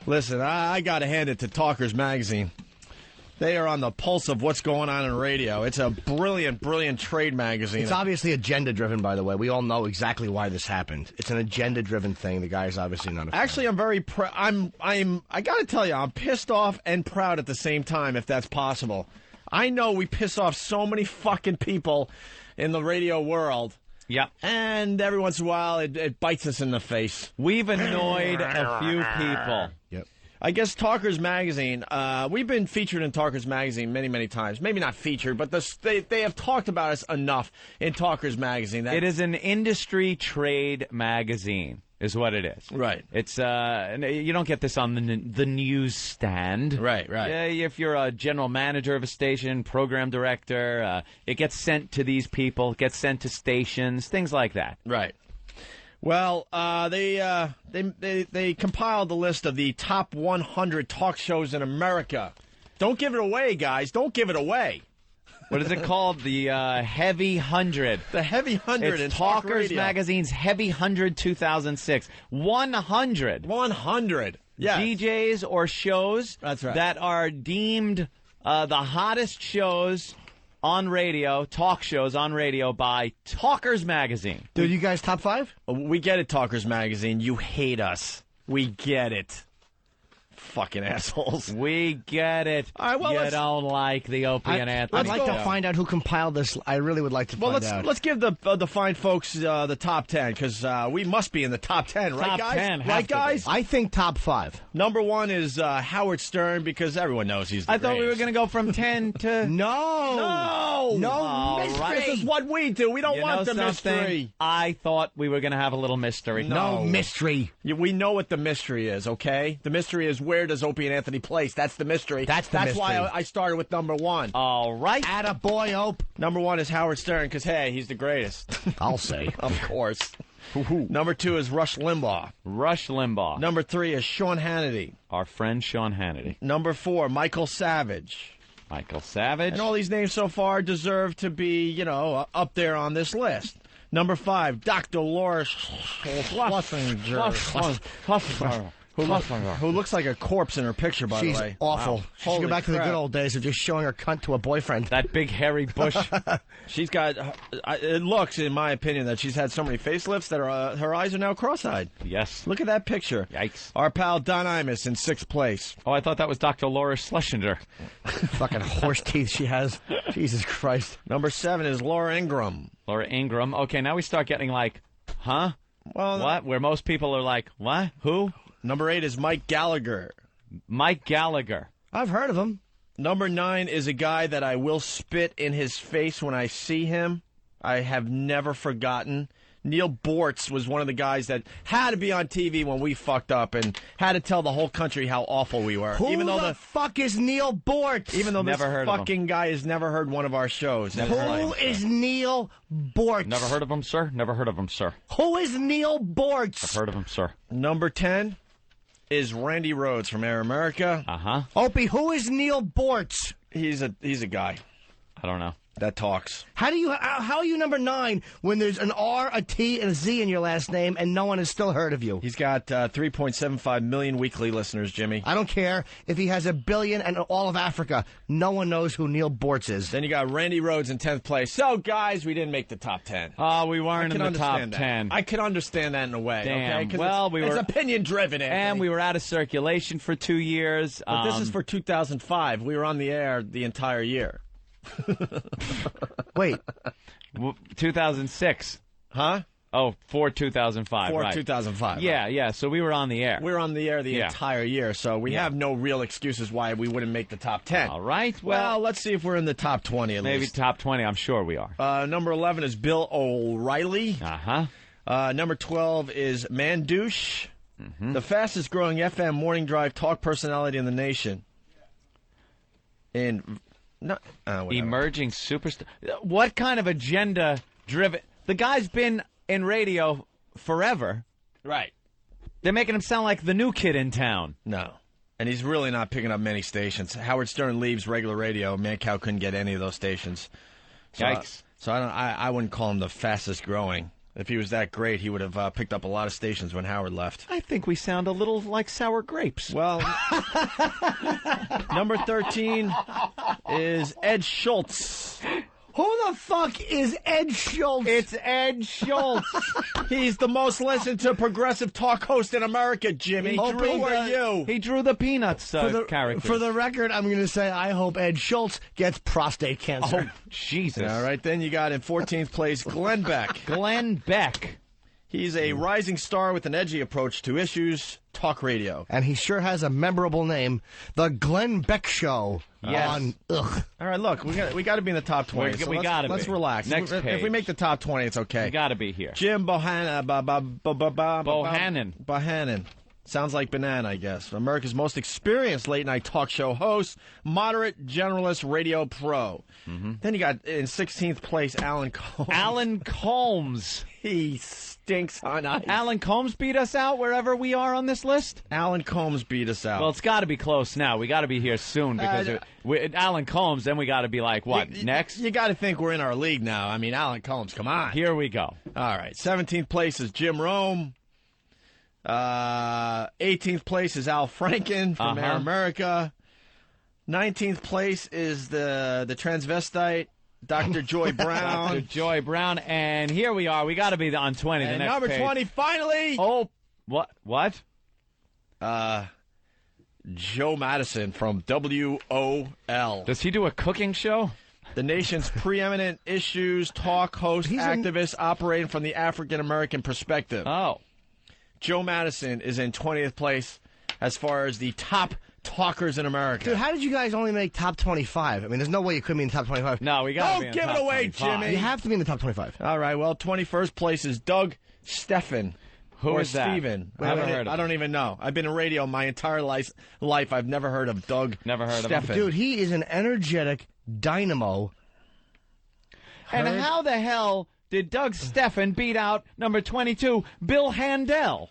Listen, I got to hand it to Talkers Magazine. They are on the pulse of what's going on in radio. It's a brilliant, brilliant trade magazine. It's obviously agenda-driven, by the way. We all know exactly why this happened. It's an agenda-driven thing. The guy's obviously not a fan. Actually, I'm very I got to tell you, I'm pissed off and proud at the same time, if that's possible. I know we piss off so many fucking people in the radio world. Yeah. And every once in a while, it bites us in the face. We've annoyed a few people. Yep. I guess Talkers Magazine, we've been featured in Talkers Magazine many, many times. Maybe not featured, but they have talked about us enough in Talkers Magazine. It is an industry trade magazine, is what it is. Right. It's you don't get this on the newsstand. Right. If you're a general manager of a station, program director, it gets sent to these people, gets sent to stations, things like that. Right. Well, they compiled the list of the top 100 talk shows in America. Don't give it away, guys. Don't give it away. What is it called? The Heavy 100. The Heavy 100 it's in Talk Talkers Radio. Magazine's Heavy 100 2006. 100. 100. Yes. DJs or shows That's right. that are deemed the hottest shows on radio, talk shows on radio by Talkers Magazine. Dude, you guys top 5? We get it, Talkers Magazine. You hate us. We get it. Fucking assholes. We get it. All right, well, you don't like the Opie and Anthony. I'd like to find out who compiled this. I really would like to find out. Let's give the fine folks the top 10, because we must be in the top 10, right, Top guys? 10 right, guys? I think top 5. Number 1 is Howard Stern, because everyone knows he's the I thought we were greatest. going to go from 10 to... No, mystery. This is what we do. We don't You want know the something? mystery. I thought we were going to have a little mystery. No mystery. We know what the mystery is, okay? The mystery is, where does Opie and Anthony place? That's the mystery. That's why mystery. I started with number 1. All right. Attaboy, Ope. Number 1 is Howard Stern, because, hey, he's the greatest. I'll say. Of course. Number 2 is Rush Limbaugh. Rush Limbaugh. Number 3 is Sean Hannity. Our friend Sean Hannity. Number 4, Michael Savage. Michael Savage. And all these names so far deserve to be, up there on this list. Number 5, Dr. Laura Schlesinger. Who looks like a corpse in her picture, by She's the way. awful. Wow. She should go back to the good old days of just showing her cunt to a boyfriend. That big hairy bush. She's got, it looks, in my opinion, that she's had so many facelifts that her eyes are now cross-eyed. Yes. Look at that picture. Yikes. Our pal Don Imus in 6th place. Oh, I thought that was Dr. Laura Schlesinger. Fucking horse teeth she has. Jesus Christ. Number 7 is Laura Ingraham. Laura Ingraham. Okay, now we start getting like, huh? Well, What? Where most people are like, what? Who? Number 8 is Mike Gallagher. Mike Gallagher. I've heard of him. Number 9 is a guy that I will spit in his face when I see him. I have never forgotten. Neil Bortz was one of the guys that had to be on TV when we fucked up and had to tell the whole country how awful we were. Who the fuck is Neil Bortz? Even though Never this heard of fucking guy has never heard one of our shows. Who is Neil Bortz? Never heard of him, sir? Never heard of him, sir. Who is Neil Bortz? I've heard of him, sir. Number 10 is Randy Rhoads from Air America. Uh-huh. Opie, who is Neil Bortz? He's a guy I don't know. that talks. How are you number 9 when there's an R, a T, and a Z in your last name and no one has still heard of you? He's got 3.75 million weekly listeners, Jimmy. I don't care if he has 1 billion and all of Africa. No one knows who Neil Bortz is. Then you got Randy Rhoads in 10th place. So, guys, we didn't make the top 10. Oh, we weren't in the top 10. I can understand that in a way. Damn. Okay? Well, it's opinion-driven, Anthony. And we were out of circulation for 2 years. But this is for 2005. We were on the air the entire year. Wait. 2006. Huh? Oh, for 2005. For right. 2005. Yeah, right. yeah. So we were on the air. We were on the air the entire year, so we have no real excuses why we wouldn't make the top 10. All right. Well, let's see if we're in the top 20 at maybe least. top 20. I'm sure we are. Number 11 is Bill O'Reilly. Uh-huh. Number 12 is Mandouche, the fastest growing FM morning drive talk personality in the nation. Emerging superstar. What kind of agenda-driven... The guy's been in radio forever. Right. They're making him sound like the new kid in town. No. And he's really not picking up many stations. Howard Stern leaves regular radio. Mancow couldn't get any of those stations. So, Yikes. So I wouldn't call him the fastest growing. If he was that great, he would have picked up a lot of stations when Howard left. I think we sound a little like sour grapes. Well, number 13 is Ed Schultz. Who the fuck is Ed Schultz? It's Ed Schultz. He's the most listened to progressive talk host in America, Jimmy. Who are you? He drew the Peanuts character. For the record, I'm going to say I hope Ed Schultz gets prostate cancer. Oh, Jesus. All right, then you got in 14th place Glenn Beck. Glenn Beck. He's a rising star with an edgy approach to issues, talk radio. And he sure has a memorable name, The Glenn Beck Show. Yes. All right, look, we got to be in the top 20. We got to be. Let's relax. Next if page. we make the top 20, it's okay. We got to be here. Jim Bohannon. Bohannon. Sounds like banana, I guess. America's most experienced late-night talk show host, moderate generalist radio pro. Mm-hmm. Then you got, in 16th place, Alan Colmes. Alan Colmes. He stinks on ice. Alan Colmes beat us out wherever we are on this list? Alan Colmes beat us out. Well, it's got to be close now. We got to be here soon because Alan Colmes, then we got to be like, what, next? You got to think we're in our league now. I mean, Alan Colmes, come on. Here we go. All right, 17th place is Jim Rome. 18th place is Al Franken from Air America. 19th place is the transvestite, Dr. Joy Brown. Dr. Joy Brown. And here we are. We got to be on 20. And the next number page. 20, finally. Oh, what? Joe Madison from WOL. Does he do a cooking show? The nation's preeminent issues talk host, activist operating from the African American perspective. Oh. Joe Madison is in 20th place as far as the top talkers in America. Dude, how did you guys only make top 25? I mean, there's no way you could be in the top 25. No, we got to be in the Don't top give it away, 25. Jimmy. You have to be in the top 25. All right, well, 21st place is Doug Steffen. Who or is that? Steven. Never heard of him. I don't even know. I've been in radio my entire life. I've never heard of Doug Never heard of Steffen. him. Dude, he is an energetic dynamo. And how the hell did Doug Steffen beat out number 22, Bill Handel?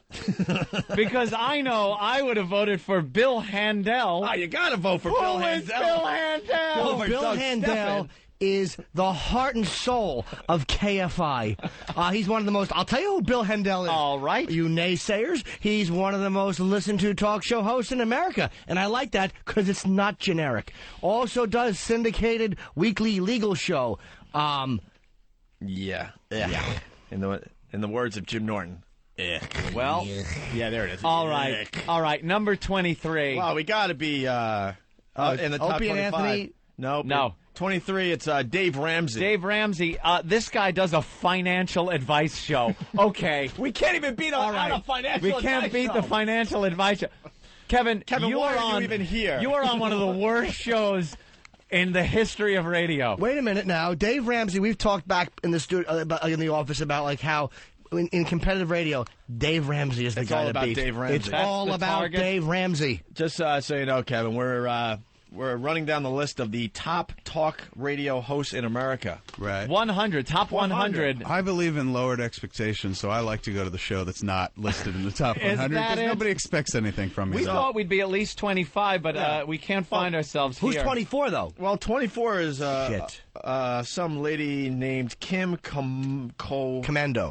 Because I know I would have voted for Bill Handel. Oh, you got to vote for Bill Handel. Bill Handel? Over Bill Doug Handel Steffen. is the heart and soul of KFI. He's one of the most... I'll tell you who Bill Handel is. All right. You naysayers, he's one of the most listened to talk show hosts in America. And I like that because it's not generic. Also does syndicated weekly legal show. Yeah. In the words of Jim Norton. Well, yeah, there it is. all right. Number 23. Wow, we got to be in the top Opie 25. and Anthony? No. 23, it's Dave Ramsey. Dave Ramsey, this guy does a financial advice show. Okay. We can't even beat on a financial We can't advice beat show. the financial advice show. Kevin, you why are are you on, even here? You are on one of the worst shows in the history of radio. Wait a minute now. Dave Ramsey, we've talked back in the studio, in the office about like how in competitive radio, Dave Ramsey is the It's guy all to about beat. Dave Ramsey. It's That's all the about target. Dave Ramsey. Just so you know, Kevin, we're running down the list of the top talk radio hosts in America. Right. 100, top 100. I believe in lowered expectations, so I like to go to the show that's not listed in the top Is 100 that because it? nobody expects anything from me. We So- thought we'd be at least 25, but we can't find ourselves Who's here. 24 though? Well, 24 is Shit. some lady named Kim Commando. Commando.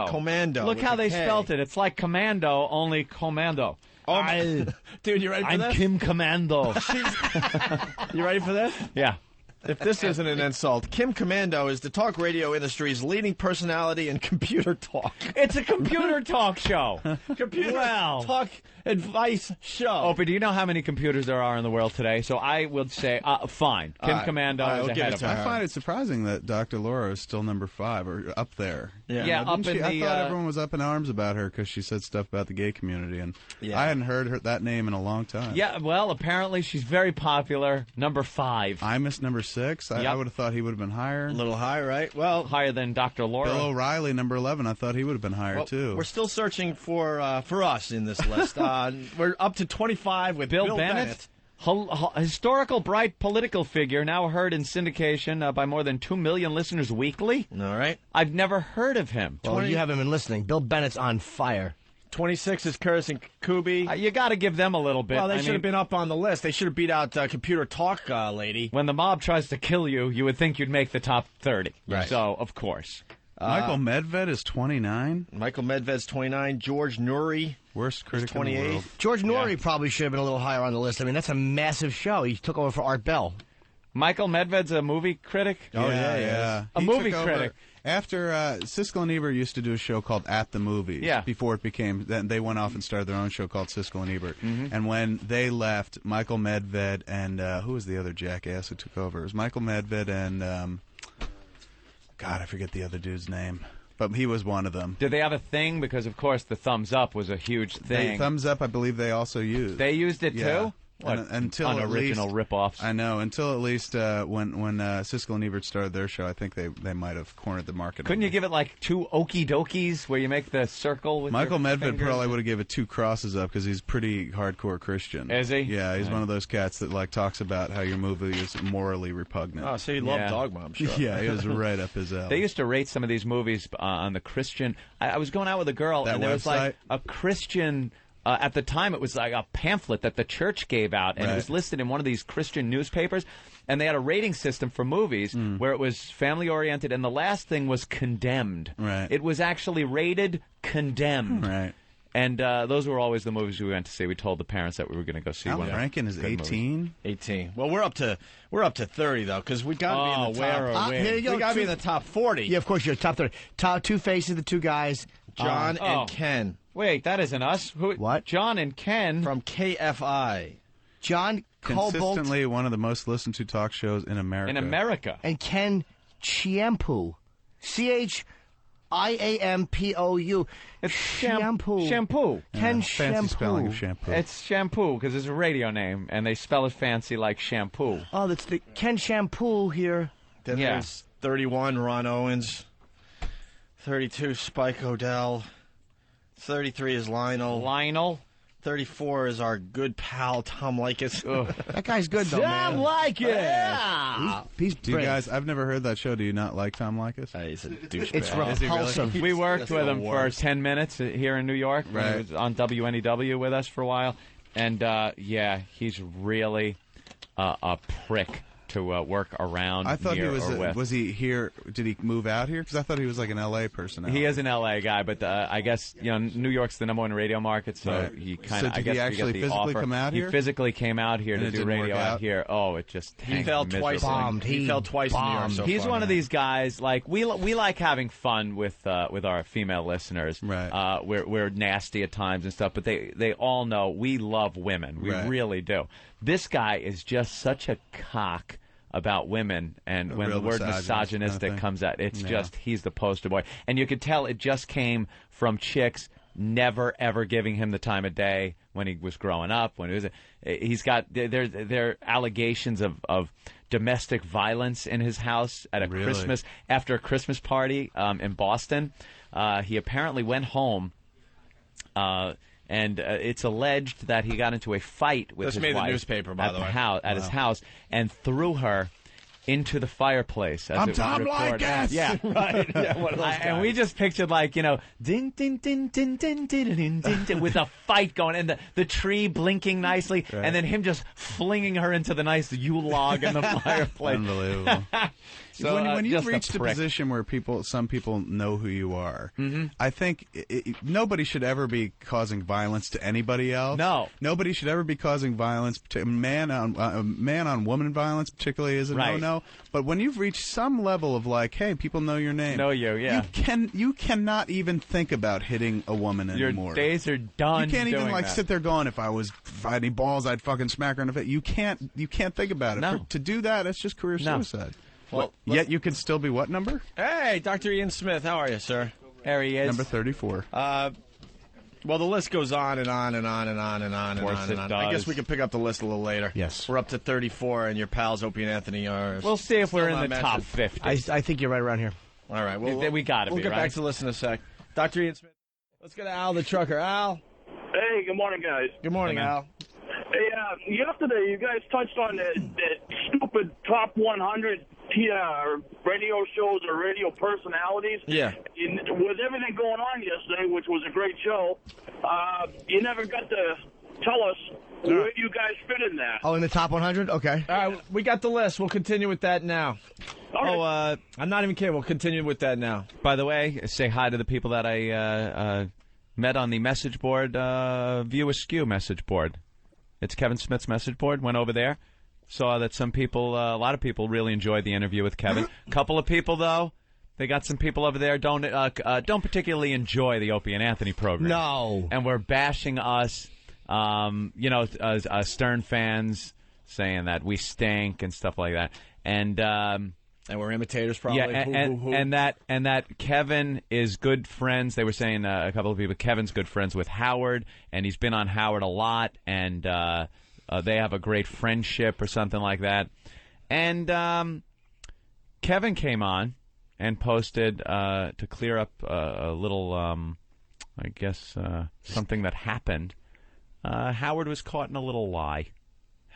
Commando. Look with how a they K. spelt it. It's like Commando, only Commando. Dude, you ready for I'm this? Kim Commando. You ready for this? Yeah. If this isn't an insult, Kim Commando is the talk radio industry's leading personality in computer talk. It's a computer talk show. Computer Well. talk advice show. Opie, do you know how many computers there are in the world today? So I would say, fine. Kim right. Commando All right, is we'll give ahead it of to her. her. I find it surprising that Dr. Laura is still number 5 or up there. Yeah, up Didn't in I the, thought everyone was up in arms about her because she said stuff about the gay community, and Yeah. I hadn't heard that name in a long time. Yeah, well, apparently she's very popular. Number 5. I missed number 6. I Yep. would have thought he would have been higher. A little high, right? Well, Higher than Dr. Laura. Bill O'Reilly, number 11. I thought he would have been higher too. we're still searching for us in this list. We're up to 25 with Bill Bennett. Historical bright political figure, now heard in syndication by more than 2 million listeners weekly. All right. I've never heard of him. Well, you haven't been listening. Bill Bennett's on fire. 26 is Curtis and Kubi. You got to give them a little bit. Well, they I should mean, have been up on the list. They should have beat out Computer Talk lady. When the mob tries to kill you, you would think you'd make the top 30. Right. So, of course. Michael Medved is 29. Michael Medved's 29. George Nuri, Worst critic in the 28th. world. George Norrie probably should have been a little higher on the list. I mean, that's a massive show. He took over for Art Bell. Michael Medved's a movie critic? Yeah. A He movie took over critic. After Siskel and Ebert used to do a show called At the Movies. Yeah. Before it became, then they went off and started their own show called Siskel and Ebert. And when they left, Michael Medved and who was the other jackass who took over? It was Michael Medved and God, I forget the other dude's name, but he was one of them. Did they have a thing? Because of course the thumbs up was a huge thing. Thumbs Up, I believe they also used. They used it Yeah. too. What Until unoriginal at least, rip-offs? I know. Until at least when Siskel and Ebert started their show, I think they might have cornered the market. Couldn't you give it like 2 okie dokies where you make the circle with Michael your Medved fingers? probably would have given it 2 crosses up because he's pretty hardcore Christian. Is he? Yeah, he's one of those cats that like talks about how your movie is morally repugnant. Oh, so you love Yeah. Dogma, I'm sure. Yeah, he was right up his alley. They used to rate some of these movies on the Christian. I was going out with a girl, That and there was like website? a Christian. At the time, it was like a pamphlet that the church gave out, and it Right. was listed in one of these Christian newspapers. And they had a rating system for movies where it was family oriented, and the last thing was condemned. Right. It was actually rated condemned. Right. And those were always the movies we went to see. We told the parents that we were going to go see Alan one. Rankin is Good movie. 18. 18. Well, we're up to 30 though, because we got to be in the top. where are we? Here you go. We got to be in the top 40. Yeah, of course, you're top 30. Top 2 faces, the 2 guys. John Oh. and Ken Wait, that isn't us. Who? What? John and Ken. from KFI. John Cobalt Consistently one of the most listened to talk shows in America. in America. and Ken Chiampou. Chiampou. It's shampoo. Shampoo. Ken Fancy spelling of Shampoo. shampoo. It's shampoo because it's a radio name, and they spell it fancy like shampoo. Oh, that's the Ken Shampoo here. Then Yeah. there's 31, Ron Owens. 32, Spike Odell. 33 is Lionel. Lionel. 34 is our good pal, Tom Likas. That guy's good, though, man. like it. Yeah. He's Do you great. guys? I've never heard that show. Do you not like Tom Likas? He's a douchebag. It's repulsive. We worked That's with the him for worst. 10 minutes here in New York. When he Right. was on WNEW with us for a while. And, yeah, he's really a prick to work around I thought he near was. or with. Was he here? Did he move out here? Because I thought he was like an L.A. personality. He is an L.A. guy, but I guess New York's the #1 radio market, so Right. he So kind of. did I guess he actually you get the physically offer. come out here? He physically came out here And to it do didn't radio work out out? here. Oh, it just He tanked fell twice. miserably. Bombed. He fell twice in New York bombed. so He's far one of now. these guys. Like we like having fun with our female listeners. Right. We're nasty at times and stuff, but they all know we love women. We Right. really do. This guy is just such a cock about women, and when the real word misogynist misogynistic kind of thing. comes out, it's Yeah. just he's the poster boy, and you could tell it just came from chicks never ever giving him the time of day when he was growing up. When he was, he's got there are allegations of domestic violence in his house at a Really? Christmas after a Christmas party in Boston. He apparently went home. And it's alleged that he got into a fight with This his made the wife newspaper, by at the way. at his house, and threw her into the fireplace. As I'm it was Tom reported. Likas! Yeah, right. Yeah, one of those and we just pictured like ding ding ding ding ding ding ding ding, ding with a fight going, and the tree blinking nicely, and then him just flinging her into the nice Yule log in the fireplace. Unbelievable. So, when you've just a reached a prick. position where some people know who you are, I think nobody should ever be causing violence to anybody else. No. Nobody should ever be causing violence. Man on woman violence, particularly, is a Right. no-no. But when you've reached some level of like, hey, people know your name, Know you, yeah. you cannot even think about hitting a woman Your anymore. days are done. You can't even doing like that. sit there going, if I had any balls, I'd fucking smack her in the face. You can't think about it. No. To do that, it's just career No. suicide. Well, Yet you can still be what number? Hey, Dr. Ian Smith, how are you, sir? There he is. Number 34. Well, the list goes on and on and on and on and on and course on and it on. I does. guess we could pick up the list a little later. Yes. We're up to 34, and your pals Opie and Anthony are. We'll see if we're still in the not top mentioned. 50. I think you're right around here. All right, We gotta We'll be, get right? back to the list in a sec. Dr. Ian Smith, let's go to Al the trucker. Al, Hey, good morning, guys. good morning, Hey, man. Al. Hey, yesterday you guys touched on that stupid top 100 radio shows or radio personalities. Yeah. With everything going on yesterday, which was a great show, you never got to tell us Where do you guys fit in that? Oh, in the top 100? Okay. All right, we got the list. We'll continue with that now. All Oh, right. I'm not even kidding. We'll continue with that now. by the way, say hi to the people that I met on the message board, View Askew message board. It's Kevin Smith's message board. Went over there. Saw that some people, a lot of people really enjoyed the interview with Kevin. A couple of people, though, they got some people over there don't particularly enjoy the Opie and Anthony program. No. And we're bashing us, Stern fans, saying that we stink and stuff like that. And we're imitators, probably. yeah, and that Kevin is good friends. They were saying, a couple of people, Kevin's good friends with Howard, and he's been on Howard a lot, and they have a great friendship or something like that. And Kevin came on and posted to clear up a little, I guess, something that happened. Howard was caught in a little lie.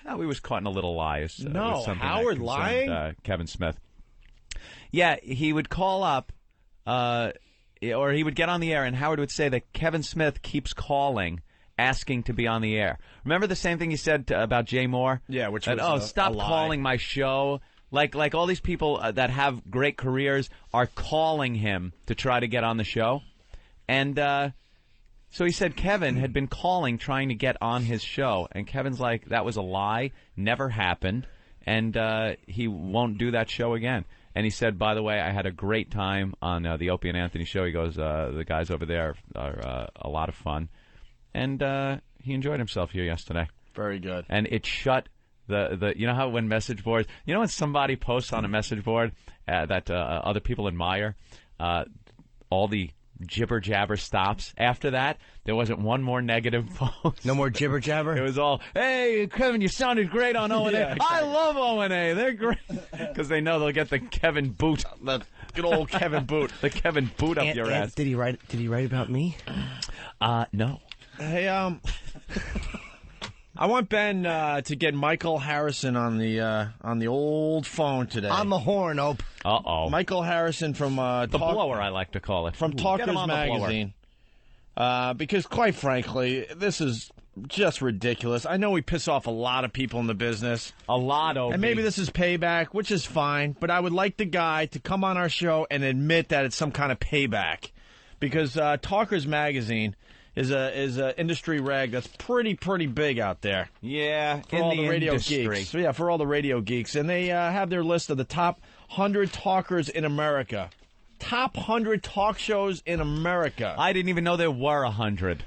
He was caught in a little lie. Was something Howard that lying? concerned, Kevin Smith. Yeah, he would call up, or he would get on the air, and Howard would say that Kevin Smith keeps calling, asking to be on the air. Remember the same thing he said about Jay Moore? Yeah, which that, was stop a lie. calling my show. Like all these people that have great careers are calling him to try to get on the show. And so he said Kevin had been calling, trying to get on his show. And Kevin's like, that was a lie, never happened, and he won't do that show again. And he said, by the way, I had a great time on the Opie and Anthony show. He goes, the guys over there are a lot of fun. And he enjoyed himself here yesterday. Very good. And it shut the you know how when message boards, you know when somebody posts on a message board that other people admire, all the jibber jabber stops. After that, there wasn't one more negative post. No more jibber jabber? It was all, hey, Kevin, you sounded great on O&A. Yeah, I love O&A. They're great. Because they know they'll get the Kevin boot. The good old Kevin Boot. The Kevin boot up your ass. Did he write about me? No. Hey, I want Ben to get Michael Harrison on the old phone today. On the horn, Ope. Uh-oh. Michael Harrison from The blower, I like to call it. from Get him Talkers on the blower. Magazine. Because quite frankly, this is just ridiculous. I know we piss off a lot of people in the business. A lot, Opie. And maybe this is payback, which is fine, but I would like the guy to come on our show and admit that it's some kind of payback. Because Talkers Magazine is a industry rag that's pretty big out there. Yeah, For in all the the radio industry. geeks. So, yeah, for all the radio geeks. And they have their list of the top 100 talkers in America. Top 100 talk shows in America. I didn't even know there were 100.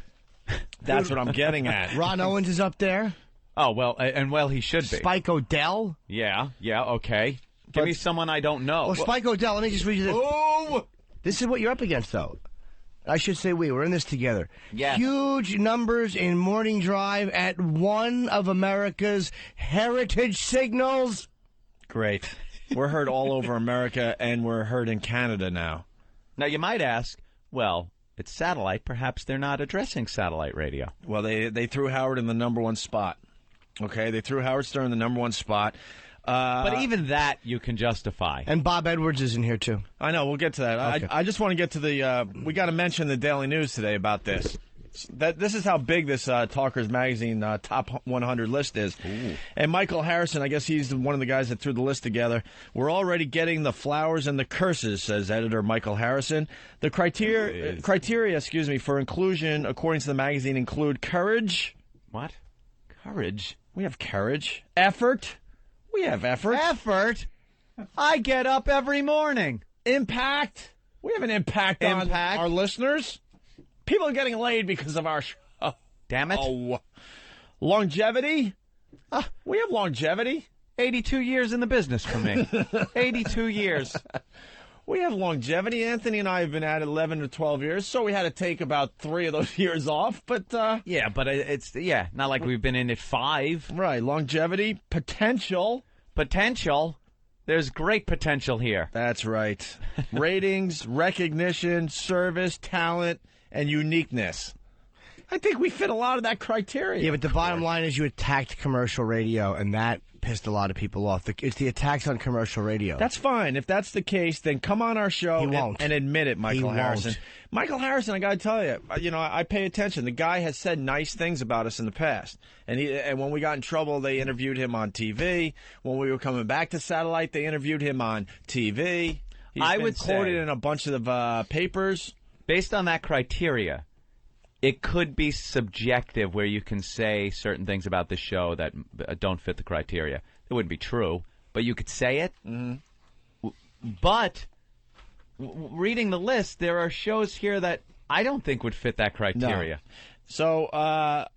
That's what I'm getting at. Ron Owens is up there. Oh, well, he should be. Spike O'Dell. Yeah, okay. Give me someone I don't know. Well, Spike O'Dell, let me just read you this. Oh! This is what you're up against, though. I should say we're in this together. Yes. Huge numbers in Morning Drive at one of America's heritage signals. Great. We're heard all over America, and we're heard in Canada now. Now, you might ask, well, it's satellite. Perhaps they're not addressing satellite radio. Well, they threw Howard in the number one spot. Okay, they threw Howard Stern in the number one spot. But even that you can justify. And Bob Edwards is in here, too. I know, we'll get to that. Okay. I just want to get to the, we got to mention the Daily News today about this. This is how big this Talkers Magazine top 100 list is. Ooh. And Michael Harrison, I guess he's one of the guys that threw the list together. We're already getting the flowers and the curses, says editor Michael Harrison. The criteria, for inclusion, according to the magazine, include courage. What? Courage? We have courage. Effort. We have effort. Effort? I get up every morning. Impact. We have an impact on our listeners. People are getting laid because of our show. Damn it. Oh. Longevity. We have longevity. 82 years in the business for me. 82 years. We have longevity. Anthony and I have been at it 11 to 12 years, so we had to take about 3 of those years off. But yeah, but it's not like we've been in it 5. Right, longevity, potential. There's great potential here. That's right. Ratings, recognition, service, talent, and uniqueness. I think we fit a lot of that criteria. Yeah, but the bottom line is you attacked commercial radio, and that pissed a lot of people off. It's the attacks on commercial radio. That's fine. If that's the case, then come on our show and admit it, Michael Harrison. Won't. Michael Harrison, I got to tell you, I pay attention. The guy has said nice things about us in the past. And when we got in trouble, they interviewed him on TV. When we were coming back to satellite, they interviewed him on TV. I would say, quoted in a bunch of papers. Based on that criteria, it could be subjective where you can say certain things about the show that don't fit the criteria. It wouldn't be true, but you could say it. Mm-hmm. But reading the list, there are shows here that I don't think would fit that criteria. No. So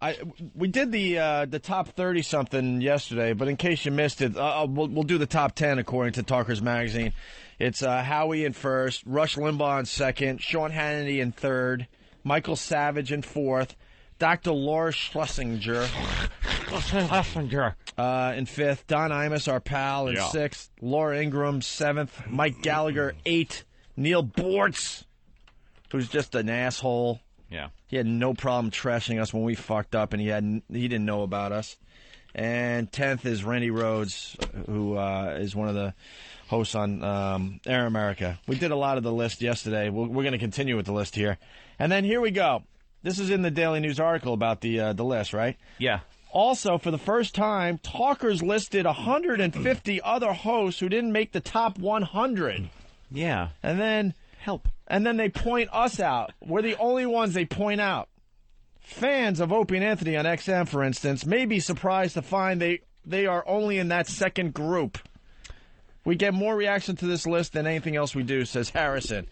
we did the top 30-something yesterday, but in case you missed it, we'll do the top 10 according to Talkers Magazine. It's Howie in first, Rush Limbaugh in second, Sean Hannity in third, Michael Savage in fourth, Dr. Laura Schlesinger in fifth, Don Imus, our pal, in sixth, Laura Ingraham, seventh, Mike Gallagher, eighth, Neil Bortz, who's just an asshole. Yeah. He had no problem trashing us when we fucked up, and he didn't know about us. And 10th is Randy Rhodes, who is one of the hosts on Air America. We did a lot of the list yesterday. We're going to continue with the list here. And then here we go. This is in the Daily News article about the list, right? Yeah. Also, for the first time, Talkers listed 150 other hosts who didn't make the top 100. Yeah. And then... Help. And then they point us out. We're the only ones they point out. Fans of Opie and Anthony on XM, for instance, may be surprised to find they are only in that second group. We get more reaction to this list than anything else we do, says Harrison.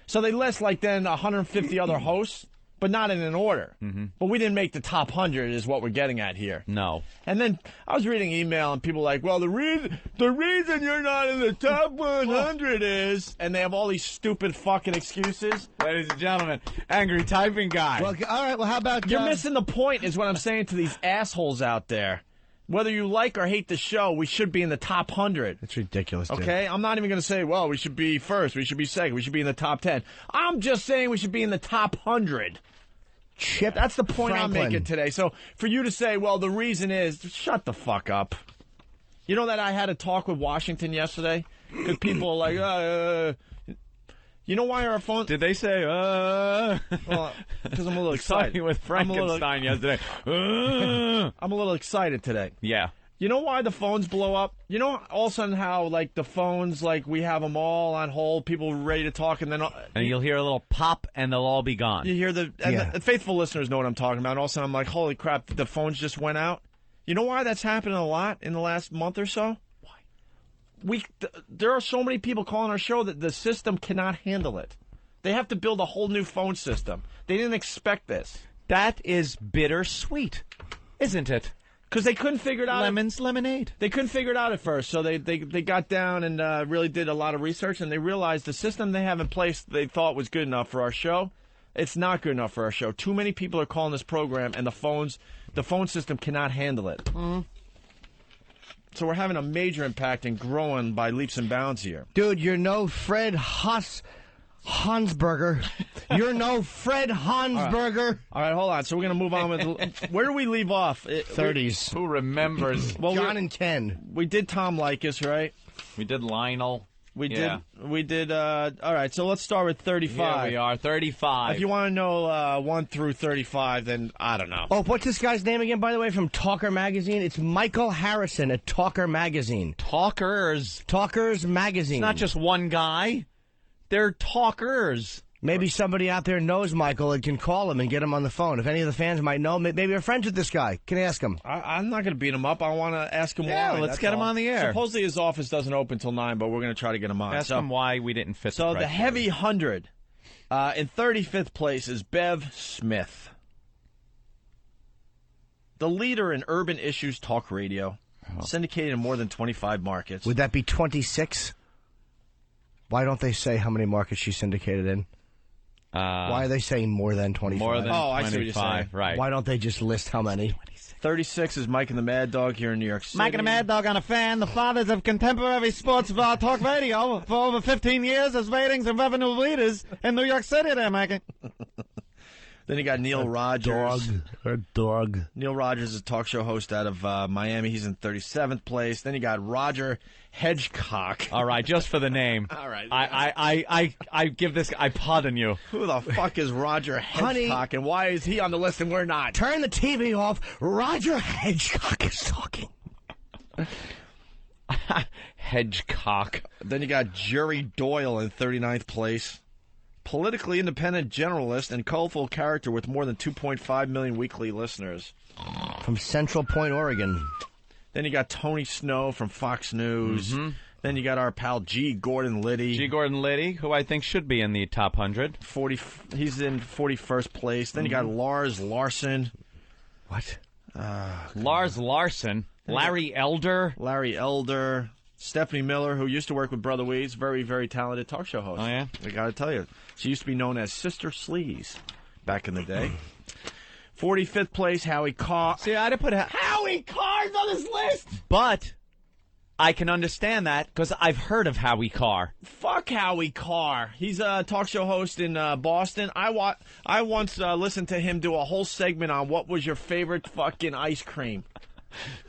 So they list like then 150 other hosts, but not in an order. Mm-hmm. But we didn't make the top 100 is what we're getting at here. No. And then I was reading email and people were like, well, the reason you're not in the top 100 is, and they have all these stupid fucking excuses. Ladies and gentlemen, angry typing guy. Well, all right, well, how about... You're missing the point is what I'm saying to these assholes out there. Whether you like or hate the show, we should be in the top 100. It's ridiculous, dude. Okay? I'm not even going to say, well, we should be first, we should be second, we should be in the top 10. I'm just saying we should be in the top 100. Chip That's the point Franklin. I'm making today. So for you to say, well, the reason is, shut the fuck up. You know that I had a talk with Washington yesterday? Because people are like, you know why our phone... Did they say, Well, because I'm a little excited. Talking with Frankenstein yesterday. I'm a little excited today. Yeah. You know why the phones blow up? You know all of a sudden how, like, the phones, like, we have them all on hold, people ready to talk, and then... And you'll hear a little pop, and they'll all be gone. You hear the faithful listeners know what I'm talking about, and all of a sudden I'm like, holy crap, the phones just went out. You know why that's happening a lot in the last month or so? Why? There are so many people calling our show that the system cannot handle it. They have to build a whole new phone system. They didn't expect this. That is bittersweet, isn't it? Because they couldn't figure it out. Lemons, lemonade. They couldn't figure it out at first, so they got down and really did a lot of research, and they realized the system they have in place they thought was good enough for our show. It's not good enough for our show. Too many people are calling this program, and the phone system cannot handle it. Mm-hmm. So we're having a major impact and growing by leaps and bounds here. Dude, you're no Fred Hansberger. You're no Fred Hansberger. All right, hold on. So we're going to move on with... Where do we leave off? 30s. Who remembers? Well, John and Ken. We did Tom Likas, right? We did Lionel. We did. All right, so let's start with 35. Here we are, 35. If you want to know 1 through 35, then I don't know. Oh, what's this guy's name again, by the way, from Talker Magazine? It's Michael Harrison at Talker Magazine. Talkers Magazine. It's not just one guy. They're talkers. Maybe somebody out there knows Michael and can call him and get him on the phone. If any of the fans might know, maybe they're friends with this guy. Can ask him. I'm not going to beat him up. I want to ask him why. Yeah, let's get him on the air. Supposedly his office doesn't open till 9, but we're going to try to get him on. Ask him why we didn't fit So the the heavy 100. In 35th place is Bev Smith. The leader in urban issues talk radio. Syndicated in more than 25 markets. Would that be 26? Why don't they say how many markets she's syndicated in? Why are they saying more than 25? More than 25, I see what you're saying. Right. Why don't they just list how many? 36 is Mike and the Mad Dog here in New York City. Mike and the Mad Dog on a fan, the fathers of contemporary sports talk radio for over 15 years as ratings and revenue leaders in New York City there, Mike. Then you got Neil Rogers. Dog. Neil Rogers is a talk show host out of Miami. He's in 37th place. Then you got Roger Hedgecock. All right, just for the name. All right. I give this. I pardon you. Who the fuck is Roger Hedgecock, and why is he on the list and we're not? Turn the TV off. Roger Hedgecock is talking. Hedgecock. Then you got Jerry Doyle in 39th place. Politically independent generalist and colorful character with more than 2.5 million weekly listeners. From Central Point, Oregon. Then you got Tony Snow from Fox News. Then you got our pal G. Gordon Liddy. G. Gordon Liddy, who I think should be in the top 100. He's in 41st place. Then you got Lars Larson. What? Lars Larson. Larry Elder. Larry Elder. Stephanie Miller, who used to work with Brother Weeds, very, very talented talk show host. Oh, yeah? I got to tell you. She used to be known as Sister Sleaze back in the day. 45th place, Howie Carr. See, I'd have put Howie Carr's on this list! But I can understand that because I've heard of Howie Carr. Fuck Howie Carr. He's a talk show host in Boston. I once listened to him do a whole segment on what was your favorite fucking ice cream.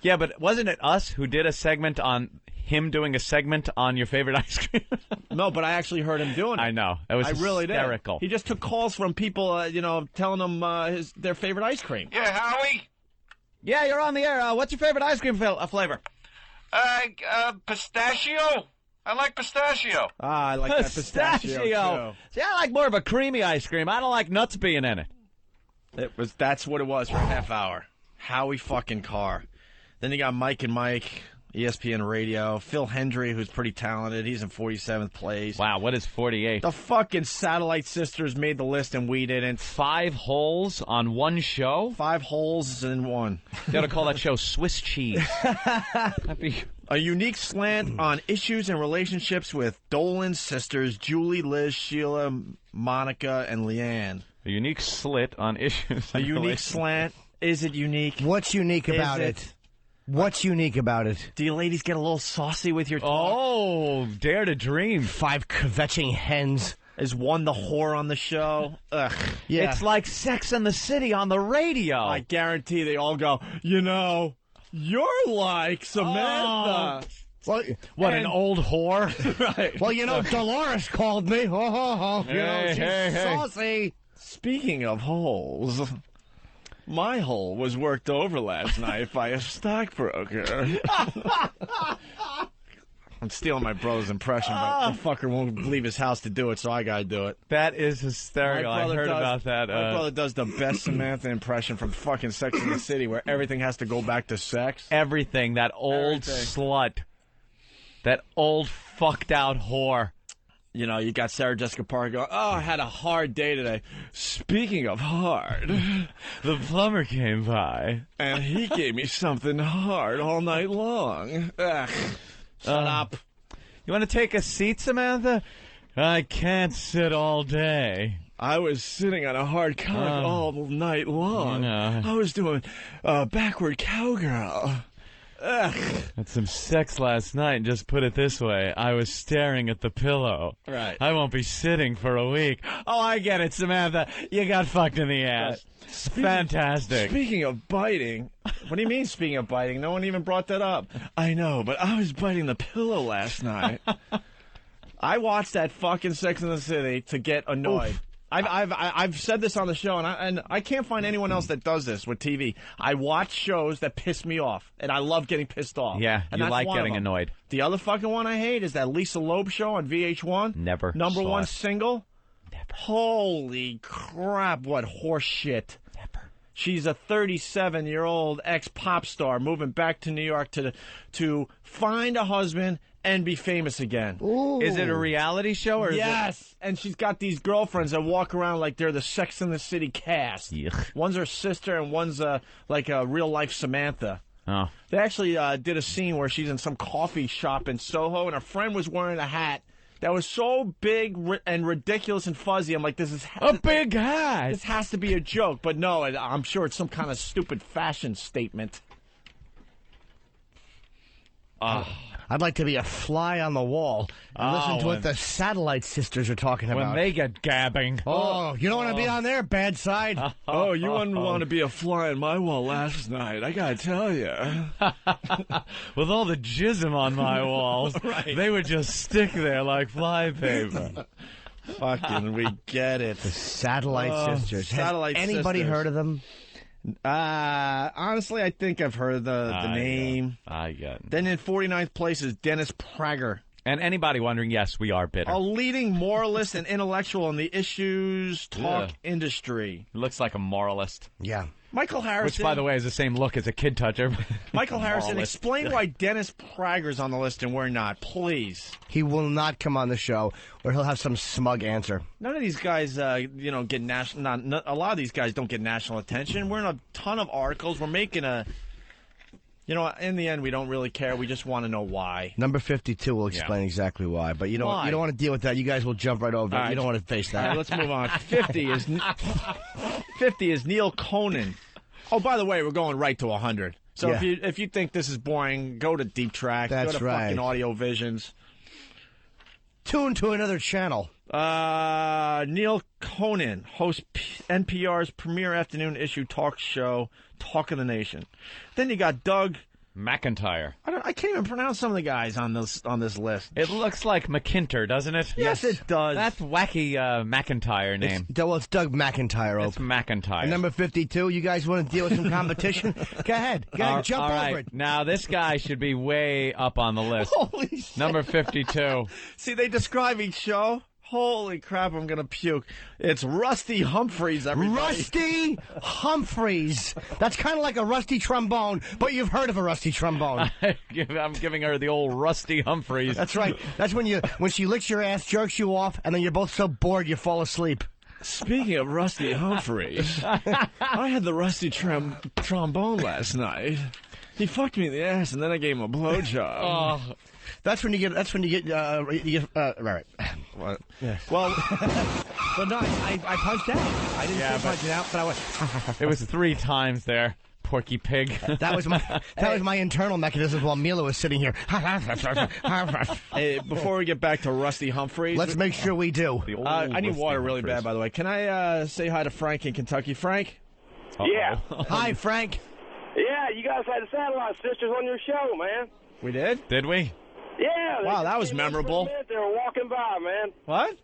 Yeah, but wasn't it us who did a segment on him doing a segment on your favorite ice cream? No, but I actually heard him doing it. I know. It was really hysterical. Did. He just took calls from people, telling them their favorite ice cream. Yeah, Howie? Yeah, you're on the air. What's your favorite ice cream flavor? Pistachio. I like pistachio. Ah, I like that pistachio too. See, I like more of a creamy ice cream. I don't like nuts being in it. That's what it was for a half hour. Howie fucking Carr. Then you got Mike and Mike, ESPN Radio. Phil Hendry, who's pretty talented. He's in 47th place. Wow, what is 48? The fucking Satellite Sisters made the list and we didn't. 5 holes on one show? 5 holes in one. They ought to call that show Swiss Cheese. A unique slant on issues and relationships with Dolan's sisters, Julie, Liz, Sheila, Monica, and Leanne. A unique slit on issues. A unique slant. Is it unique? What's unique about it? What's unique about it? Do you ladies get a little saucy with your talk? Oh, dare to dream. 5 kvetching hens. Is one the whore on the show? Ugh. Yeah. It's like Sex and the City on the radio. I guarantee they all go, you're like Samantha. Well, what, an old whore? Right. Well, Dolores called me. She's saucy. Speaking of holes, my hole was worked over last night by a stockbroker. I'm stealing my brother's impression, but the fucker won't leave his house to do it, so I gotta do it. That is hysterical. I heard about that. My brother does the best Samantha impression from fucking Sex and the City, where everything has to go back to sex. Everything. That old slut. That old fucked out whore. You got Sarah Jessica Parker going, I had a hard day today. Speaking of hard, the plumber came by. and he gave me something hard all night long. Ugh. Shut up. You want to take a seat, Samantha? I can't sit all day. I was sitting on a hard cock all night long. I was doing backward cowgirl. Ugh. Had some sex last night, and just put it this way, I was staring at the pillow. Right. I won't be sitting for a week. Oh, I get it, Samantha. You got fucked in the ass. Fantastic. Speaking of biting, what do you mean speaking of biting? No one even brought that up. I know, but I was biting the pillow last night. I watched that fucking Sex and the City to get annoyed. Oof. I've said this on the show, and I can't find anyone else that does this with TV. I watch shows that piss me off, and I love getting pissed off. Yeah, and you like getting annoyed. The other fucking one I hate is that Lisa Loeb show on VH1. Never Number saw one it. single. Never. Holy crap, what horse shit. Never. She's a 37-year-old ex-pop star moving back to New York to find a husband and be famous again. Ooh. Is it a reality show? Or yes, is it... and she's got these girlfriends that walk around like they're the Sex and the City cast. Yuck. One's her sister and one's like a real-life Samantha. Oh. They actually did a scene where she's in some coffee shop in Soho, and her friend was wearing a hat that was so big and ridiculous and fuzzy. I'm like, this is... A big hat! This has to be a joke, but no, I'm sure it's some kind of stupid fashion statement. I'd like to be a fly on the wall and listen to what the Satellite Sisters are talking about. When they get gabbing. Oh, you don't want to be on their bad side. Oh, you wouldn't want to be a fly on my wall last night. I gotta tell you. With all the jism on my walls, they would just stick there like flypaper. Fucking, we get it. The Satellite Sisters. Satellite Has anybody Sisters. heard of them? Honestly, I think I've heard the name. I get it. Then in 49th place is Dennis Prager. And anybody wondering, yes, we are bitter. A leading moralist and intellectual in the issues talk Yeah. industry. He looks like a moralist. Yeah. Michael Harrison. Which, by the way, is the same look as a kid toucher. Michael Harrison, Moralist. explain why Dennis Prager's on the list and we're not, please. He will not come on the show, or he'll have some smug answer. None of these guys, get national. Not, a lot of these guys don't get national attention. We're in a ton of articles. We're making a. In the end, we don't really care. We just want to know why. Number 52 will explain exactly why, but you don't want to deal with that. You guys will jump right over it. You don't want to face that. All right, let's move on. 50 is Neil Conan. Oh, by the way, we're going right to 100. So if you think this is boring, go to Deep Track. That's go to right. fucking Audio Visions. Tune to another channel. Neil Conan hosts NPR's premier afternoon issue talk show, Talk of the Nation. Then you got Doug McIntyre. I can't even pronounce some of the guys on this list. It looks like McIntyre, doesn't it? Yes, it does. That's wacky McIntyre name. It's Doug McIntyre. It's McIntyre. And number 52, you guys want to deal with some competition? Go ahead. Jump all right. over it. Now, this guy should be way up on the list. Holy shit. Number 52. See, they describe each show. Holy crap, I'm going to puke. It's Rusty Humphreys, everybody. Rusty Humphreys. That's kind of like a rusty trombone, but you've heard of a rusty trombone. I'm giving her the old Rusty Humphreys. That's right. That's when she licks your ass, jerks you off, and then you're both so bored you fall asleep. Speaking of Rusty Humphreys, I had the rusty trombone last night. He fucked me in the ass, and then I gave him a blowjob. Oh. That's when you get. Right. What? Yeah. Well, But no, I punched out. I didn't say punching out, but I went. It was 3 times there, Porky Pig. That was my internal mechanism while Mila was sitting here. hey, before we get back to Rusty Humphreys, Let's make sure we do. I need Rusty water really Humphreys. bad, by the way. Can I say hi to Frank in Kentucky? Frank? Yeah. Hi, Frank. Yeah, you guys had the Satellite Sisters on your show, man. We did? Did we? Yeah. Wow, that was came up for a memorable. minute, They were walking by, man. What?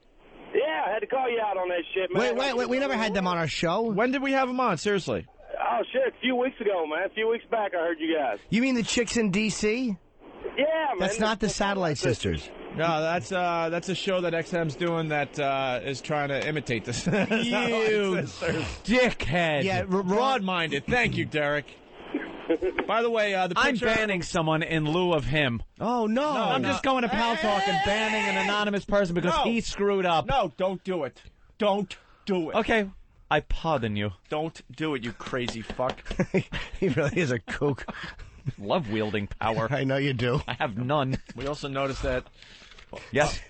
Yeah, I had to call you out on that shit, man. Wait. We never had them on our show. When did we have him on? Seriously? Oh, shit, a few weeks ago, man. A few weeks back, I heard you guys. You mean the chicks in D.C.? Yeah, man. That's not the Satellite Sisters. No, that's a show that XM's doing that is trying to imitate this. You dickhead. Yeah, Broad-minded. Thank you, Derek. By the way, the I'm picture... banning someone in lieu of him. Oh no! I'm just going to Pal Talk and banning an anonymous person because he screwed up. No, don't do it. Don't do it. Okay, I pardon you. Don't do it, you crazy fuck. He really is a kook. Love wielding power. I know you do. I have none. We also noticed that... Yes.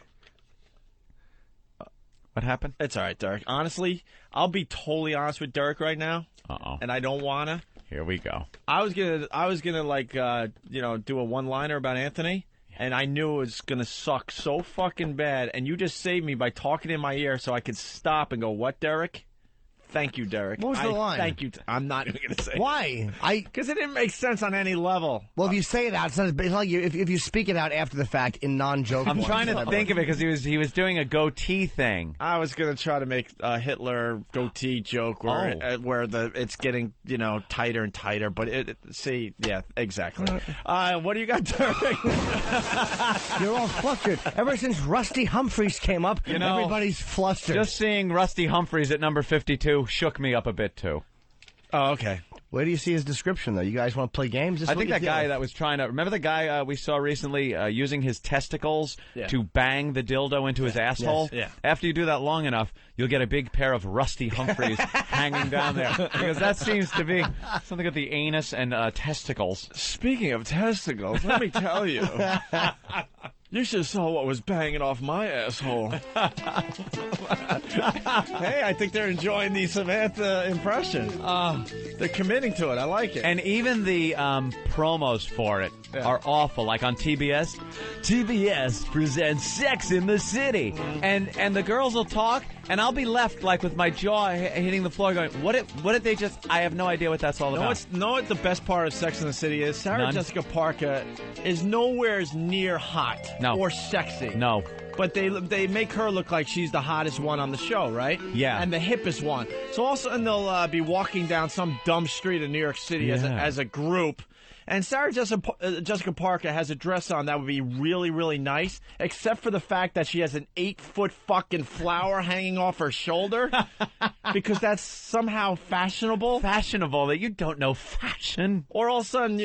What happened? It's all right, Derek. Honestly, I'll be totally honest with Derek right now, Uh-oh. and I don't want to. Here we go. I was gonna like do a one-liner about Anthony, and I knew it was gonna suck so fucking bad, and you just saved me by talking in my ear so I could stop and go, "What, Derek?" Thank you, Derek. What was the line? Thank you. I'm not even gonna say. Why? Because it didn't make sense on any level. Well, if you say it out, it's like if you speak it out after the fact in non-joke. I'm form, trying it's to not think of it because he was doing a goatee thing. I was gonna try to make a Hitler goatee joke where it's getting tighter and tighter, but exactly. What do you got, Derek? You're all flustered. Ever since Rusty Humphreys came up, everybody's flustered. Just seeing Rusty Humphreys at number 52 shook me up a bit too. Oh, okay. Where do you see his description, though? You guys want to play games? This is I what think you that do. guy that was trying to... Remember the guy we saw recently using his testicles to bang the dildo into his asshole? Yes. Yeah. After you do that long enough, you'll get a big pair of Rusty Humphreys hanging down there. Because that seems to be something with the anus and testicles. Speaking of testicles, let me tell you. You should have saw what was banging off my asshole. Hey, I think they're enjoying the Samantha impression. They're committing to it. I like it. And even the promos for it are awful. Like on TBS, TBS presents Sex in the City, and the girls will talk, and I'll be left like with my jaw hitting the floor, going, "What did they just?" I have no idea what that's all about. Know what the best part of Sex in the City is? Sarah Jessica Parker is nowhere near hot or sexy. No. But they make her look like she's the hottest one on the show, right? Yeah. And the hippest one. So all of a sudden they'll be walking down some dumb street in New York City as a group. And Sarah Jessica Parker has a dress on that would be really, really nice, except for the fact that she has an 8-foot fucking flower hanging off her shoulder, because that's somehow fashionable. Fashionable that you don't know fashion. Or all of a sudden,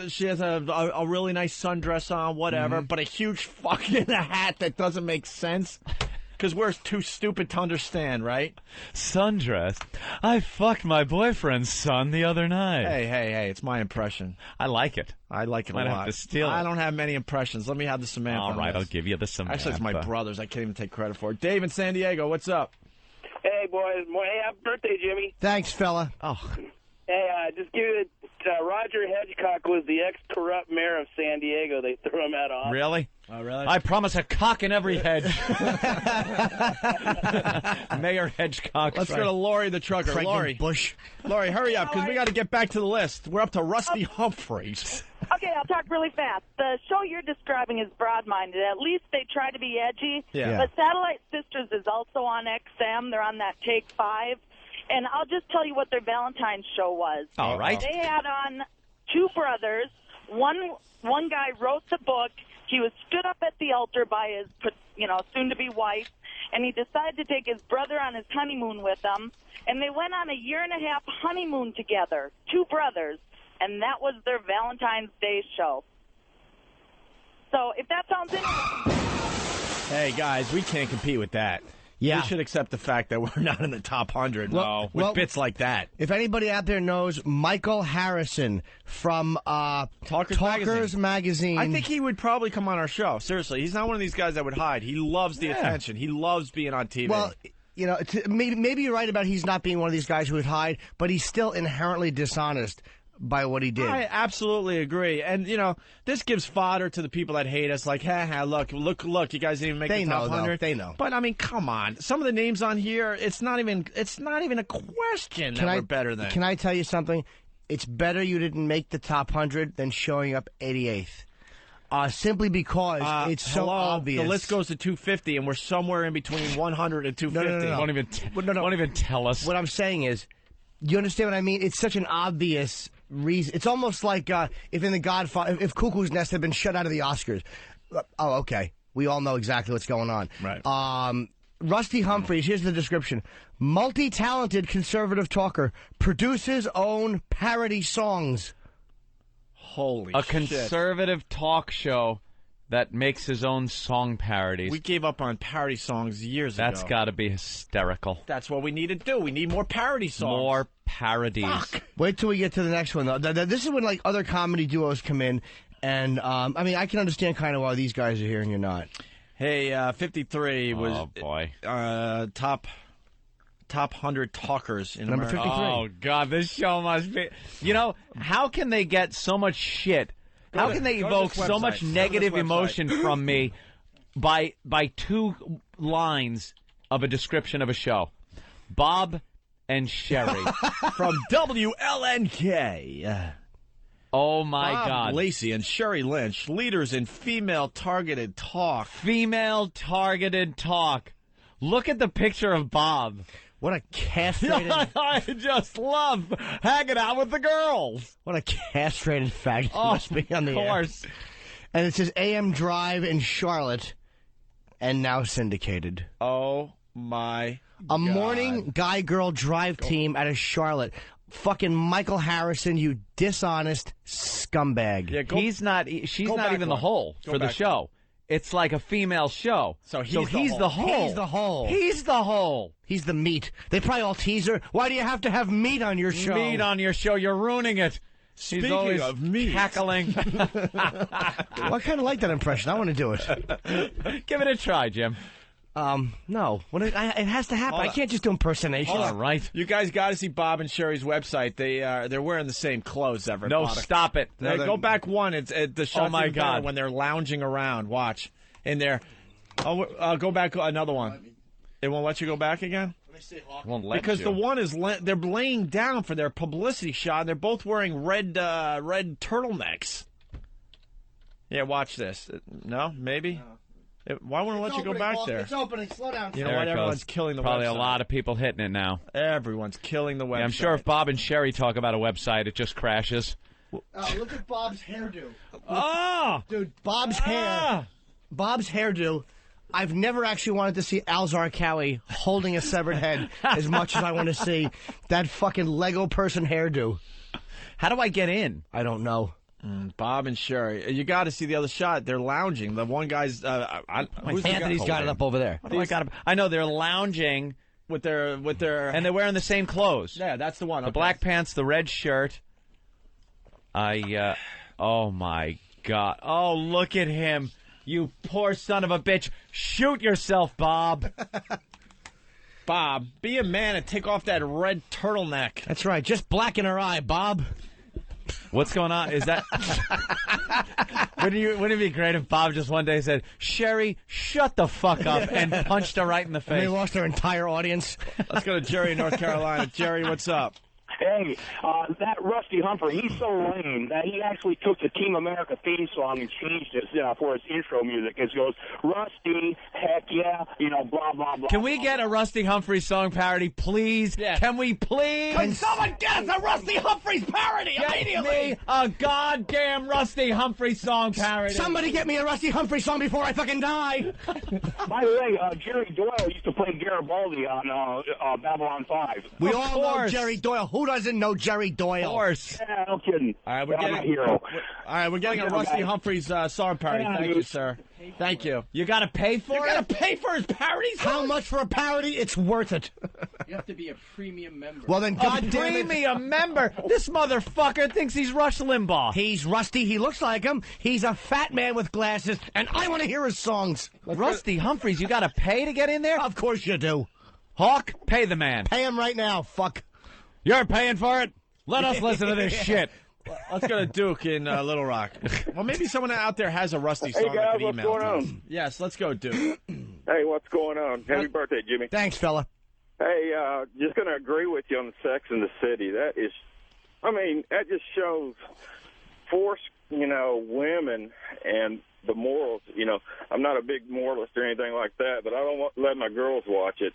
she has a really nice sundress on, whatever, but a huge fucking hat that doesn't make sense. Because we're too stupid to understand, right? Sundress. I fucked my boyfriend's son the other night. Hey, it's my impression. I like it. I like it a Might lot. have to steal it. I don't have many impressions. Let me have the Samantha. All right, on I'll this. give you the Samantha. Actually, it's my brother's. I can't even take credit for it. Dave in San Diego, what's up? Hey, boys. Hey, happy birthday, Jimmy. Thanks, fella. Oh. Hey, just give it. Roger Hedgecock was the ex-corrupt mayor of San Diego. They threw him out of office. Really? Oh, really? I promise a cock in every hedge. Mayor Hedgecock. Let's go to Lori the trucker. Pregnant Bush. Lori, hurry up, because we got to get back to the list. We're up to Rusty Humphreys. Okay, I'll talk really fast. The show you're describing is broad-minded. At least they try to be edgy. Yeah. But Satellite Sisters is also on XM. They're on that Take 5. And I'll just tell you what their Valentine's show was. All right. They had on two brothers. One guy wrote the book. He was stood up at the altar by his, soon-to-be wife, and he decided to take his brother on his honeymoon with him. And they went on a 1.5-year honeymoon together, two brothers, and that was their Valentine's Day show. So if that sounds interesting. Hey, guys, we can't compete with that. Yeah. We should accept the fact that we're not in the top 100 with bits like that. If anybody out there knows Michael Harrison from Talkers Magazine. I think he would probably come on our show. Seriously, he's not one of these guys that would hide. He loves the attention. He loves being on TV. Well, maybe you're right about he's not being one of these guys who would hide, but he's still inherently dishonest by what he did. I absolutely agree. And, this gives fodder to the people that hate us. Like, look, you guys didn't even make the top 100. They know. But, I mean, come on. Some of the names on here, it's not even a question that we're better than. Can I tell you something? It's better you didn't make the top 100 than showing up 88th. Simply because it's so obvious. The list goes to 250, and we're somewhere in between 100 and 250. No. Won't even tell us. What I'm saying is, you understand what I mean? It's such an obvious reason. It's almost like if in The Godfather, if Cuckoo's Nest had been shut out of the Oscars. Oh, okay. We all know exactly what's going on. Right. Rusty Humphreys, here's the description. Multi-talented conservative talker, produces own parody songs. Holy A shit. conservative talk show that makes his own song parodies. We gave up on parody songs years ago. That's got to be hysterical. That's what we need to do. We need more parody songs. More parodies. Fuck. Wait till we get to the next one, though. This is when, other comedy duos come in, and, I can understand kind of why these guys are here and you're not. Hey, 53 was... Oh, boy. Top 100 talkers in Number America. 53. Oh, God, this show must be... how can they get so much shit? How can they evoke so much negative emotion from me by 2 lines of a description of a show? Bob and Sherry. From WLNK. Oh, my Bob God. Lacey and Sherry Lynch, leaders in female-targeted talk. Female-targeted talk. Look at the picture of Bob. What a castrated... I just love hanging out with the girls. What a castrated faggot must be on the air. Of course. And it says AM Drive in Charlotte, and now syndicated. Oh, my A God. morning guy-girl drive team out of Charlotte. Fucking Michael Harrison, you dishonest scumbag. Yeah, She's not even the whole for the show. It's like a female show. So he's the whole. He's the whole. He's the whole. He's the meat. They probably all tease her. Why do you have to have meat on your show? Meat on your show. You're ruining it. Speaking always of meat. cackling. Well, I kind of like that impression. I want to do it. Give it a try, Jim. No. It has to happen. I can't just do impersonations. All right. You guys got to see Bob and Sherry's website. They're wearing the same clothes. Everybody. No, stop it. Go back one. It's the shot. Oh, my God. When they're lounging around. Watch in there. Oh, go back another one. It won't let you go back again. Won't let Because you. the one is they're laying down for their publicity shot. And they're both wearing red turtlenecks. Yeah, watch this. No, maybe. Why won't it let you go back there? It's opening. Slow down. You know There what? it Everyone's goes. killing the Probably website. a lot of people hitting it now. Everyone's killing the website. Yeah, I'm sure if Bob and Sherry talk about a website, it just crashes. Look at Bob's hairdo. Oh! Dude, Bob's hair. Bob's hairdo. I've never actually wanted to see Al Zarqawi holding a severed head as much as I want to see that fucking Lego person hairdo. How do I get in? I don't know. Bob and Sherry. You got to see the other shot. They're lounging. The one guy's. Who's the guy? Anthony's got it up over there. I know they're lounging with their. and they're wearing the same clothes. Yeah, that's the one. The black pants, the red shirt. Oh my God. Oh, look at him. You poor son of a bitch. Shoot yourself, Bob. Bob, be a man and take off that red turtleneck. That's right. Just blacken her eye, Bob. What's going on? Is that... Wouldn't it be great if Bob just one day said, Sherry, shut the fuck up, and punched her right in the And they face? lost their entire audience. Let's go to Jerry in North Carolina. Jerry, what's up? Hey, that Rusty Humphrey, he's so lame that he actually took the Team America theme song and changed it for his intro music. It goes, Rusty, heck yeah, blah, blah, blah. Can we get a Rusty Humphries song parody, please? Yeah. Can we please? Can someone get us a Rusty Humphries parody Get me a goddamn Rusty Humphries song parody. Somebody get me a Rusty Humphries song before I fucking die. By the way, Jerry Doyle used to play Garibaldi on Babylon 5. We Of all know course. Jerry Doyle. Who doesn't know Jerry Doyle? Of course. Yeah, no kidding. All right, we're I'm getting a hero. we're getting a Rusty Humphries song parody. Yeah, Thank you, dude. sir. Thank you. You got to pay for it? You got to pay for his parody song? How much for a parody? It's worth it. You have to be a premium member. Well, then, A goddamn it. premium member. This motherfucker thinks he's Rush Limbaugh. He's Rusty. He looks like him. He's a fat man with glasses, and I want to hear his songs. Rusty Humphries, you got to pay to get in there? Of course you do. Hawk, pay the man. Pay him right now, fuck. You're paying for it? Let us listen to this shit. Let's go to Duke in Little Rock. Well, maybe someone out there has a Rusty song Hey, guys, that could what's email going to us. on? Yes, let's go, Duke. Hey, what's going on? Happy birthday, Jimmy. Thanks, fella. Hey, just going to agree with you on the Sex in the City. That just shows force, women and the morals. I'm not a big moralist or anything like that, but I don't let my girls watch it.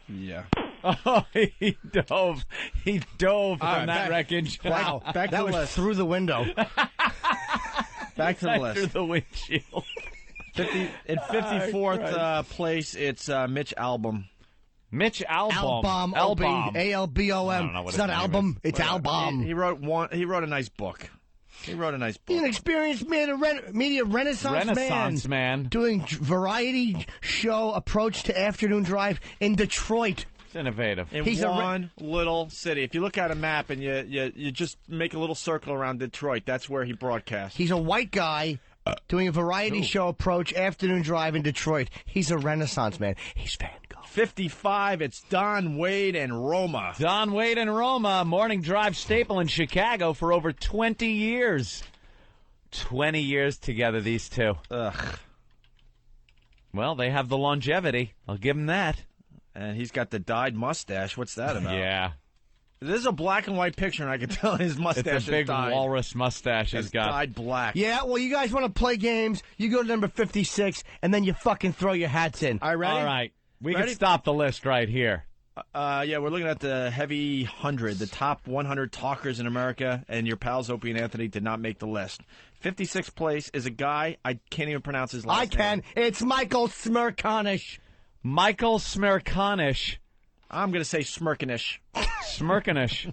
Yeah. Oh, he dove. He dove from right, that back- wreckage. Wow, Back to that the was list. through the window. Back to the Right list. through the windshield. In 54th place, it's Mitch Albom. Mitch Albom. Albom, Albom. A-L-B-O-M. I don't know what It's his not name album, is. it's album. He wrote a nice book. He wrote a nice book. He's an experienced man, a media Renaissance man. doing variety show approach to afternoon drive in Detroit. It's innovative. In He's a one little city. If you look at a map and you just make a little circle around Detroit, that's where he broadcasts. He's a white guy doing a variety show approach afternoon drive in Detroit. He's a Renaissance man. He's Van Gogh. 55, it's Don Wade and Roma. Don Wade and Roma, morning drive staple in Chicago for over 20 years. 20 years together, these two. Ugh. Well, they have the longevity. I'll give them that. And he's got the dyed mustache. What's that about? Yeah. This is a black and white picture, and I can tell his mustache It's a big is dyed. walrus mustache he's It's got. dyed black. Yeah, well, you guys want to play games? You go to number 56, and then you fucking throw your hats in. All right, ready? All right. We Ready? can stop the list right here. Yeah, we're looking at the Heavy 100, the top 100 talkers in America, and your pals Opie and Anthony did not make the list. 56th place is a guy, I can't even pronounce his last I name. can. It's Michael Smirkanish. Michael Smirkanish. I'm going to say Smirkanish. Smirkanish.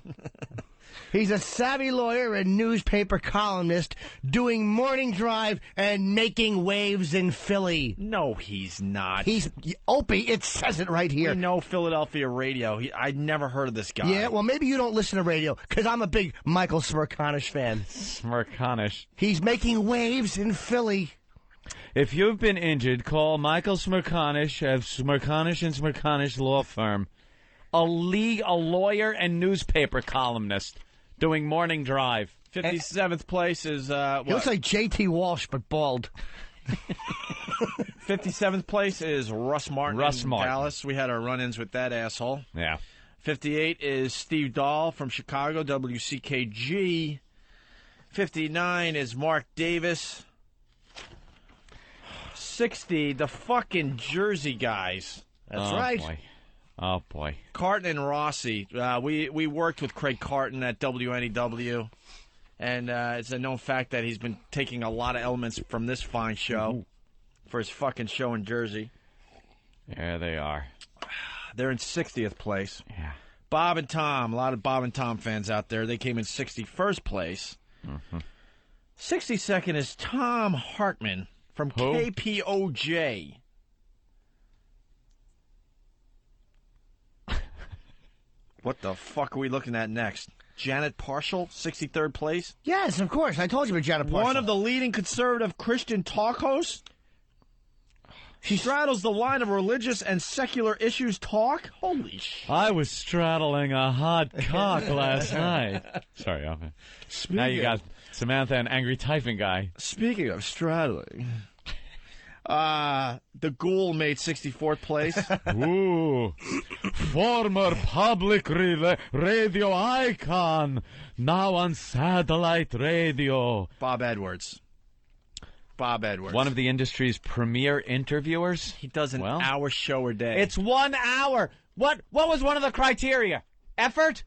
He's a savvy lawyer and newspaper columnist doing morning drive and making waves in Philly. No, he's not. He's Opie. It says it right here. We know Philadelphia radio. I'd never heard of this guy. Yeah, well, maybe you don't listen to radio because I'm a big Michael Smirkanish fan. Smirkanish. He's making waves in Philly. If you've been injured, call Michael Smirkanish of Smirkanish and Smirkanish Law Firm. A lawyer and newspaper columnist doing morning drive. 57th place is He looks like J.T. Walsh, but bald. 57th place is Russ Martin. Dallas. We had our run-ins with that asshole. Yeah. 58 is Steve Dahl from Chicago, WCKG. 59 is Mark Davis. 60, the fucking Jersey guys. That's right. Boy. Oh, boy. Carton and Rossi. We worked with Craig Carton at WNEW, and it's a known fact that he's been taking a lot of elements from this fine show for his fucking show in Jersey. There they are. They're in 60th place. Yeah. Bob and Tom, a lot of Bob and Tom fans out there. They came in 61st place. 62nd is Tom Hartman from KPOJ. What the fuck are we looking at next? Janet Parshall, 63rd place? Yes, of course. I told you about Janet Parshall. One of the leading conservative Christian talk hosts? She straddles the line of religious and secular issues talk? Holy shit. I was straddling a hot cock last night. Sorry, Opie. Now you got Samantha and Angry Typing Guy. Speaking of straddling, the Ghoul made 64th place. Ooh. Former public radio icon, now on satellite radio. Bob Edwards. One of the industry's premier interviewers. He does an hour show a day. It's 1 hour. What was one of the criteria? Effort?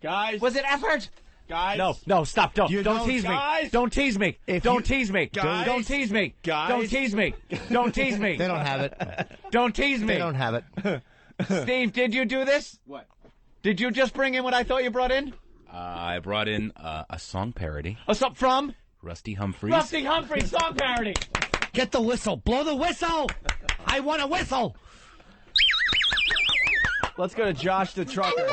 Guys. Was it effort? Guys. No, stop. Don't tease me. Guys. Don't tease me. Don't tease me. Guys. Don't tease me. Guys. Don't tease me. Don't tease me. They don't have it. Don't tease me. They don't have it. Steve, did you do this? What? Did you just bring in what I thought you brought in? I brought in a song parody. From? Rusty Humphries. Rusty Humphries song parody. Get the whistle. Blow the whistle. I want a whistle. Let's go to Josh the Trucker.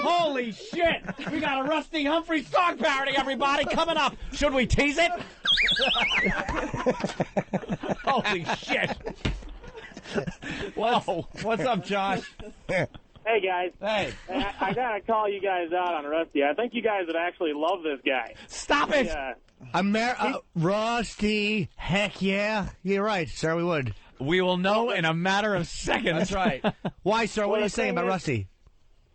Holy shit! We got a Rusty Humphries song parody, everybody, coming up. Should we tease it? Holy shit! What's up, Josh? Hey, guys. Hey. I got to call you guys out on Rusty. I think you guys would actually love this guy. Stop it! Rusty. Heck yeah. You're right, sir, we would. We will know in a matter of seconds. That's right. Why, sir? What Well, are you the saying thing about is- Rusty?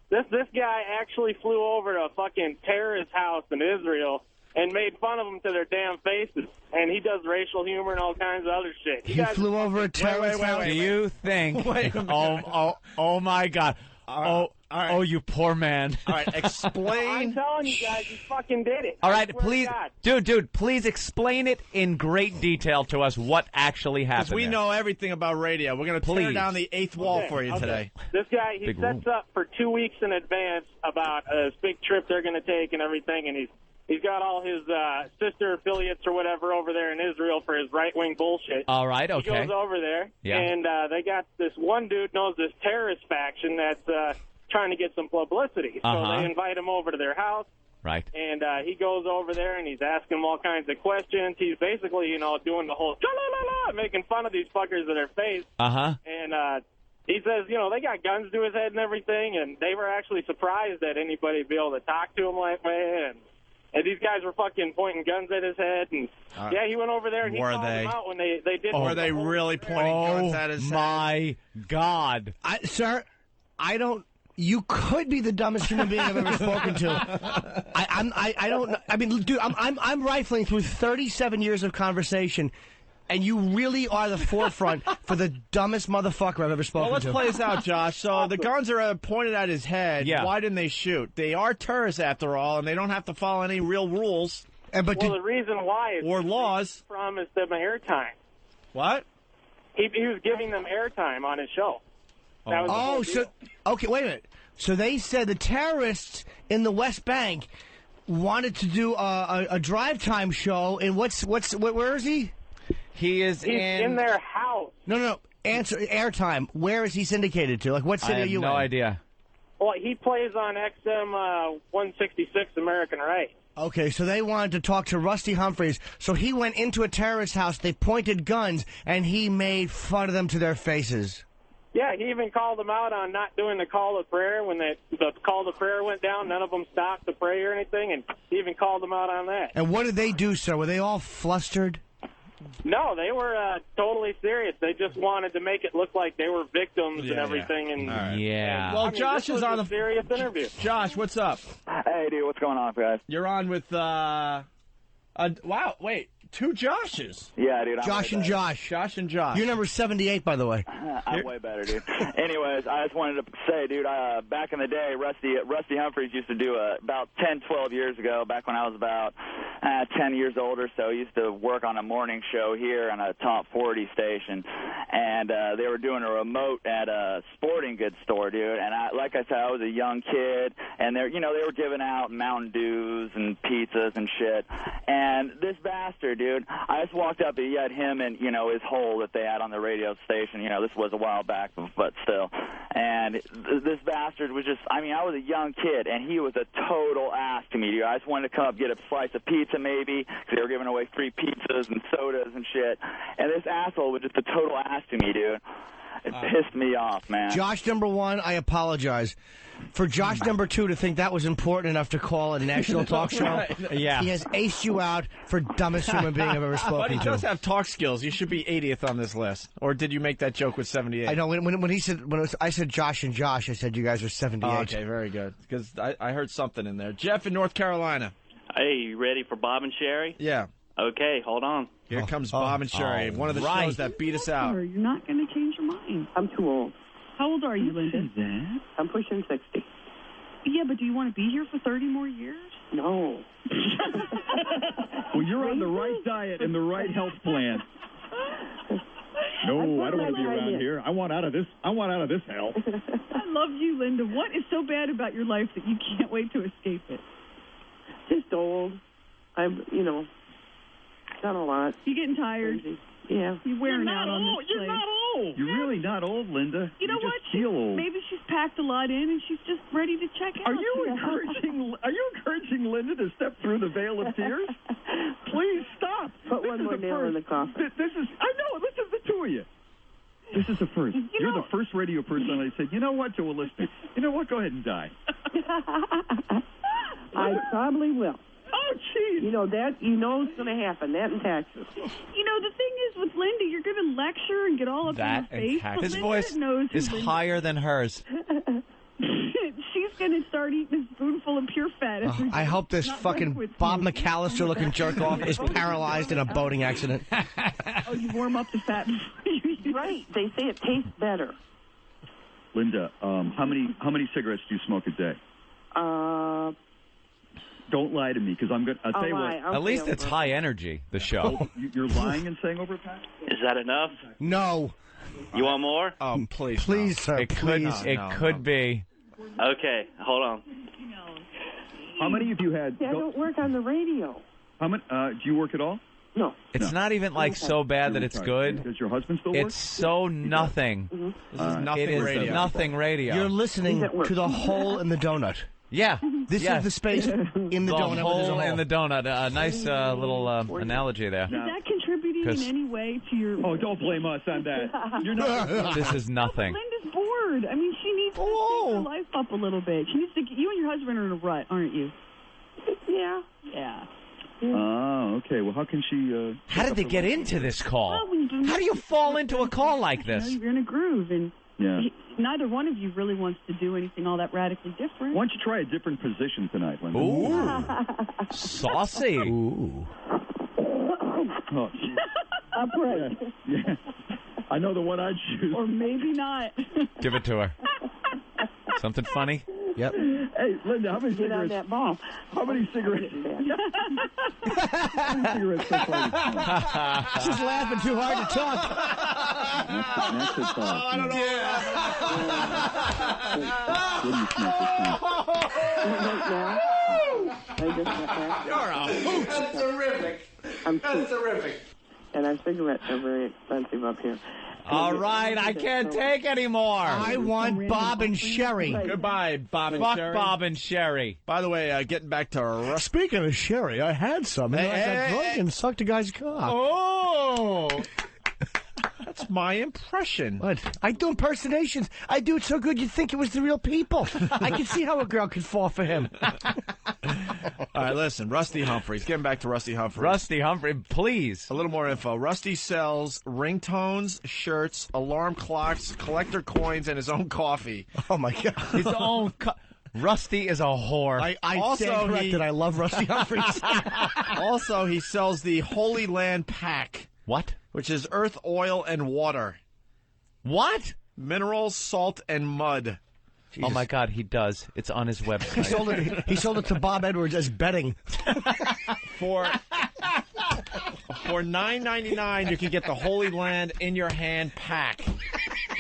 This guy actually flew over to a fucking terrorist house in Israel and made fun of them to their damn faces. And he does racial humor and all kinds of other shit. He flew over a terrorist house? Do you think? Wait a minute. Oh my God! All right. You poor man! All right, explain. I'm telling you guys, he fucking did it. All I right, swear to please, God. dude, please explain it in great detail to us. What actually happened? Because we there. know everything about radio. We're going to tear Please. down the eighth wall Okay, for you okay. today. This guy, he Big sets up for 2 weeks in advance about this big trip they're going to take and everything, and he's got all his sister affiliates or whatever over there in Israel for his right-wing bullshit. All right, He okay. goes over there, Yeah. and they got this one dude knows this terrorist faction that's trying to get some publicity. So Uh-huh. they invite him over to their house, Right. and he goes over there and he's asking them all kinds of questions. He's basically, doing the whole cha-la-la-la, making fun of these fuckers to their face. Uh-huh. And he says, they got guns to his head and everything, and they were actually surprised that anybody would be able to talk to him like that. And these guys were fucking pointing guns at his head. And, he went over there and he Were called they? them out when they did. Were they really pointing guns at his head? My God. Sir, I don't. You could be the dumbest human being I've ever spoken to. I don't. I mean, dude, I'm rifling through 37 years of conversation, and you really are the forefront for the dumbest motherfucker I've ever spoken Well, let's to. play this out, Josh. So the guns are pointed at his head. Yeah. Why didn't they shoot? They are terrorists, after all, and they don't have to follow any real rules. the reason why is or laws promised them airtime. What? He was giving them airtime on his show. That was the whole deal. Okay, wait a minute. So they said the terrorists in the West Bank wanted to do a drive time show. And where is he? He's in their house. No. Answer airtime. Where is he syndicated to? Like, what city are you in? No idea. Well, he plays on XM 166 American Right. Okay, so they wanted to talk to Rusty Humphreys. So he went into a terrorist house. They pointed guns, and he made fun of them to their faces. Yeah, he even called them out on not doing the call of prayer. When the call to prayer went down, none of them stopped to pray or anything, and he even called them out on that. And what did they do, sir? Were they all flustered? No, they were totally serious. They just wanted to make it look like they were victims and everything. And yeah. Well, Josh is on a serious interview. Josh, what's up? Hey, dude, what's going on, guys? You're on with wow. Wait, 2 Joshes. Yeah, dude. Josh and Josh. Josh and Josh. You're number 78, by the way. I'm way better, dude. Anyways, I just wanted to say, dude, back in the day, Rusty Humphreys used to do about 10, 12 years ago, back when I was about 10 years old or so, he used to work on a morning show here on a top 40 station, and they were doing a remote at a sporting goods store, dude, and like I said, I was a young kid, and they were giving out Mountain Dews and pizzas and shit, and this bastard, dude, I just walked up, he had him and, his hole that they had on the radio station, this was a while back, but still, and this bastard was just, I was a young kid, and he was a total ass to me, dude. I just wanted to come up, get a slice of pizza maybe, because they were giving away free pizzas and sodas and shit, and this asshole was just a total ass to me, dude. It pissed me off, man. Josh number 1, I apologize. For Josh number 2 to think that was important enough to call a national talk show, Right. Yeah. he has aced you out for dumbest human being I've ever spoken But he to. does have talk skills. You should be 80th on this list. Or did you make that joke with 78? I know when he said I said Josh and Josh, I said you guys are 78. Oh, okay, very good. Because I heard something in there. Jeff in North Carolina. Hey, you ready for Bob and Sherry? Yeah. Okay, hold on. Here comes Bob and Sherry, one of the shows that beat us out. You're not going to change your mind. I'm too old. How old are you, Linda? I'm pushing 60. Yeah, but do you want to be here for 30 more years? No. Well, you're on the right diet and the right health plan. No, I don't want to be around here. I want out of this. I want out of this hell. I love you, Linda. What is so bad about your life that you can't wait to escape it? Just old. I'm, done a lot. You getting tired? Yeah. You're wearing out on this You're place. not old. You're really not old, Linda. You know just what? feel old. Maybe she's packed a lot in and she's just ready to check out. Are you encouraging Linda to step through the veil of tears? Please stop. Put one more nail in the coffin. This is. I know. This is the two of you. This is the first. You're the first radio person I said, you know what, to a listener. You know what? Go ahead and die. I probably will. Oh, jeez. It's going to happen. That in Texas. The thing is with Linda, you're going to lecture and get all up in her face. But His Linda voice knows is Linda. higher than hers. She's going to start eating a spoonful of pure fat. I hope this fucking Bob McAllister looking jerk off is paralyzed in a boating accident. Oh, you warm up the fat. Right. They say it tastes better. Linda, how many cigarettes do you smoke a day? Don't lie to me, because I'm good. I'll tell you what. At least it's high energy, the show. You're lying and saying over a pack? Is that enough? No. You want more? Oh, please. Please, sir. It could be. Okay, hold on. How many of you had... I don't work on the radio. How many? Do you work at all? No. It's not even so bad that it's good. Does your husband still work? It's so nothing. This is nothing It is radio. nothing radio. You're listening to the hole in the donut. Yeah. This is the space in the donut. Hole in the donut. A nice little analogy there. Is that contributing in any way to your... Oh, don't blame us on that. You're not... This is nothing. Linda's bored. I mean, she needs to shake her life up a little bit. She needs to. You and your husband are in a rut, aren't you? Yeah. Yeah. Oh, okay. Well, how can she... How did they get into this call? Well, How do you fall into a call like this? You're in a groove, and Yeah. neither one of you really wants to do anything all that radically different. Why don't you try a different position tonight, Linda? Ooh. Saucy. Ooh. Oh, Upright. yeah. I know the one I'd choose. Or maybe not. Give it to her. Something funny? Yep. Hey, Linda, how many Get on cigarettes? that ball. How many cigarettes? How many cigarettes so far? She's laughing too hard to talk. That's the talk. I don't know. You're a hoot. That's terrific. That's terrific. And our cigarettes are very expensive up here. All right, I can't take anymore. I want Bob and Sherry. Goodbye, Bob and Fuck Sherry. Bob and Sherry. By the way, getting back to Speaking of Sherry, I had some. And I got drunk and sucked a guy's cock. Oh. That's my impression. What? I do impersonations. I do it so good you'd think it was the real people. I can see how a girl could fall for him. All right, listen, Rusty Humphries. Getting back to Rusty Humphries. Rusty Humphrey, please. A little more info. Rusty sells ringtones, shirts, alarm clocks, collector coins, and his own coffee. Oh, my God. His own... Rusty is a whore. I Also, stand corrected. I love Rusty Humphries. Also, he sells the Holy Land Pack. What? Which is earth, oil, and water. What? Minerals, salt, and mud. Jesus. Oh, my God, he does. It's on his website. He sold it to Bob Edwards as betting. For $9.99, you can get the Holy Land in your hand pack.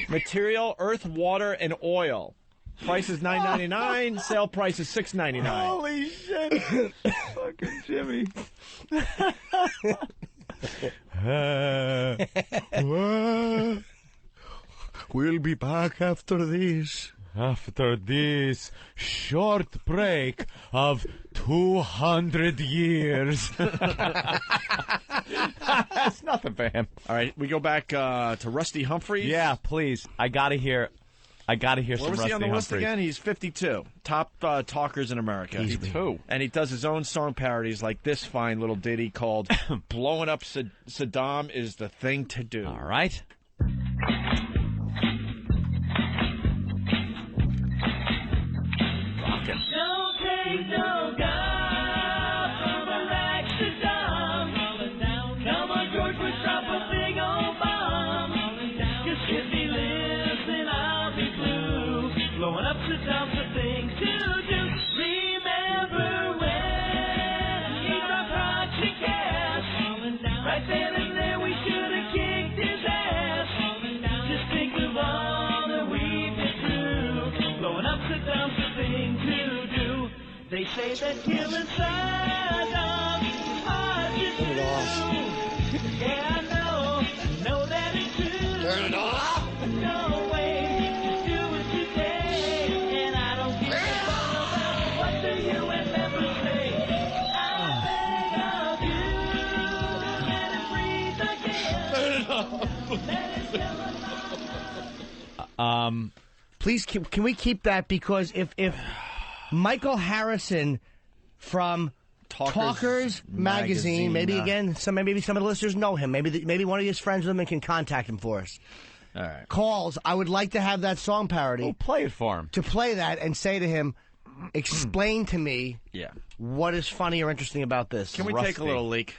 Material: earth, water, and oil. Price is $9.99. Sale price is $6.99. Holy shit! Fucking Jimmy. We'll be back after this. After this short break of 200 years. That's nothing for him. All right, we go back to Rusty Humphries. Yeah, please. I gotta hear Where some was Rusty he on the list Humphries. again? He's 52. Top talkers in America. 52. And he does his own song parodies like this fine little ditty called Blowing Up Saddam is the Thing to Do. All right. Rockin'. Don't take no God from Iraq to Saddam. Come on, George Bush, drop a big old bomb. 'Cause if he lives, then I'll be blue. Blowing up Saddam's the thing to do. Remember when he dropped toxic gas? Right then and there, we should have kicked his ass. Just think of all that we've been through. Blowing up Saddam's the thing to do. They say that killing Saddam is hard to do. Yeah, I know that it's true. Turn it off. No way, just do it today. And I don't give a fuck about what the UN members say. I beg of you, let it breathe again. Let it Please, can we keep that? Because if Michael Harrison from Talkers Magazine, maybe again, maybe some of the listeners know him. Maybe one of his friends with him and can contact him for us. All right. Calls. I would like to have that song parody. We'll play it for him. To play that and say to him, explain to me what is funny or interesting about this. Can we take a little leak?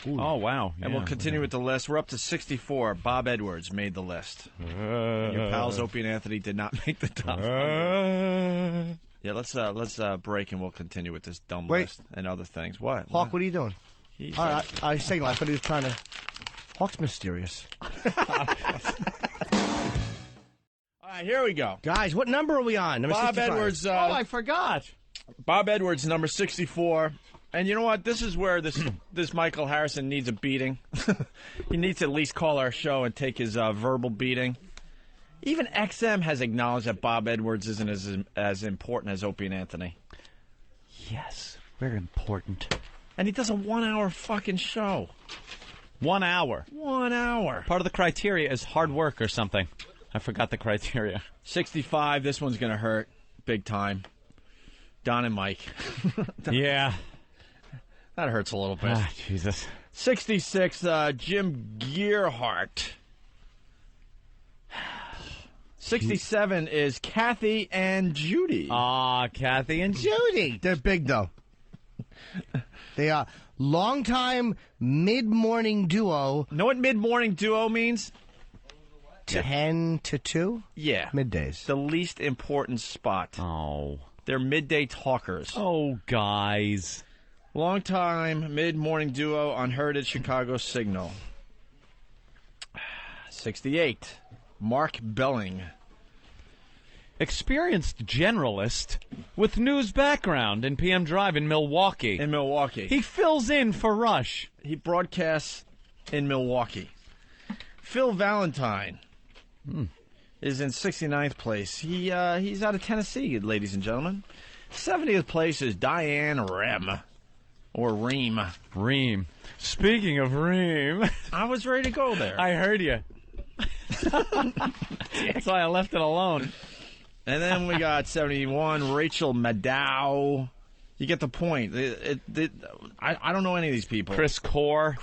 Ooh. Oh, wow. And we'll continue with the list. We're up to 64. Bob Edwards made the list. Your pals Opie and Anthony did not make the top 100. Yeah, let's break and we'll continue with this dumb list and other things. What? Hawk, what are you doing? All right, I was saying, I thought he was trying to... Hawk's mysterious. All right, here we go. Guys, what number are we on? Number Bob 65. Edwards. I forgot. Bob Edwards, number 64. And you know what? This is where this Michael Harrison needs a beating. He needs to at least call our show and take his verbal beating. Even XM has acknowledged that Bob Edwards isn't as important as Opie and Anthony. Yes, very important. And he does a 1 hour fucking show. 1 hour. 1 hour. Part of the criteria is hard work or something. I forgot the criteria. 65, this one's going to hurt big time. Don and Mike. Yeah. That hurts a little bit. Ah, Jesus. 66, Jim Gearhart. 67 is Kathy and Judy. Ah, Kathy and Judy. They're big, though. They are longtime mid-morning duo. Know what mid-morning duo means? 10 to 2? Yeah. Middays. The least important spot. Oh. They're midday talkers. Oh, guys. Long-time mid-morning duo on Heritage Chicago Signal. 68, Mark Belling. Experienced generalist with news background in PM Drive in Milwaukee. He fills in for Rush. He broadcasts in Milwaukee. Phil Valentine is in 69th place. He's out of Tennessee, ladies and gentlemen. 70th place is Diane Rem. Or Reem. Reem. Speaking of Reem. I was ready to go there. I heard you. That's why I left it alone. And then we got 71, Rachel Maddow. You get the point. I don't know any of these people. Chris Core.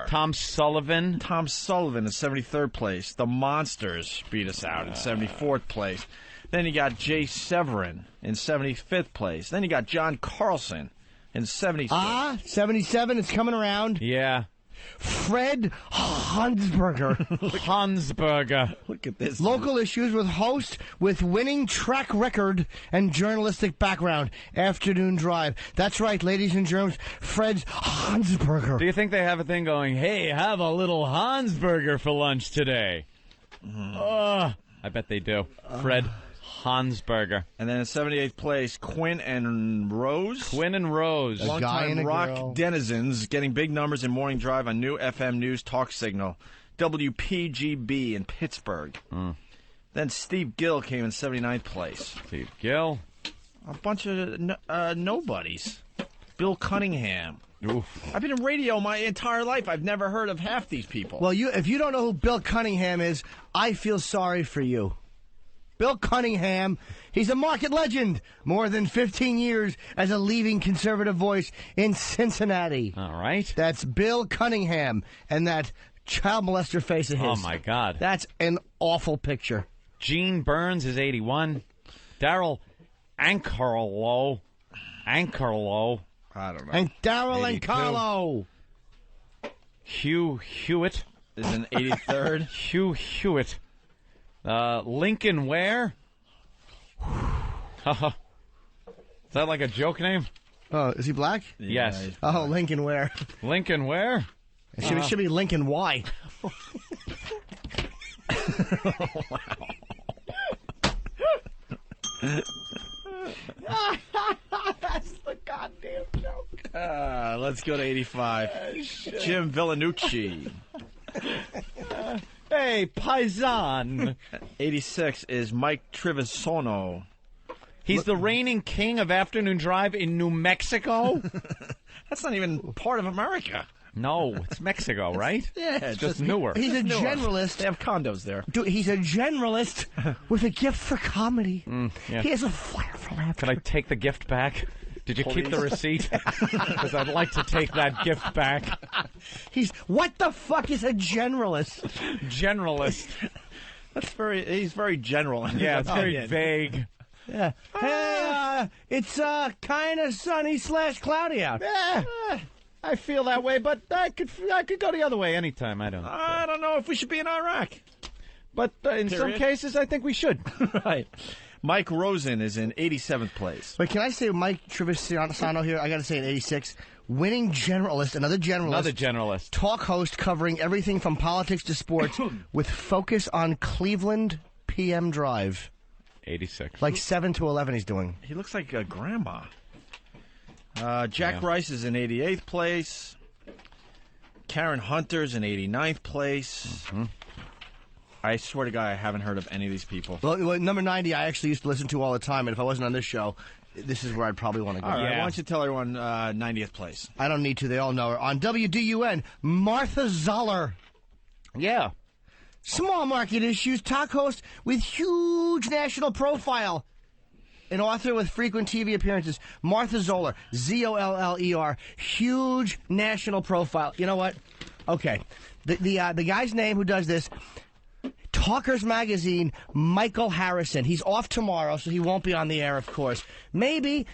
Tom Sullivan. Tom Sullivan is 73rd place. The Monsters beat us out in 74th place. Then you got Jay Severin in 75th place. Then you got John Carlson in 76th. 77, it's coming around. Yeah. Fred Hansberger. Hansberger. Look at this. Local issues with host with winning track record and journalistic background. Afternoon Drive. That's right, ladies and germs. Fred Hansberger. Do you think they have a thing going, hey, have a little Hansberger for lunch today? I bet they do. Fred Hansberger. And then in 78th place, Quinn and Rose. Long-time rock denizens getting big numbers in morning drive on new FM news talk signal. WPGB in Pittsburgh. Then Steve Gill came in 79th place. Steve Gill. A bunch of nobodies. Bill Cunningham. Oof. I've been in radio my entire life. I've never heard of half these people. Well, if you don't know who Bill Cunningham is, I feel sorry for you. Bill Cunningham, he's a market legend. More than 15 years as a leading conservative voice in Cincinnati. All right. That's Bill Cunningham and that child molester face of his. Oh, my God. That's an awful picture. Gene Burns is 81. Daryl Ancarlo. I don't know. And Daryl and Carlo. Hugh Hewitt is in 83rd. Hugh Hewitt. Lincoln Ware? Is that like a joke name? Oh, is he black? Yes. Oh, Lincoln Ware. Lincoln Ware? It should be Lincoln Y. That's the goddamn joke. Let's go to 85. Jim Villanucci. Hey, Paisan. 86 is Mike Trevisono. He's the reigning king of afternoon drive in New Mexico? That's not even part of America. No, it's Mexico, right? Yeah, it's just newer. He's a generalist. They have condos there. Dude, he's a generalist with a gift for comedy. Yeah. He has a flair for laughter. Can I take the gift back? Did you keep the receipt? Because I'd like to take that gift back. What the fuck is a generalist? Generalist. He's very general. Yeah, it's very vague. Yeah. Hey, it's kind of sunny / cloudy out. I feel that way, but I could go the other way anytime. I don't know if we should be in Iraq. But in some cases, I think we should. Right. Mike Rosen is in 87th place. Wait, can I say Mike Trevisano here? I got to say in 86. Winning generalist, another generalist. Talk host covering everything from politics to sports with focus on Cleveland PM Drive. 86. Like 7 to 11 he's doing. He looks like a grandma. Jack Rice is in 88th place. Karen Hunter's in 89th place. I swear to God, I haven't heard of any of these people. Well, number 90, I actually used to listen to all the time, and if I wasn't on this show, this is where I'd probably want to go. All right, why don't you tell everyone 90th place? I don't need to. They all know her. On WDUN, Martha Zoller. Yeah. Small market issues, talk host with huge national profile. An author with frequent TV appearances, Martha Zoller, Zoller, huge national profile. You know what? Okay, the guy's name who does this, Talkers Magazine, Michael Harrison. He's off tomorrow, so he won't be on the air, of course. Maybe.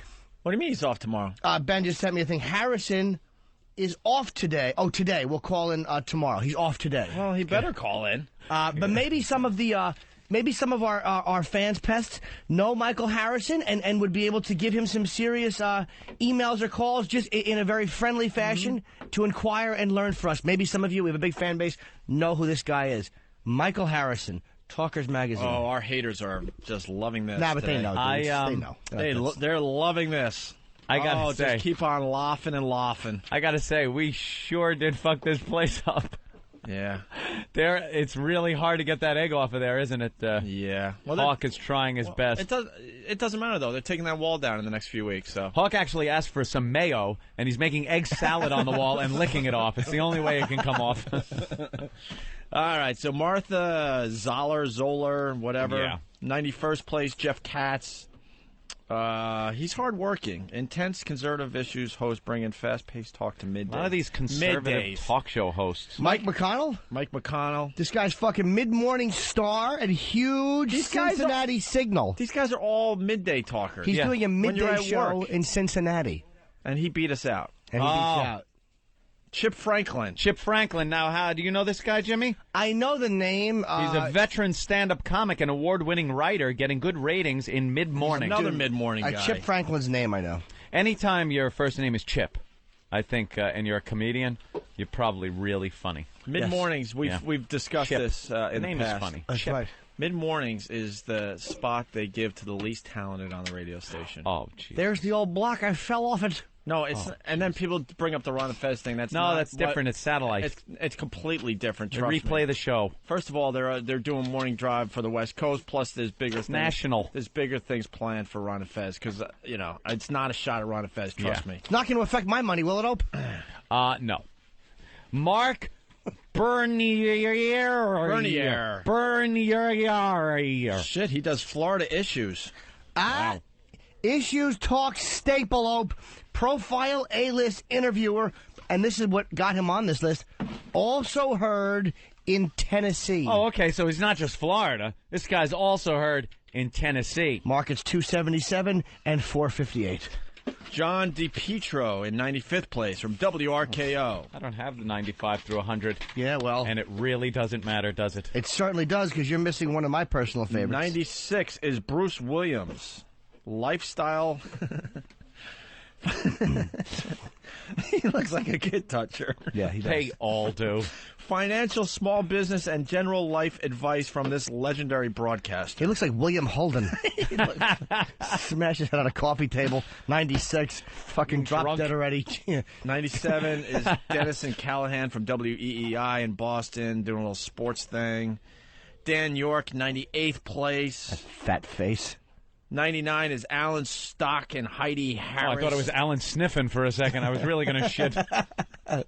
What do you mean he's off tomorrow? Ben just sent me a thing. Harrison is off today. Oh, today. We'll call in tomorrow. He's off today. Well, he better call in. But maybe some of the maybe some of our fans, pests, know Michael Harrison and would be able to give him some serious emails or calls just in a very friendly fashion to inquire and learn for us. Maybe some of you, we have a big fan base, know who this guy is. Michael Harrison, Talkers Magazine. Oh, our haters are just loving this. Nah, but today. they know. They know. They're loving this. I gotta say, just keep on laughing and laughing. I gotta say, we sure did fuck this place up. Yeah. It's really hard to get that egg off of there, isn't it? Yeah. Hawk is trying his best. It doesn't matter, though. They're taking that wall down in the next few weeks. So Hawk actually asked for some mayo, and he's making egg salad on the wall and licking it off. It's the only way it can come off. All right, so Martha Zoller, whatever. Yeah. 91st place, Jeff Katz. He's hardworking. Intense conservative issues host bringing fast-paced talk to midday. A lot of these conservative Middays. talk show hosts. Mike McConnell? Mike McConnell. This guy's fucking mid-morning star and huge Cincinnati signal. These guys are all midday talkers. He's doing a When you're midday at show work. in Cincinnati. And he beat us out. And he beats out. Chip Franklin. Chip Franklin. Now, do you know this guy, Jimmy? I know the name. He's a veteran stand-up comic and award-winning writer, getting good ratings in mid-morning. Another mid-morning guy. Chip Franklin's name I know. Anytime your first name is Chip, I think, and you're a comedian, you're probably really funny. Mid-mornings, we've discussed Chip. this in The name the is past. funny. That's Chip. right. Mid-mornings is the spot they give to the least talented on the radio station. Oh, jeez. There's the old block. I fell off it. No, it's and then people bring up the Ron and Fez thing. That's not that's different. It's satellite. It's completely different. They Trust replay me. the show. First of all, they're doing morning drive for the West Coast. Plus, there's bigger things. National. There's bigger things planned for Ron and Fez because it's not a shot at Ron and Fez. Trust me. It's not going to affect my money, will it, Ope? No. Mark Bernier. Shit, he does Florida issues. Wow. Issues Talk staple, Ope. Profile A-list interviewer, and this is what got him on this list, also heard in Tennessee. Oh, okay, so he's not just Florida. This guy's also heard in Tennessee. Markets 277 and 458. John DiPietro in 95th place from WRKO. I don't have the 95 through 100. Yeah, well. And it really doesn't matter, does it? It certainly does, because you're missing one of my personal favorites. 96 is Bruce Williams. Lifestyle. He looks like a kid toucher. Yeah, he does. They all do. Financial, small business, and general life advice from this legendary broadcaster. He looks like William Holden. Smash his head on a coffee table. 96. Fucking dropped dead already. 97 is Dennis Callahan from WEEI in Boston doing a little sports thing. Dan York, 98th place. That fat face. 99 is Alan Stock and Heidi Harris. Oh, I thought it was Alan sniffing for a second. I was really going to shit. They're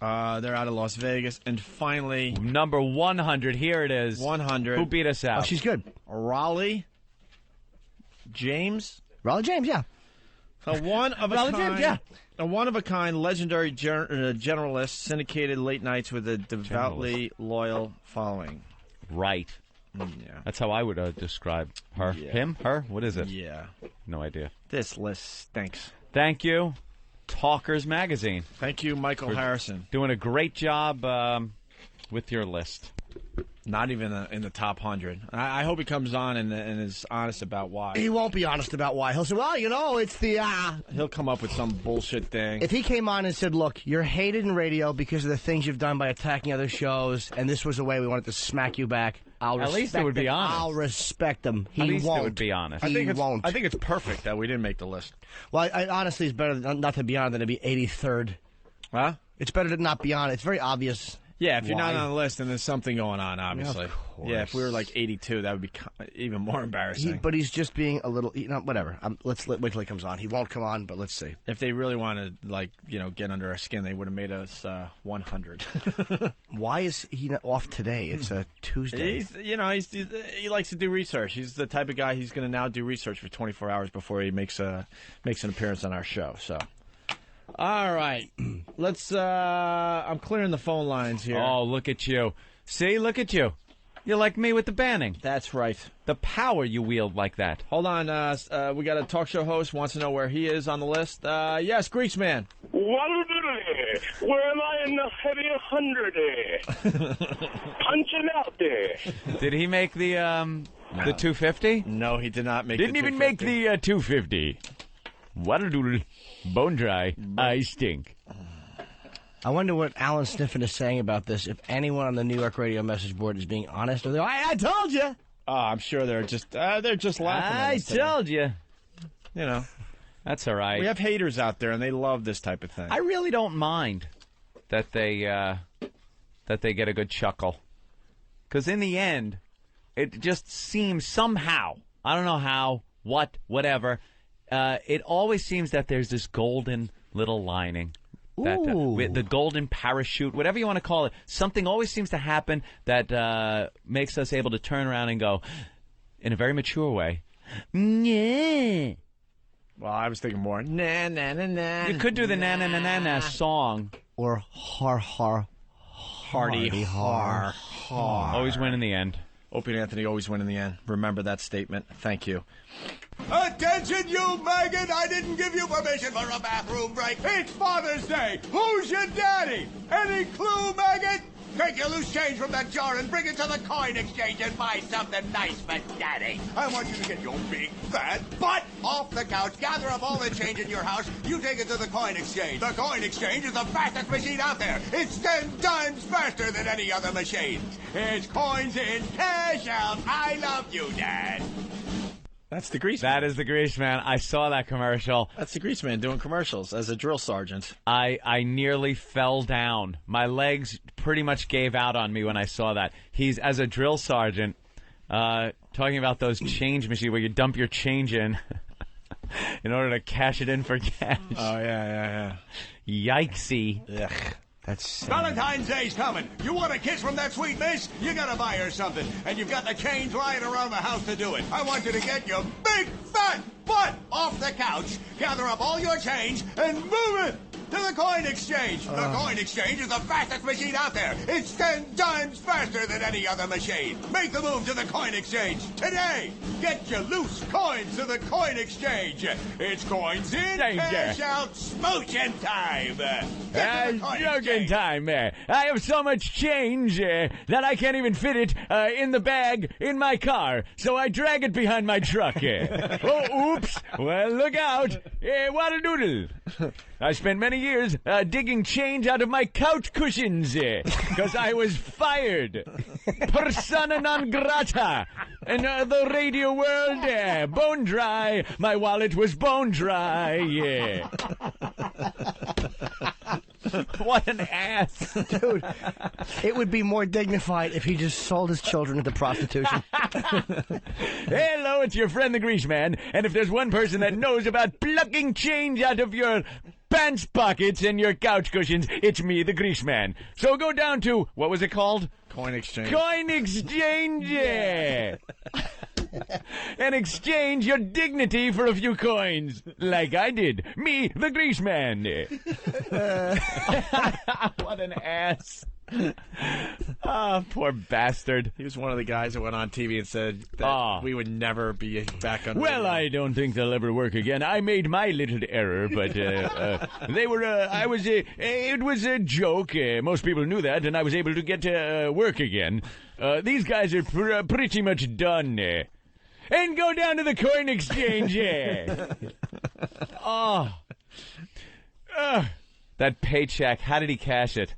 out of Las Vegas. And finally, number 100. Here it is. 100. Who beat us out? Oh, she's good. Raleigh James. Raleigh James, yeah. A one-of-a-kind, legendary generalist, syndicated late nights with a devoutly loyal following. Right. Yeah. That's how I would describe her. Yeah. Him? Her? What is it? Yeah. No idea. This list stinks. Thank you, Talkers Magazine. Thank you, Michael Harrison. Doing a great job with your list. Not even in the top 100. I hope he comes on and is honest about why. He won't be honest about why. He'll say, well, it's the... He'll come up with some bullshit thing. If he came on and said, look, you're hated in radio because of the things you've done by attacking other shows, and this was the way we wanted to smack you back, At least it would be honest. I'll respect him. He At least won't. it would be honest. I think it's it's perfect that we didn't make the list. Well, honestly, it's better not to be on than to be 83rd. Huh? It's better to not be on. It's very obvious. Yeah, if you're why. not on the list, then there's something going on, obviously. Of course. Yeah, if we were like 82, that would be even more embarrassing. But he's just being a little, whatever. Let's wait till he comes on. He won't come on, but let's see. If they really wanted to, get under our skin, they would have made us 100. Why is he not off today? It's a Tuesday. He likes to do research. He's the type of guy. He's going to now do research for 24 hours before he makes an appearance on our show. So. All right, let's. I'm clearing the phone lines here. Oh, look at you! See, look at you! You're like me with the banning. That's right. The power you wield like that. Hold on. We got a talk show host wants to know where he is on the list. Yes, Greaseman. Waddle-doodle-dee. Where am I in the heavy 100? Punching out there. Did he make the 250? No, he did not make. Didn't the even make the 250. Waddle doodle, bone dry, I stink. I wonder what Alan Sniffen is saying about this. If anyone on the New York radio message board is being honest, or they're, I told you. Oh, I'm sure they're just laughing. I told you. You know, that's all right. We have haters out there, and they love this type of thing. I really don't mind that they get a good chuckle, because in the end, it just seems somehow, I don't know how, whatever. It always seems that there's this golden little lining. That, the golden parachute, whatever you want to call it, something always seems to happen that makes us able to turn around and go, in a very mature way, yeah. Well, I was thinking more, na na na na. You could do the na na na na na song. Or har har, hardy har har. Always win in the end. Opie and Anthony always win in the end. Remember that statement. Thank you. Attention, you maggot! I didn't give you permission for a bathroom break. It's Father's Day. Who's your daddy? Any clue, maggot? Take your loose change from that jar and bring it to the coin exchange and buy something nice for Daddy. I want you to get your big, fat butt off the couch, gather up all the change in your house, you take it to the coin exchange. The coin exchange is the fastest machine out there. It's 10 times faster than any other machine. It's coins in, cash out. I love you, Dad. That's the Grease Man. That is the Grease Man. I saw that commercial. That's the Grease Man doing commercials as a drill sergeant. I nearly fell down. My legs pretty much gave out on me when I saw that. He's, as a drill sergeant, talking about those change machines where you dump your change in order to cash it in for cash. Oh, yeah. Yikesy. Ugh. That's Valentine's Day's coming. You want a kiss from that sweet miss? You gotta buy her something. And you've got the change lying around the house to do it. I want you to get your big, fat butt off the couch, gather up all your change, and move it to the coin exchange. The coin exchange is the fastest machine out there. It's 10 times faster than any other machine. Make the move to the coin exchange today. Get your loose coins to the coin exchange. It's coins in, cash out, smooching time. Joking time. I have so much change that I can't even fit it in the bag in my car, so I drag it behind my truck. Oh, oops. Well, look out. Waddle-doodle. I spent many years digging change out of my couch cushions because I was fired. Persona non grata. In the radio world, bone dry. My wallet was bone dry. What an ass. Dude, it would be more dignified if he just sold his children into prostitution. Hello, it's your friend the Grease Man, and if there's one person that knows about plucking change out of your pants pockets and your couch cushions, it's me, the Grease Man. So go down to, what was it called? Coin exchange. Coin exchange! And exchange your dignity for a few coins, like I did. Me, the Grease Man. What an ass. Oh, poor bastard. He was one of the guys that went on TV and said that we would never be back on Well, radio. I don't think they'll ever work again. I made my little error, but it was a joke. Most people knew that, and I was able to get to work again. These guys are pretty much done. And go down to the coin exchange. That paycheck, how did he cash it?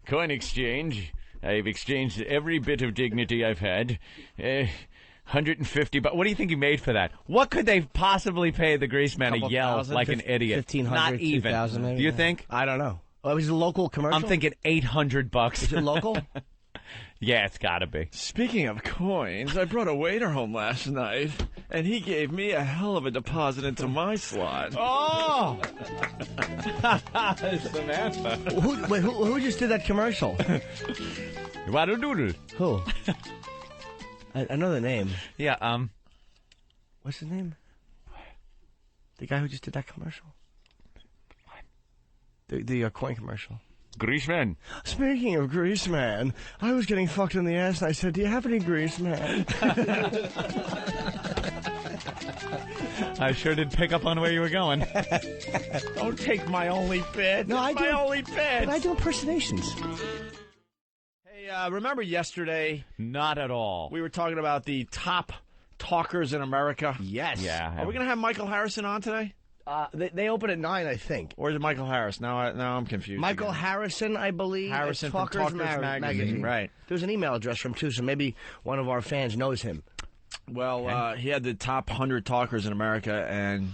Coin exchange. I've exchanged every bit of dignity I've had. 150 bucks. What do you think he made for that? What could they possibly pay the Grease Man to yell like an idiot? 1,500, Not even. 2,000 maybe. Do you think? I don't know. Oh, it was a local commercial? I'm thinking $800. Is it local? Yeah, it's gotta be. Speaking of coins, I brought a waiter home last night, and he gave me a hell of a deposit into my slot. Oh! Samantha. Who just did that commercial? Waddle-doodle. Who? I know the name. Yeah, What's his name? The guy who just did that commercial. The coin commercial. Grease Man. Speaking of Grease Man, I was getting fucked in the ass and I said, do you have any Grease Man? I sure did pick up on where you were going. Don't take my only bit. No, I my do. only bit. But I do impersonations. Hey, remember yesterday? Not at all. We were talking about the top talkers in America. Yes. Yeah. Are we going to have Michael Harrison on today? They open at 9, I think. Or is it Michael Harris? Now I'm confused. Michael again. Harrison, I believe. Harrison at from Talkers Talkers Magazine. Right. There's an email address from too, so maybe one of our fans knows him. Well, he had the top 100 talkers in America, and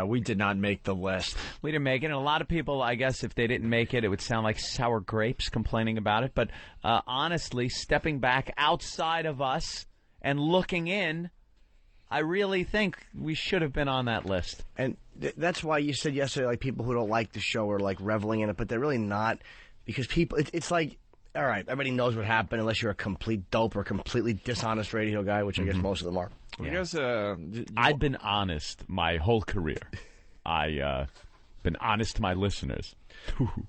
we did not make the list. We didn't make it, and a lot of people, I guess, if they didn't make it, it would sound like sour grapes complaining about it. But honestly, stepping back outside of us and looking in, I really think we should have been on that list. And that's why you said yesterday, like, people who don't like the show are, like, reveling in it, but they're really not, because people, it's like, all right, everybody knows what happened unless you're a complete dope or completely dishonest radio guy, which I guess most of them are. You guys, I've been honest my whole career. I've been honest to my listeners.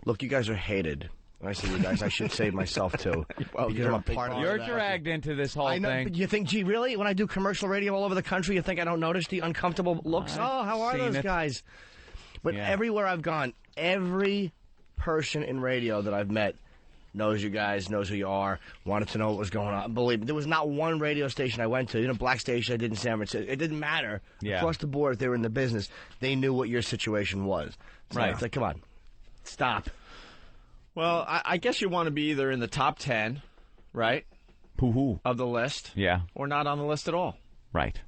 Look, you guys are hated. When I say you guys, I should say myself, too. Well, because I'm a part of it. You're dragged into this whole I know, thing. but you think, gee, really? When I do commercial radio all over the country, you think I don't notice the uncomfortable looks? I've How are seen those it. guys? But everywhere I've gone, every person in radio that I've met knows you guys, knows who you are, wanted to know what was going on. Believe me, there was not one radio station I went to, black station I did in San Francisco. It didn't matter. Yeah. Across the board, if they were in the business, they knew what your situation was. So Right. It's like, come on, stop. well, I guess you want to be either in the top 10, right, of the list, Yeah, or not on the list at all. right.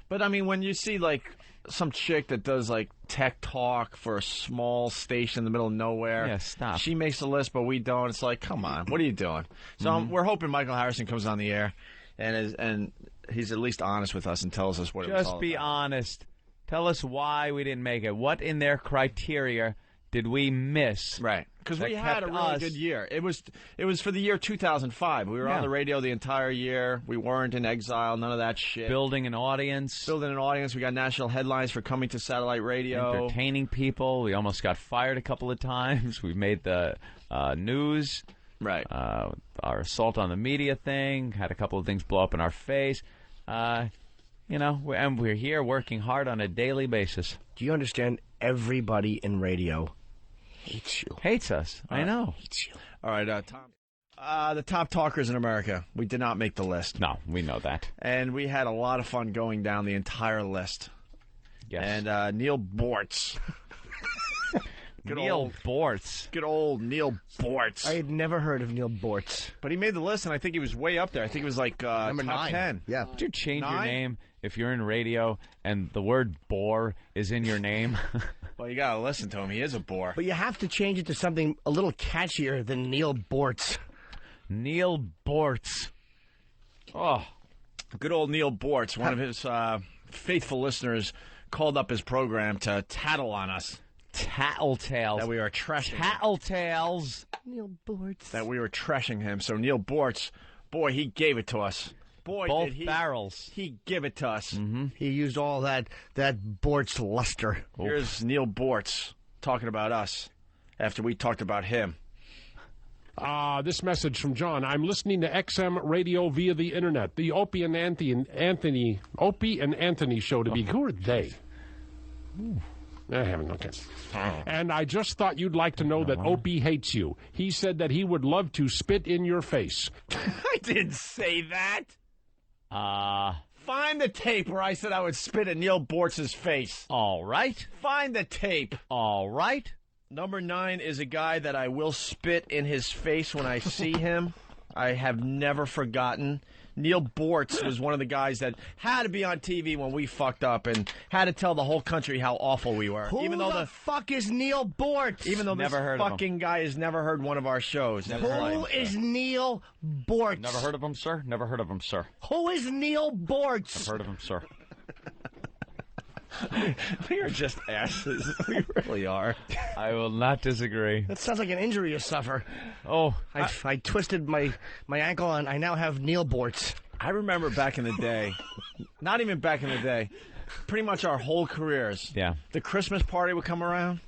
But, I mean, when you see, like, some chick that does, like, tech talk for a small station in the middle of nowhere. Yeah, stop. She makes the list, but we don't. It's like, come on, what are you doing? So we're hoping Michael Harrison comes on the air and he's at least honest with us and tells us what it was all Just be about. honest. Tell us why we didn't make it. What in their criteria did we miss? Right. Because that we had a kept really us- good year. It was for the year 2005. We were on Yeah. the radio the entire year. We weren't in exile. None of that shit. Building an audience. Building an audience. We got national headlines for coming to satellite radio. Entertaining people. We almost got fired a couple of times. We made the news. Right. Our assault on the media thing. Had a couple of things blow up in our face. And we're here working hard on a daily basis. Do you understand? Everybody in radio hates you. Hates us. I know. Hates you. All right, Tom. The top talkers in America. We did not make the list. No, we know that. And we had a lot of fun going down the entire list. Yes. And Neil Bortz. Neil Bortz. Good old Neil Bortz. I had never heard of Neil Bortz. But he made the list, and I think he was way up there. I think it was like Number top 9. 10. Yeah. Would you change your 9? name if you're in radio and the word bore is in your name? Well, you got to listen to him. He is a bore. But you have to change it to something a little catchier than Neil Bortz. Neil Bortz. Oh. Good old Neil Bortz, one of his faithful listeners, called up his program to tattle on us. Tattletales. That we are trashing him. Tattletales. Neil Bortz. That we were trashing him. So Neil Bortz, boy, he gave it to us. Boy, Both did he. barrels. He give it to us. Mm-hmm. He used all that Bortz luster. Here's Neil Bortz talking about us after we talked about him. This message from John. I'm listening to XM radio via the internet. The Opie and Anthony show to be. Who are they? I haven't. Okay. And I just thought you'd like to know that Opie hates you. He said that he would love to spit in your face. I didn't say that. Find the tape where I said I would spit in Neil Bortz's face. All right. Find the tape. All right. Number 9 is a guy that I will spit in his face when I see him. I have never forgotten. Neil Bortz was one of the guys that had to be on TV when we fucked up and had to tell the whole country how awful we were. Who the fuck is Neil Bortz? Even though Never this heard of him. fucking guy has never heard one of our shows. Who is Neil Bortz? Never heard of him, sir? Never heard of him, sir. Who is Neil Bortz? I've heard of him, sir. We are just asses. We really are. I will not disagree. That sounds like an injury you suffer. Oh, I twisted my ankle and I now have Neil Bortz. I remember back in the day, not even back in the day, pretty much our whole careers. Yeah. The Christmas party would come around.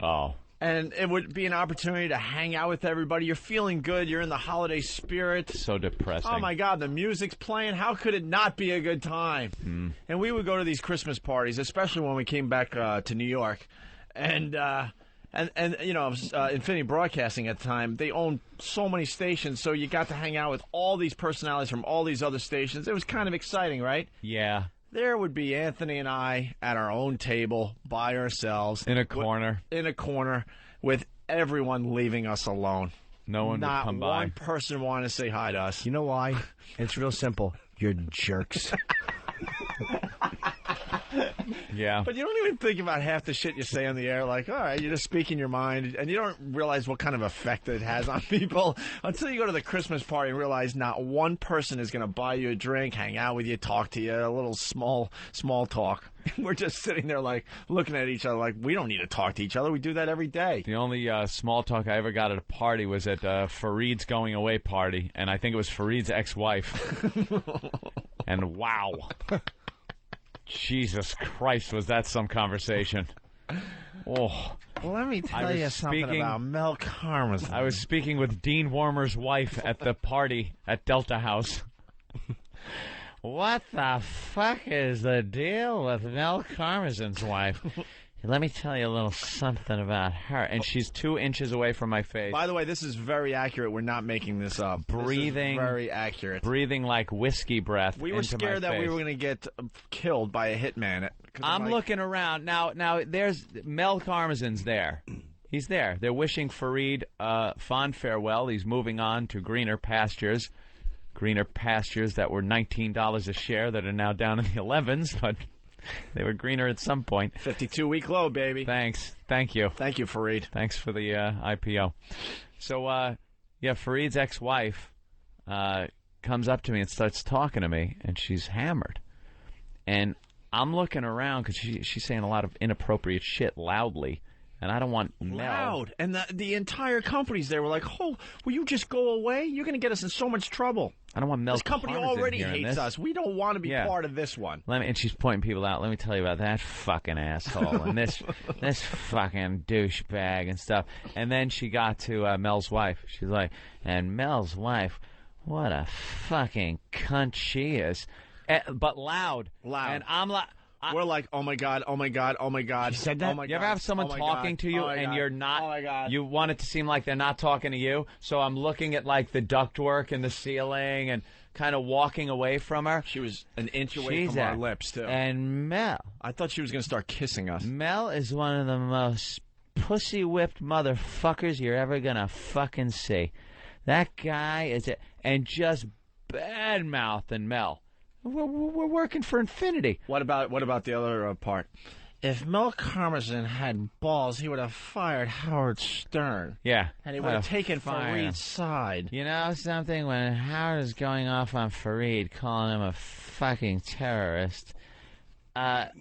Oh. And it would be an opportunity to hang out with everybody. You're feeling good. You're in the holiday spirit. So depressing. Oh, my God. The music's playing. How could it not be a good time? And we would go to these Christmas parties, especially when we came back to New York. And you know, Infinity Broadcasting at the time, they owned so many stations, so you got to hang out with all these personalities from all these other stations. It was kind of exciting, right? Yeah. There would be Anthony and I at our own table by ourselves. In a corner. In a corner with everyone leaving us alone. No one would come by. Not one person wanted to say hi to us. You know why? It's real simple. You're jerks. Yeah. But you don't even think about half the shit you say on the air. Like, all right, you're just speaking your mind, and you don't realize what kind of effect it has on people until you go to the Christmas party and realize not one person is going to buy you a drink, hang out with you, talk to you, a little small talk. We're just sitting there, like, looking at each other like, we don't need to talk to each other. We do that every day. The only small talk I ever got at a party was at Fareed's going away party, and I think it was Fareed's ex-wife. And wow. Jesus Christ, was that some conversation. Oh. Well, let me tell you something about Mel Karmazin. I was speaking with Dean Warmer's wife at the party at Delta House. What the fuck is the deal with Mel Karmazin's wife? Let me tell you a little something about her. And she's 2 inches away from my face. By the way, this is very accurate. We're not making this up. Breathing. This is very accurate. Breathing like whiskey breath. We were scared that we were going to get killed by a hitman. I'm looking around. Now, there's Mel Karmazin's there. He's there. They're wishing Fareed fond farewell. He's moving on to greener pastures. Greener pastures that were $19 a share that are now down in the 11s, but they were greener at some point. 52-week low, baby. Thanks. Thank you. Thank you, Fareed. Thanks for the IPO. So, Fareed's ex-wife comes up to me and starts talking to me, and she's hammered. And I'm looking around because she's saying a lot of inappropriate shit loudly. And I don't want Mel. Loud. And the entire company's there. We're like, oh, will you just go away? You're going to get us in so much trouble. I don't want Mel. This company already hates us. We don't want to be Yeah. part of this one. And she's pointing people out. Let me tell you about that fucking asshole and this fucking douchebag and stuff. And then she got to Mel's wife. She's like, and Mel's wife, what a fucking cunt she is. But loud. Loud. And I'm like... We're like, oh my god, oh my god, oh my god. She said that? Oh my You ever God, have someone oh my talking God, to you oh my and God, you're not, oh my God. you want it to seem like they're not talking to you, so I'm looking at like the ductwork in the ceiling and kind of walking away from her. She was an inch away from our lips, too. And Mel. I thought she was going to start kissing us. Mel is one of the most pussy-whipped motherfuckers you're ever going to fucking see. That guy is and just bad-mouthing Mel. We're working for infinity. What about the other part? If Mel Karmazin had balls, he would have fired Howard Stern. Yeah. And he would have taken Fareed's side. You know something? When Howard is going off on Fareed, calling him a fucking terrorist,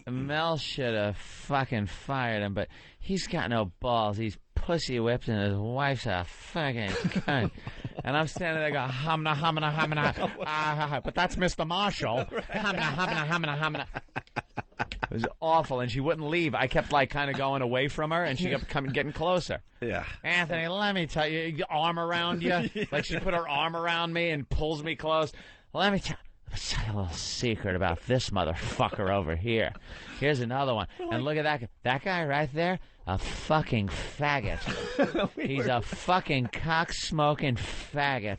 Mel should have fucking fired him, but he's got no balls. He's pussy whipped and his wife's a fucking cunt. And I'm standing there going, hamna, hamna, hamna, but that's Mr. Marshall. Hamna, hamna, hamna, hamna. It was awful, and she wouldn't leave. I kept, like, kind of going away from her, and she kept getting closer. Yeah. Anthony, let me tell you, arm around you. Yeah. Like, she put her arm around me and pulls me close. Let me tell you a little secret about this motherfucker over here. Here's another one. And look at that guy right there. A fucking faggot. He's a fucking cock-smoking faggot.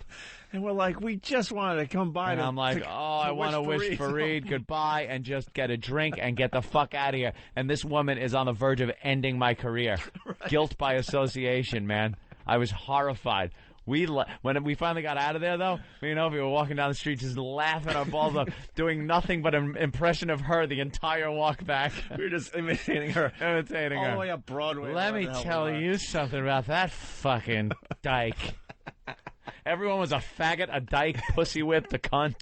And we're like, we just wanted to come by. And I'm like, I want to wish Fareed goodbye and just get a drink and get the fuck out of here. And this woman is on the verge of ending my career. Right. Guilt by association, man. I was horrified. When we finally got out of there, though, me and Opie were walking down the street just laughing our balls up, doing nothing but an impression of her the entire walk back. We were just imitating her. All the way up Broadway. Let me tell you something about that fucking dyke. Everyone was a faggot, a dyke, pussy whipped, a cunt.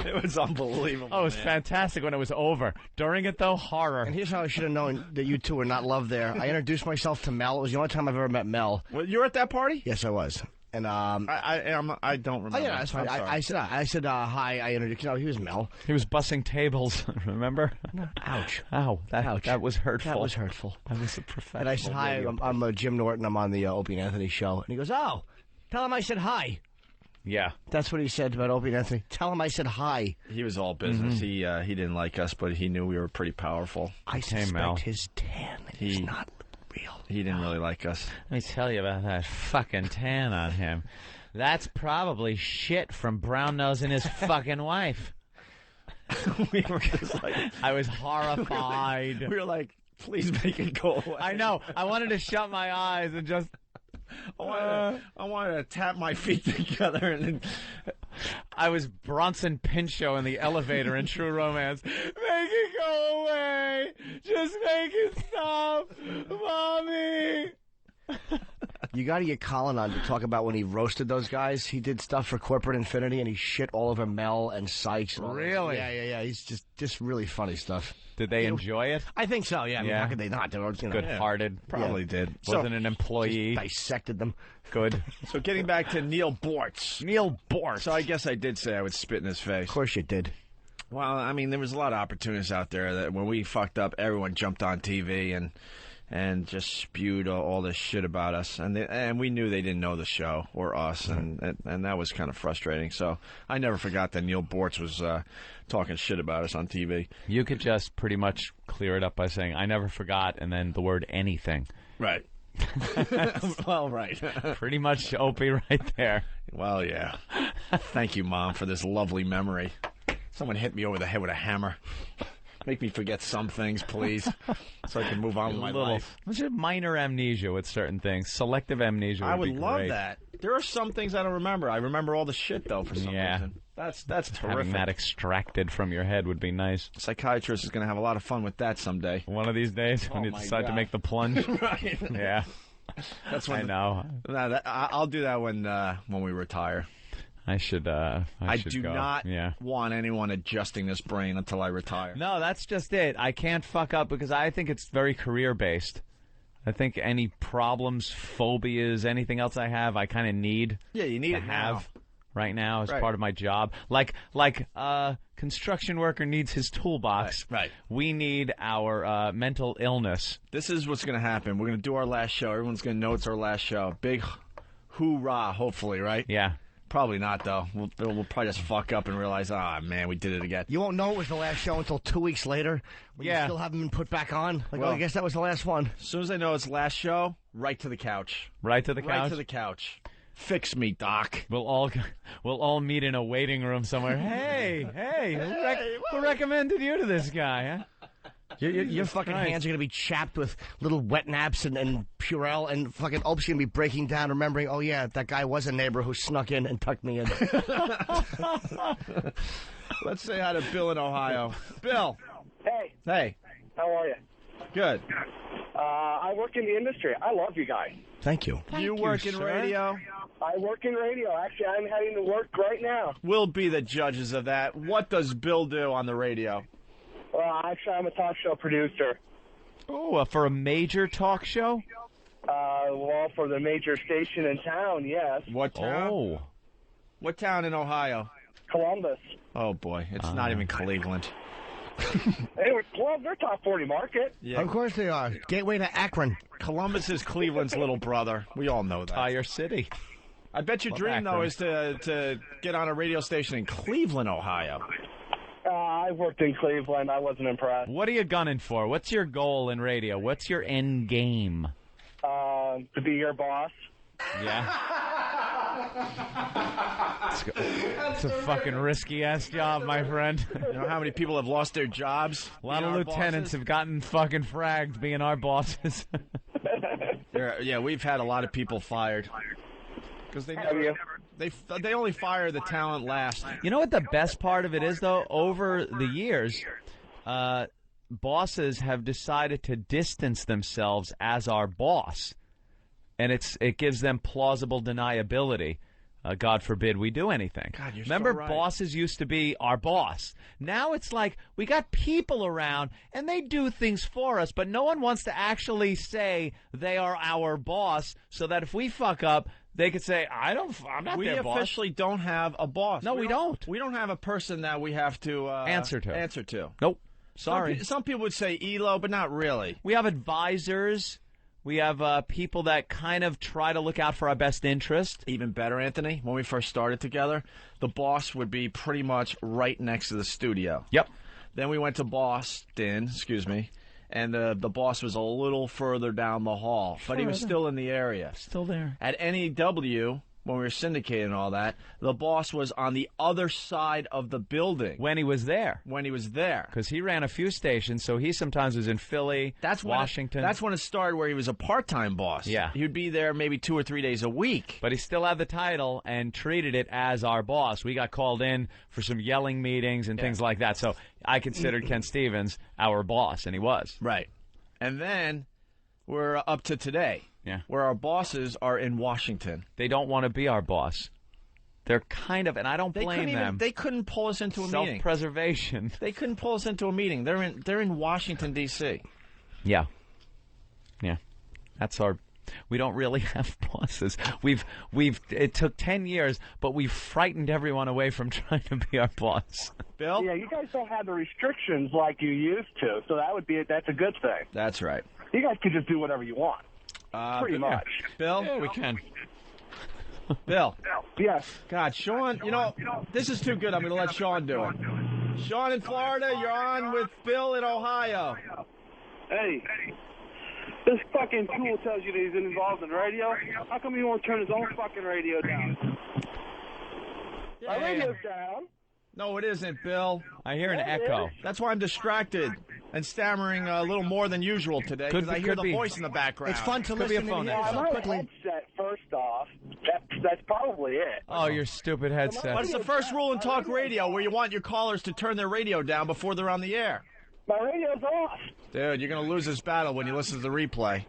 It was unbelievable. Oh, it was fantastic when it was over. During it, though, horror. And here's how I should have known that you two were not loved there. I introduced myself to Mel. It was the only time I've ever met Mel. Well, you were at that party? Yes, I was. And I don't remember. Oh yeah, that's fine. I said hi. I introduced. He was Mel. He was bussing tables. Remember? Ouch! Ow! That was hurtful. That was hurtful. I was a professional. And I said hi. I'm Jim Norton. I'm on the Opie and Anthony show. And he goes, "Oh, tell him I said hi." Yeah, that's what he said about Opie and Anthony. Tell him I said hi. He was all business. He didn't like us, but he knew we were pretty powerful. I suspect his tan is not real. He didn't really like us. Let me tell you about that fucking tan on him. That's probably shit from Brown Nose and his fucking wife. We were just like, I was horrified. We were like, please make it go away. I know. I wanted to shut my eyes and just. I wanted to tap my feet together and then. I was Bronson Pinchot in the elevator in True Romance. Make it go away. Just make it stop, Mommy. You got to get Colin on to talk about when he roasted those guys. He did stuff for Corporate Infinity, and he shit all over Mel and Sykes. And all Really? Yeah. He's just really funny stuff. Did they enjoy it? I think so. Yeah. I mean, Yeah. how could they not? They were, Good-hearted. Probably did. Wasn't an employee. Just dissected them. Good. So getting back to Neil Bortz. Neil Bortz. So I guess I did say I would spit in his face. Of course you did. Well, I mean, there was a lot of opportunists out there that when we fucked up, everyone jumped on TV and just spewed all this shit about us, and we knew they didn't know the show or us, and that was kind of frustrating. So I never forgot that Neil Bortz was talking shit about us on TV. You could just pretty much clear it up by saying, I never forgot, and then the word anything. Right. Well, right. Pretty much Opie right there. Well, yeah. Thank you, Mom, for this lovely memory. Someone hit me over the head with a hammer. Make me forget some things, please, so I can move on with my life. What's your minor amnesia with certain things? Selective amnesia would I would be love great. that. There are some things I don't remember. I remember all the shit, though, for some reason. That's terrific. Having that extracted from your head would be nice. Psychiatrist is going to have a lot of fun with that someday. One of these days when you my decide to God. make the plunge. Right. Yeah. That's when I know. I'll do that when we retire. I should I should do go. not Yeah. want anyone adjusting this brain until I retire. No, that's just it. I can't fuck up because I think it's very career-based. I think any problems, phobias, anything else I have, I kind of need Yeah, you need to it have right now as Right. part of my job. Like construction worker needs his toolbox. Right. We need our mental illness. This is what's going to happen. We're going to do our last show. Everyone's going to know it's our last show. Big hoorah, hopefully, right? Yeah. Probably not, though. We'll probably just fuck up and realize, man, we did it again. You won't know it was the last show until 2 weeks later when you still haven't been put back on. Like, Well, I guess that was the last one. As soon as I know it's last show, right to the couch. Right to the couch? Right to the couch. Fix me, Doc. We'll all meet in a waiting room somewhere. Hey, who recommended you to this guy, huh? Your fucking hands are going to be chapped with little wet naps and Purell, and fucking Opie's going to be breaking down, remembering, oh, yeah, that guy was a neighbor who snuck in and tucked me in. Let's say hi to Bill in Ohio. Bill. Hey. Hey. How are you? Good. I work in the industry. I love you guys. Thank you. You work in radio? I work in radio. Actually, I'm heading to work right now. We'll be the judges of that. What does Bill do on the radio? Well, actually, I'm a talk show producer. Oh, for a major talk show? Well, for the major station in town, yes. What town? Oh. What town in Ohio? Columbus. Oh, boy. It's not even Cleveland. Anyway, Columbus, they're top 40 market. Yeah. Of course they are. Gateway to Akron. Columbus is Cleveland's little brother. We all know that. Tire City. I bet your dream, though, is to get on a radio station in Cleveland, Ohio. I worked in Cleveland. I wasn't impressed. What are you gunning for? What's your goal in radio? What's your end game? To be your boss. Yeah. It's a fucking risky-ass job, my friend. You know how many people have lost their jobs? A lot of lieutenants have gotten fucking fragged being our bosses. Yeah, we've had a lot of people fired. Because they only fire the talent last. You know what the best part of it is, though? Over the years, bosses have decided to distance themselves as our boss. And it gives them plausible deniability. God forbid we do anything. God, you're Remember, so right. bosses used to be our boss. Now it's like we got people around, and they do things for us, but no one wants to actually say they are our boss, so that if we fuck up, They could say, I'm not their boss. We officially don't have a boss. No, we don't. We don't have a person that we have to Answer to. Answer to. Nope. Sorry. Some people would say ELO, but not really. We have advisors. We have people that kind of try to look out for our best interest. Even better, Anthony, when we first started together, the boss would be pretty much right next to the studio. Yep. Then we went to Boston, and the boss was a little further down the hall, but he was still in the area. Still there. At NEW, when we were syndicating and all that, the boss was on the other side of the building. When he was there. Because he ran a few stations, so he sometimes was in Philly, Washington. That's when it started where he was a part-time boss. Yeah. He would be there maybe 2 or 3 days a week. But he still had the title and treated it as our boss. We got called in for some yelling meetings and things like that. So I considered Ken Stevens our boss, and he was. Right. And then we're up to today. Yeah. Where our bosses are in Washington. They don't want to be our boss. They're kind of, and I don't blame them. They couldn't pull us into a meeting. Self-preservation. They couldn't pull us into a meeting. They're in Washington, D.C. Yeah. That's our. We don't really have bosses. It took 10 years, but we've frightened everyone away from trying to be our boss. Bill? Yeah, you guys don't have the restrictions like you used to, so that's a good thing. That's right. You guys can just do whatever you want. Pretty much. Bill? Yeah, we can. Bill? Yes. God, Sean, this is too good. I'm going to let Sean do it. Sean in Florida, you're on with Bill in Ohio. Hey, this fucking tool tells you that he's involved in radio. How come he won't turn his own fucking radio down? My radio's down. No, it isn't, Bill. I hear an echo. That's why I'm distracted and stammering a little more than usual today because I hear the voice in the background. It's fun to listen to the headset, first off. That's probably it. Oh, your stupid headset. But it's the first rule in talk radio where you want your callers to turn their radio down before they're on the air. My radio's off. Dude, you're going to lose this battle when you listen to the replay.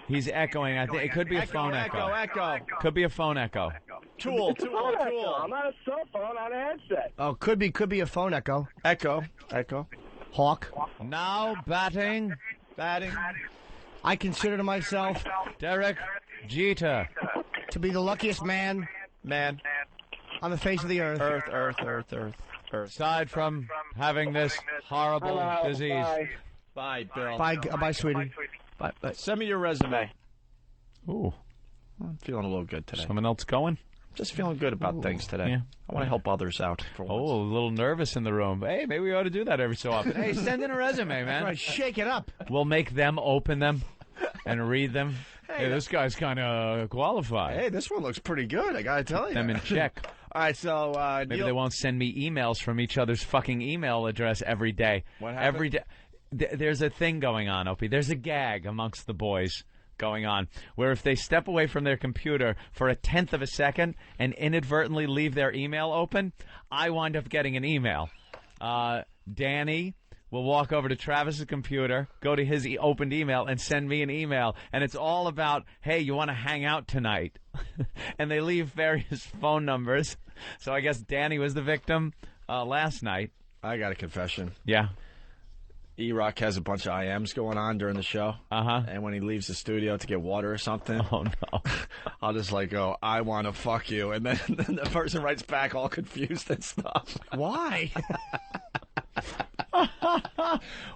He's echoing. I think it could be a phone echo. Echo. Could be a phone echo. Tool. I'm not a cell phone on a headset. Oh, could be a phone echo. Echo. Hawk. Now batting. I consider myself Derek Jeter to be the luckiest man on the face of the earth. Earth. Aside from having this horrible disease. Bye, Bill. Bye, sweetie. Bye. Send me your resume. Ooh. I'm feeling a little good today. Someone else going? Just feeling good about things today. Yeah. I want to help others out for once. Oh, a little nervous in the room. Hey, maybe we ought to do that every so often. Hey, send in a resume, man. Right, shake it up. We'll make them open them and read them. Hey, this guy's kind of qualified. Hey, this one looks pretty good, I got to tell you. Them in check. All right, so maybe they won't send me emails from each other's fucking email address every day. What happened? Every day. There's a thing going on, Opie. There's a gag amongst the boys going on where if they step away from their computer for a tenth of a second and inadvertently leave their email open, I wind up getting an email. Danny will walk over to Travis's computer, go to his opened email, and send me an email. And it's all about, hey, you want to hang out tonight? And they leave various phone numbers. So I guess Danny was the victim last night. I got a confession. Yeah. E-Rock has a bunch of IMs going on during the show. Uh-huh. And when he leaves the studio to get water or something, oh no, I'll just go, I want to fuck you. And then the person writes back all confused and stuff. Why?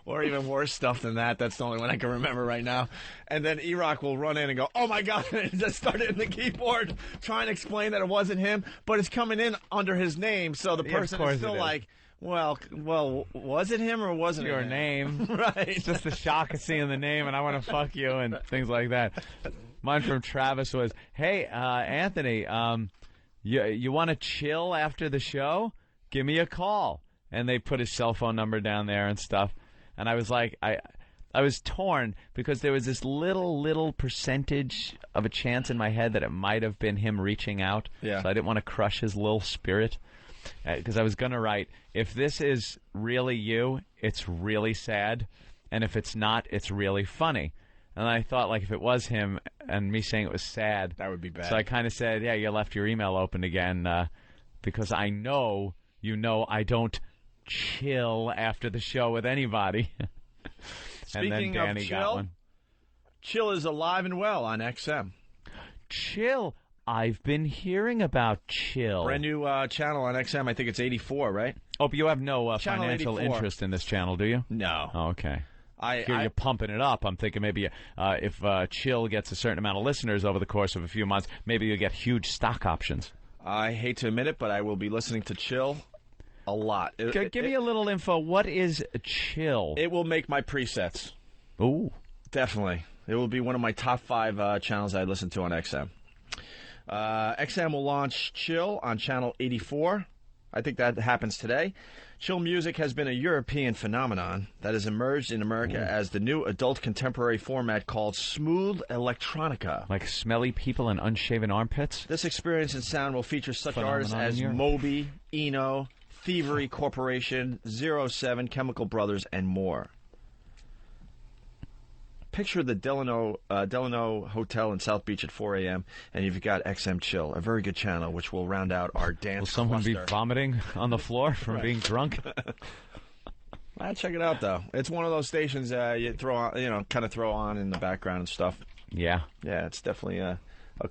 Or even worse stuff than that. That's the only one I can remember right now. And then E-Rock will run in and go, oh my God, and just start hitting the keyboard, trying to explain that it wasn't him, but it's coming in under his name. So the person is still like, well, was it him or wasn't it your him? name? Right. It's just the shock of seeing the name and I want to fuck you and things like that. Mine from Travis was, hey, Anthony, you want to chill after the show? Give me a call. And they put his cell phone number down there and stuff. And I was like, I was torn because there was this little percentage of a chance in my head that it might have been him reaching out. Yeah. So I didn't want to crush his little spirit. Because I was going to write, if this is really you, it's really sad. And if it's not, it's really funny. And I thought, if it was him and me saying it was sad. That would be bad. So I kind of said, yeah, you left your email open again because I know I don't chill after the show with anybody. And then Danny of chill, got one. Chill is alive and well on XM. Chill. I've been hearing about Chill. Brand new channel on XM. I think it's 84, right? Oh, but you have no Channel financial 84. interest in this channel, do you? No. Oh, okay. I You're pumping it up. I'm thinking maybe if Chill gets a certain amount of listeners over the course of a few months, maybe you'll get huge stock options. I hate to admit it, but I will be listening to Chill a lot. Give me a little info. What is Chill? It will make my presets. Ooh. Definitely. It will be one of my top 5 channels I listen to on XM. XM will launch Chill on channel 84. I think that happens today. Chill music has been a European phenomenon that has emerged in America as the new adult contemporary format called smooth electronica. Like smelly people and unshaven armpits? This experience and sound will feature such artists Phenomenon in as Europe. Moby, Eno, Thievery Corporation, 07, Chemical Brothers, and more. Picture the Delano Hotel in South Beach at 4 a.m., and you've got XM Chill, a very good channel, which will round out our dance Will someone be cluster. vomiting on the floor from Right. being drunk? Check it out, though. It's one of those stations you throw on, kind of throw on in the background and stuff. Yeah. Yeah, it's definitely a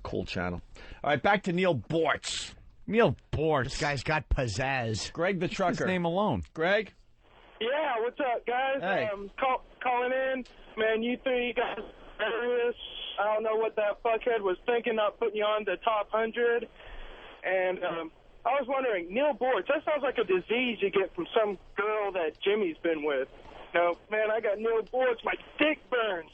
cool channel. All right, back to Neil Bortz. Neil Bortz. This guy's got pizzazz. Greg the Trucker. His name alone. Greg? Yeah, what's up, guys? Hey. Calling in. Man, you three guys are hilarious. I don't know what that fuckhead was thinking, not putting you on the top 100. And I was wondering, Neil Bortz, that sounds like a disease you get from some girl that Jimmy's been with. No, man, I got Neil Bortz. My dick burns.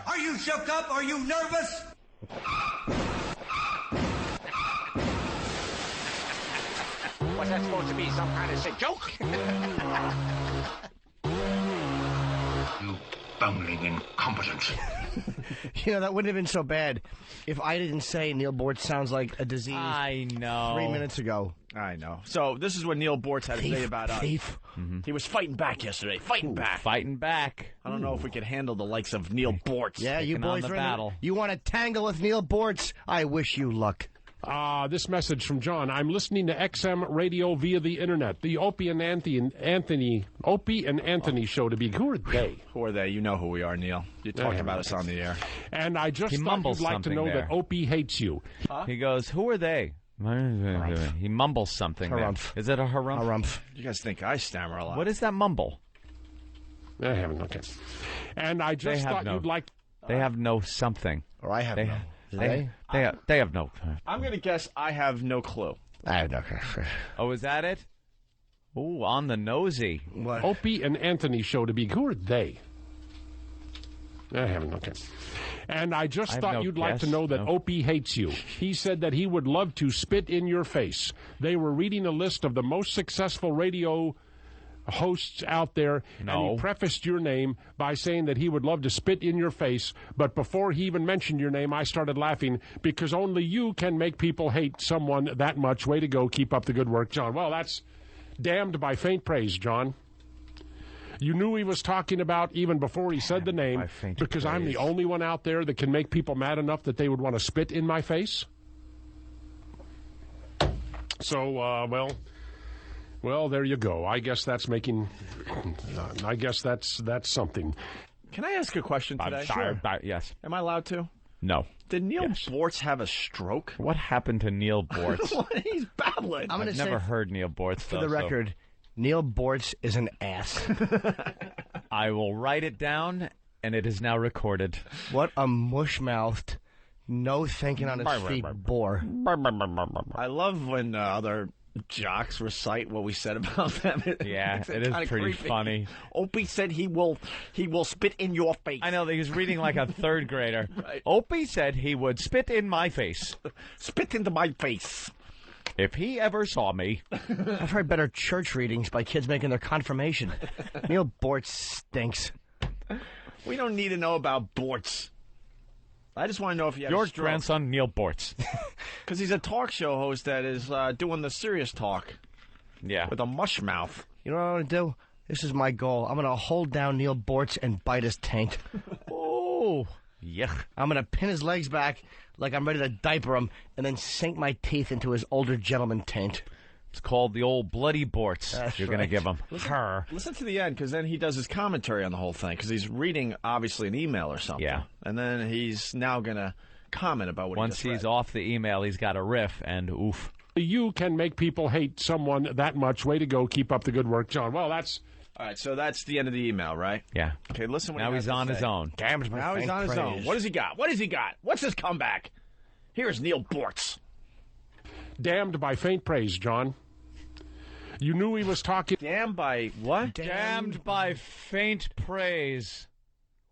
Are you shook up? Are you nervous? Was that supposed to be some kind of sick joke? You bumbling incompetent. You know, that wouldn't have been so bad if I didn't say Neil Bortz sounds like a disease I know. 3 minutes ago. I know. So this is what Neil Bortz had to say about us. Thief. He was fighting back yesterday. Fighting back. Fighting back. I don't know if we could handle the likes of Neil Bortz. Yeah, you Taking on boys the are in battle. You want to tangle with Neil Bortz? I wish you luck. This message from John. I'm listening to XM radio via the internet. The Opie and Anthony show to be. Who are they? Who are they? You know who we are, Neil. You talked Yeah. about us on the air. And I just He thought mumbles you'd like to something know there. that Opie hates you. He goes, who are they? He mumbles something there. Harumph. Is it a harumph? Harumph. You guys think I stammer a lot. What is that mumble? I haven't. Okay. And I just thought you'd like. They have no something. Or I have They, no. they have no. I'm going to guess I have no clue. I have no. Oh, is that it? Ooh, on the nosy. What? Opie and Anthony show to be. Who are they? I haven't. Okay. And I just I have thought no you'd like to guess. know that No. Opie hates you. He said that he would love to spit in your face. They were reading a list of the most successful radio hosts out there, and No. he prefaced your name by saying that he would love to spit in your face, but before he even mentioned your name, I started laughing because only you can make people hate someone that much. Way to go. Keep up the good work, John. Well, that's damned by faint praise, John. You knew he was talking about even before he said the name, by faint because I'm the praise. only one out there that can make people mad enough that they would want to spit in my face. So, well, there you go. I guess that's making. I guess that's something. Can I ask a question today? Yes. Am I allowed to? No. Did Neil Bortz have a stroke? What happened to Neil Bortz? He's babbling. I'm gonna I've say never heard Neil Bortz, for though, the so record, Neil Bortz is an ass. I will write it down, and it is now recorded. What a mush-mouthed, no thinking on his feet bore. I love when other jocks recite what we said about them. Yeah, It's it is kinda pretty creepy. funny. Opie said he will spit in your face. I know that he was reading like a third grader. Right. Opie said he would spit in my face Spit into my face. if he ever saw me. I've heard better church readings by kids making their confirmation. Neil Bortz stinks. We don't need to know about Bortz. I just want to know if he had Your a stroke. grandson, Neil Bortz. Because he's a talk show host that is doing the serious talk Yeah. with a mush mouth. You know what I'm going to do? This is my goal. I'm going to hold down Neil Bortz and bite his taint. Oh, yuck. I'm going to pin his legs back like I'm ready to diaper him and then sink my teeth into his older gentleman taint. It's called the old bloody Bortz. You're going to give him. Listen to the end, because then he does his commentary on the whole thing, because he's reading, obviously, an email or something. Yeah. And then he's now going to comment about what Once he just he's off the email, he's got a riff, and oof. You can make people hate someone that much. Way to go. Keep up the good work, John. Well, that's... All right, so that's the end of the email, right? Yeah. Okay, listen what Now he has he's to on say. his own. Damned by Now he's faint on his own. praise. What does he got? What has he got? What's his comeback? Here's Neil Bortz. Damned by faint praise, John. You knew he was talking... Damned by what? Damned by faint praise.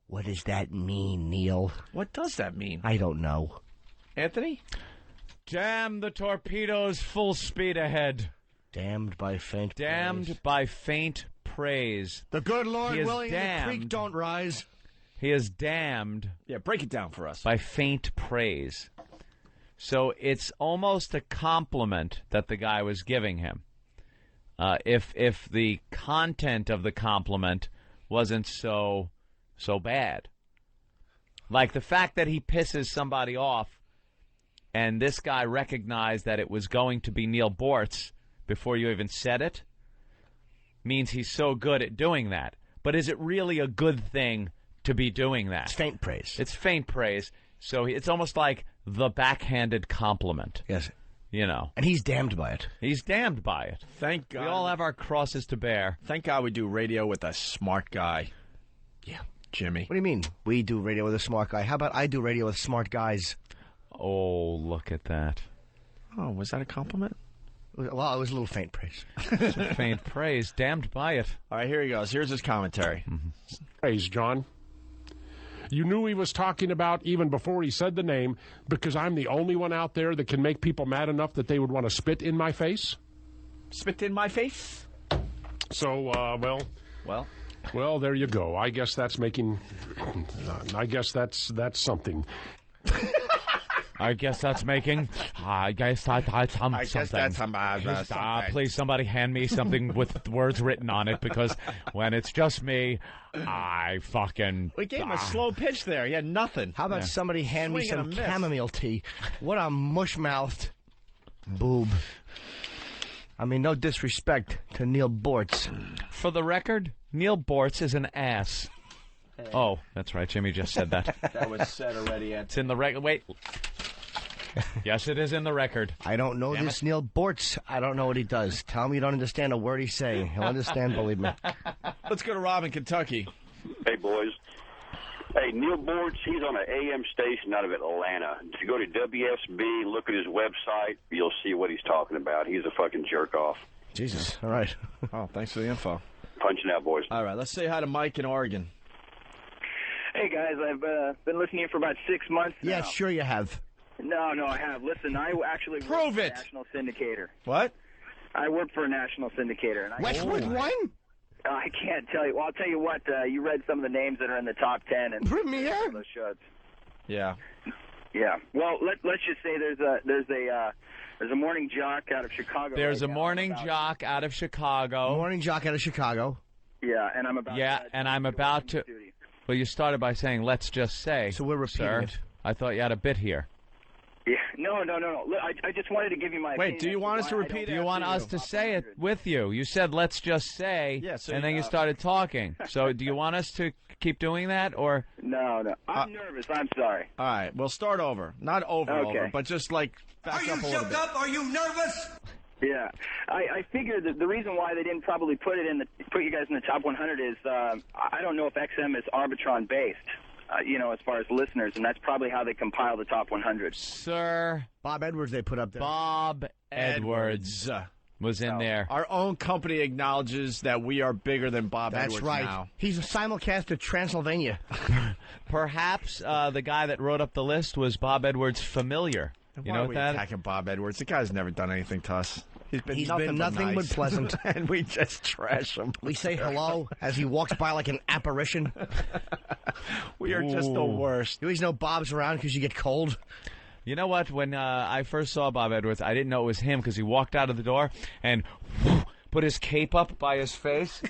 What does that mean, Neil? What does that mean? I don't know. Anthony? Damn the torpedoes full speed ahead. Damned by faint praise. Damned by faint praise. The good Lord He is willing, damned. the creek don't rise. He is damned. Yeah, break it down for us. By faint praise. So it's almost a compliment that the guy was giving him. If the content of the compliment wasn't so bad. Like the fact that he pisses somebody off and this guy recognized that it was going to be Neil Bortz before you even said it means he's so good at doing that. But is it really a good thing to be doing that? It's faint praise. It's faint praise. So it's almost like the backhanded compliment. Yes. You know. And he's damned by it. He's damned by it. Thank God. We all have our crosses to bear. Thank God we do radio with a smart guy. Yeah. Jimmy. What do you mean? We do radio with a smart guy. How about I do radio with smart guys? Oh, look at that. Oh, was that a compliment? Well, it was a little faint praise. Faint praise. Damned by it. All right, here he goes. Here's his commentary. Praise, John. You knew he was talking about even before he said the name, because I'm the only one out there that can make people mad enough that they would want to spit in my face? Spit in my face? So, well, there you go. I guess that's making... I guess that's something. I guess that's making. I guess that's something. Please, somebody hand me something with words written on it, because when it's just me, I fucking. We gave him a slow pitch there. He had nothing. How about somebody hand me Swing and some a miss. chamomile tea? What a mush-mouthed boob. I mean, no disrespect to Neil Bortz. For the record, Neil Bortz is an ass. Oh, that's right. Jimmy just said that. That was said already. It's in the record. Wait. Yes, it is in the record. I don't know this Neil Bortz. I don't know what he does. Tell me you don't understand a word he's saying. He'll understand, believe me. Let's go to Rob in Kentucky. Hey, boys. Hey, Neil Bortz, he's on an AM station out of Atlanta. If you go to WSB, look at his website, you'll see what he's talking about. He's a fucking jerk-off. Jesus. All right. Oh, thanks for the info. Punching out, boys. All right, let's say hi to Mike in Oregon. Hey, guys, I've been listening to you for about 6 months now. Yeah, sure you have. No, I have. Listen, I actually work for a national syndicator. What? I work for a national syndicator. And Westwood One? I can't tell you. Well, I'll tell you what. You read some of the names that are in the top 10 and Premier? those shows. Yeah. Yeah. Well, let's just say there's a morning jock out of Chicago. There's right a now. morning jock out of Chicago. Morning jock out of Chicago. Yeah, and I'm about. to. Well, you started by saying, "Let's just say." So we're repeating sir, it. I thought you had a bit here. Yeah. No. Look, I just wanted to give you my. Wait, opinion do you as want us to why I repeat don't- Do you want us to say it with you? You said, "Let's just say," Yeah, so and then you started talking. So, do you want us to keep doing that, or? No. I'm nervous. I'm sorry. All right, we'll start over. Not over, Okay. but just like back up a little bit. Are you nervous? Yeah, I figured that the reason why they didn't probably put you guys in the top 100 is I don't know if XM is Arbitron based, as far as listeners, and that's probably how they compile the top 100. Sir Bob Edwards they put up there. Bob Edwards was in there. Our own company acknowledges that we are bigger than Bob That's Edwards right. now. He's a simulcast to Transylvania. Perhaps the guy that wrote up the list was Bob Edwards' familiar. You know Why are what we that? attacking Bob Edwards? The guy's never done anything to us. He's been nothing but nice. pleasant. And we just trash him. We say hello as he walks by like an apparition. We are just the worst. You always know Bob's around because you get cold. You know what? When I first saw Bob Edwards, I didn't know it was him because he walked out of the door and put his cape up by his face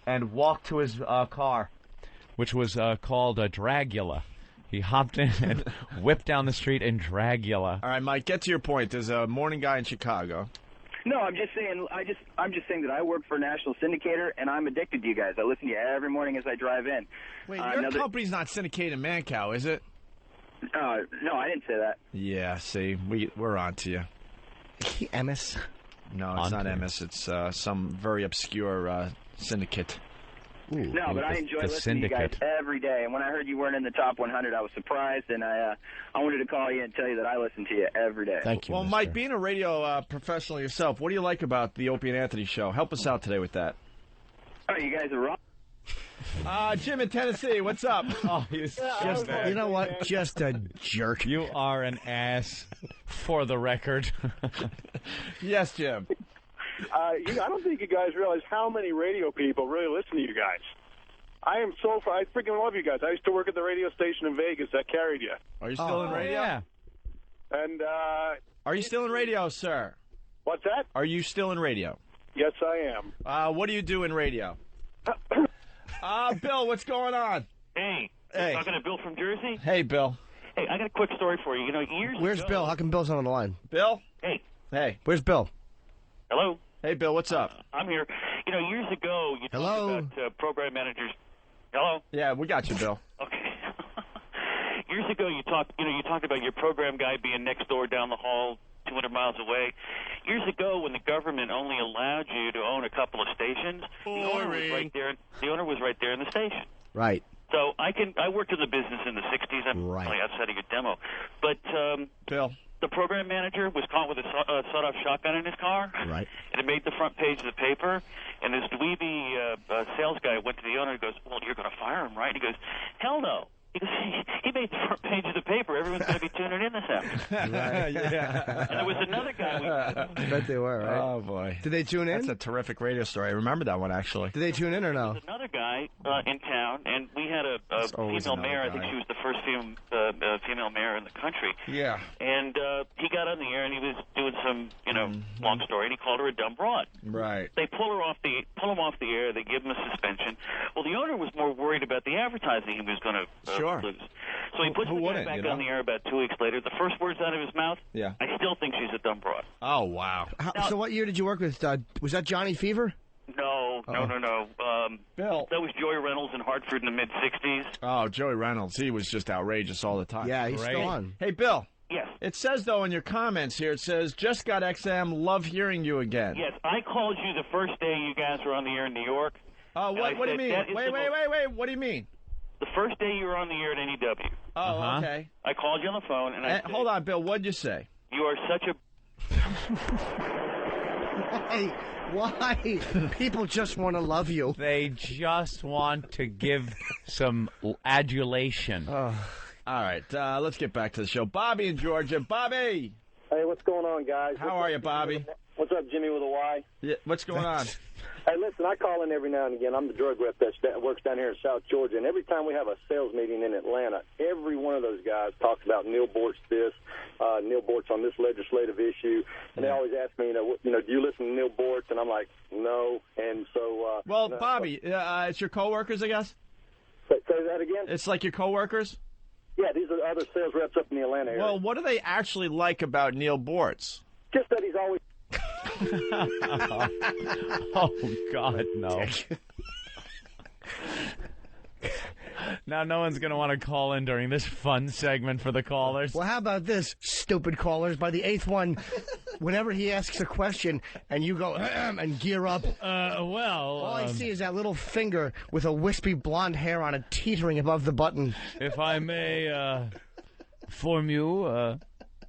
and walked to his car, which was called a Dragula. He hopped in and whipped down the street in Dragula. All right, Mike, get to your point. There's a morning guy in Chicago. No, I'm just saying. I'm just saying that I work for a national syndicator, and I'm addicted to you guys. I listen to you every morning as I drive in. Wait, your company's not syndicated Mancow, is it? No, I didn't say that. Yeah, see, we're on to you. Emmis? No, it's not Emmis. It's some very obscure syndicate. No, but I enjoy listening to you guys every day. And when I heard you weren't in the top 100, I was surprised, and I wanted to call you and tell you that I listen to you every day. Thank you. Well, Mike, being a radio professional yourself, what do you like about the Opie and Anthony show? Help us out today with that. Oh, you guys are wrong. Jim in Tennessee, what's up? Oh, he's just you know what? Just a jerk. You are an ass, for the record. Yes, Jim. I don't think you guys realize how many radio people really listen to you guys. I freaking love you guys. I used to work at the radio station in Vegas that carried you. Are you still in radio? Yeah. And Are you still in radio, sir? What's that? Are you still in radio? Yes, I am. What do you do in radio? Bill, what's going on? Hey. Hey. Talking to Bill from Jersey? Hey, Bill. Hey, I got a quick story for you. You know, years Where's ago... Bill? How come Bill's not on the line? Bill? Hey. Hey. Where's Bill? Hello? Hey, Bill, what's up? I'm here. You know, years ago, you talked about program managers. Hello? Yeah, we got you, Bill. Okay. Years ago, you talked about your program guy being next door down the hall, 200 miles away. Years ago, when the government only allowed you to own a couple of stations, the owner was right there. The owner was right there in the station. Right. So I worked in the business in the 60s. I'm only outside of your demo. But Bill, the program manager was caught with a sawed-off shotgun in his car. Right. And it made the front page of the paper. And this dweeby sales guy went to the owner and goes, "Well, you're going to fire him, right?" He goes, "Hell no." He made the front page of the paper. Everyone's going to be tuning in this afternoon. Yeah. And there was another guy. I bet they were, right? Oh, boy. Did they tune in? That's a terrific radio story. I remember that one, actually. Did they tune in or no? Another guy in town, and we had a female mayor. I think she was the first female mayor in the country. Yeah. And he got on the air, and he was doing some, long story, and he called her a dumb broad. Right. They pull him off the air. They give him a suspension. Well, the owner was more worried about the advertising he was going to lose. So he puts the guy back on the air about 2 weeks later. The first words out of his mouth, yeah, I still think she's a dumb broad. Oh, wow. So what year did you work with? Was that Johnny Fever? No. Bill. That was Joey Reynolds in Hartford in the mid-'60s. Oh, Joey Reynolds. He was just outrageous all the time. Yeah, he's still on. Hey, Bill. Yes. It says, though, in your comments here, it says, just got XM, love hearing you again. Yes, I called you the first day you guys were on the air in New York. Oh, what do you mean? Wait. What do you mean? The first day you were on the air at NEW. Oh, okay. I called you on the phone, and I said, hold on, Bill. What'd you say? You are such a... Why? People just want to love you. They just want to give some adulation. All right, let's get back to the show. Bobby in Georgia. Bobby! Hey, what's going on, guys? How are you, Bobby? What's up, Jimmy with a Y? Yeah, what's going on? Hey, listen, I call in every now and again. I'm the drug rep that works down here in South Georgia, and every time we have a sales meeting in Atlanta, every one of those guys talks about Neil Bortz this, Neil Bortz on this legislative issue, and they always ask me, do you listen to Neil Bortz? And I'm like, no. And so, well, Bobby, it's your coworkers, I guess. Say that again. It's like your coworkers. Yeah, these are the other sales reps up in the Atlanta area. Well, what do they actually like about Neil Bortz? Just that he's always. Oh, God, no. Now no one's going to want to call in during this fun segment for the callers. Well, how about this, stupid callers? By the eighth one, whenever he asks a question and you go and gear up, all I see is that little finger with a wispy blonde hair on it teetering above the button. If I may inform you...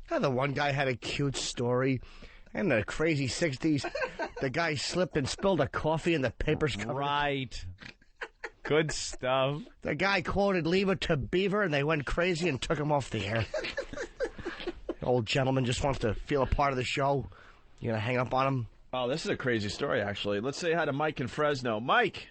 the one guy had a cute story. In the crazy 60s, the guy slipped and spilled a coffee and the papers covered Right. Good stuff. The guy quoted Leave It to Beaver, and they went crazy and took him off the air. The old gentleman just wants to feel a part of the show. You gonna hang up on him? Oh, this is a crazy story, actually. Let's say hi to Mike in Fresno. Mike!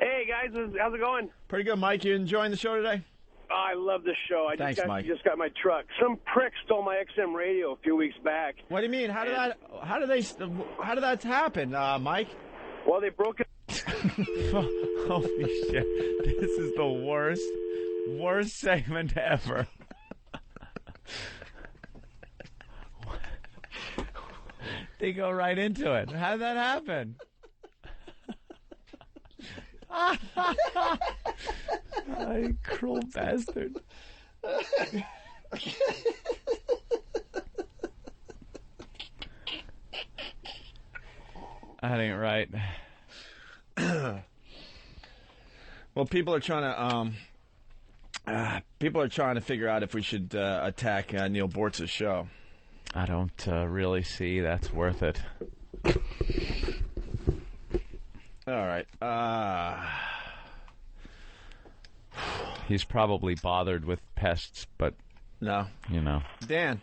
Hey, guys. How's it going? Pretty good, Mike. You enjoying the show today? Oh, I love this show. I Thanks, Mike. just got my truck. Some prick stole my XM radio a few weeks back. What do you mean? How did that happen, Mike? Well, they broke it. Holy shit. This is the worst segment ever. They go right into it. How'd that happen? You cruel bastard. That ain't right. Well, people are trying to figure out if we should attack Neil Bortz's show. I don't really see that's worth it. All right. He's probably bothered with pests, but no, you know. Dan.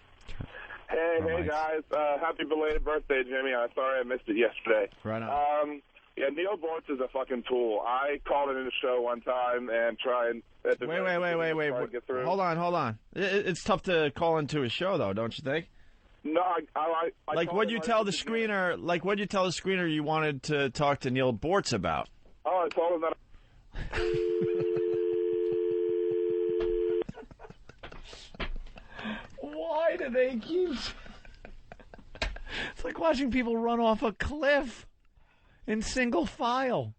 Hey guys! Happy belated birthday, Jimmy. I'm sorry I missed it yesterday. Right on. Yeah, Neil Bortz is a fucking tool. I called into the show one time and tried. Wait. Hold on. It's tough to call into a show, though, don't you think? No, I like what'd you tell the screener? Like what'd you tell the screener you wanted to talk to Neil Bortz about? Oh, I told him that. Why do they keep... It's like watching people run off a cliff in single file.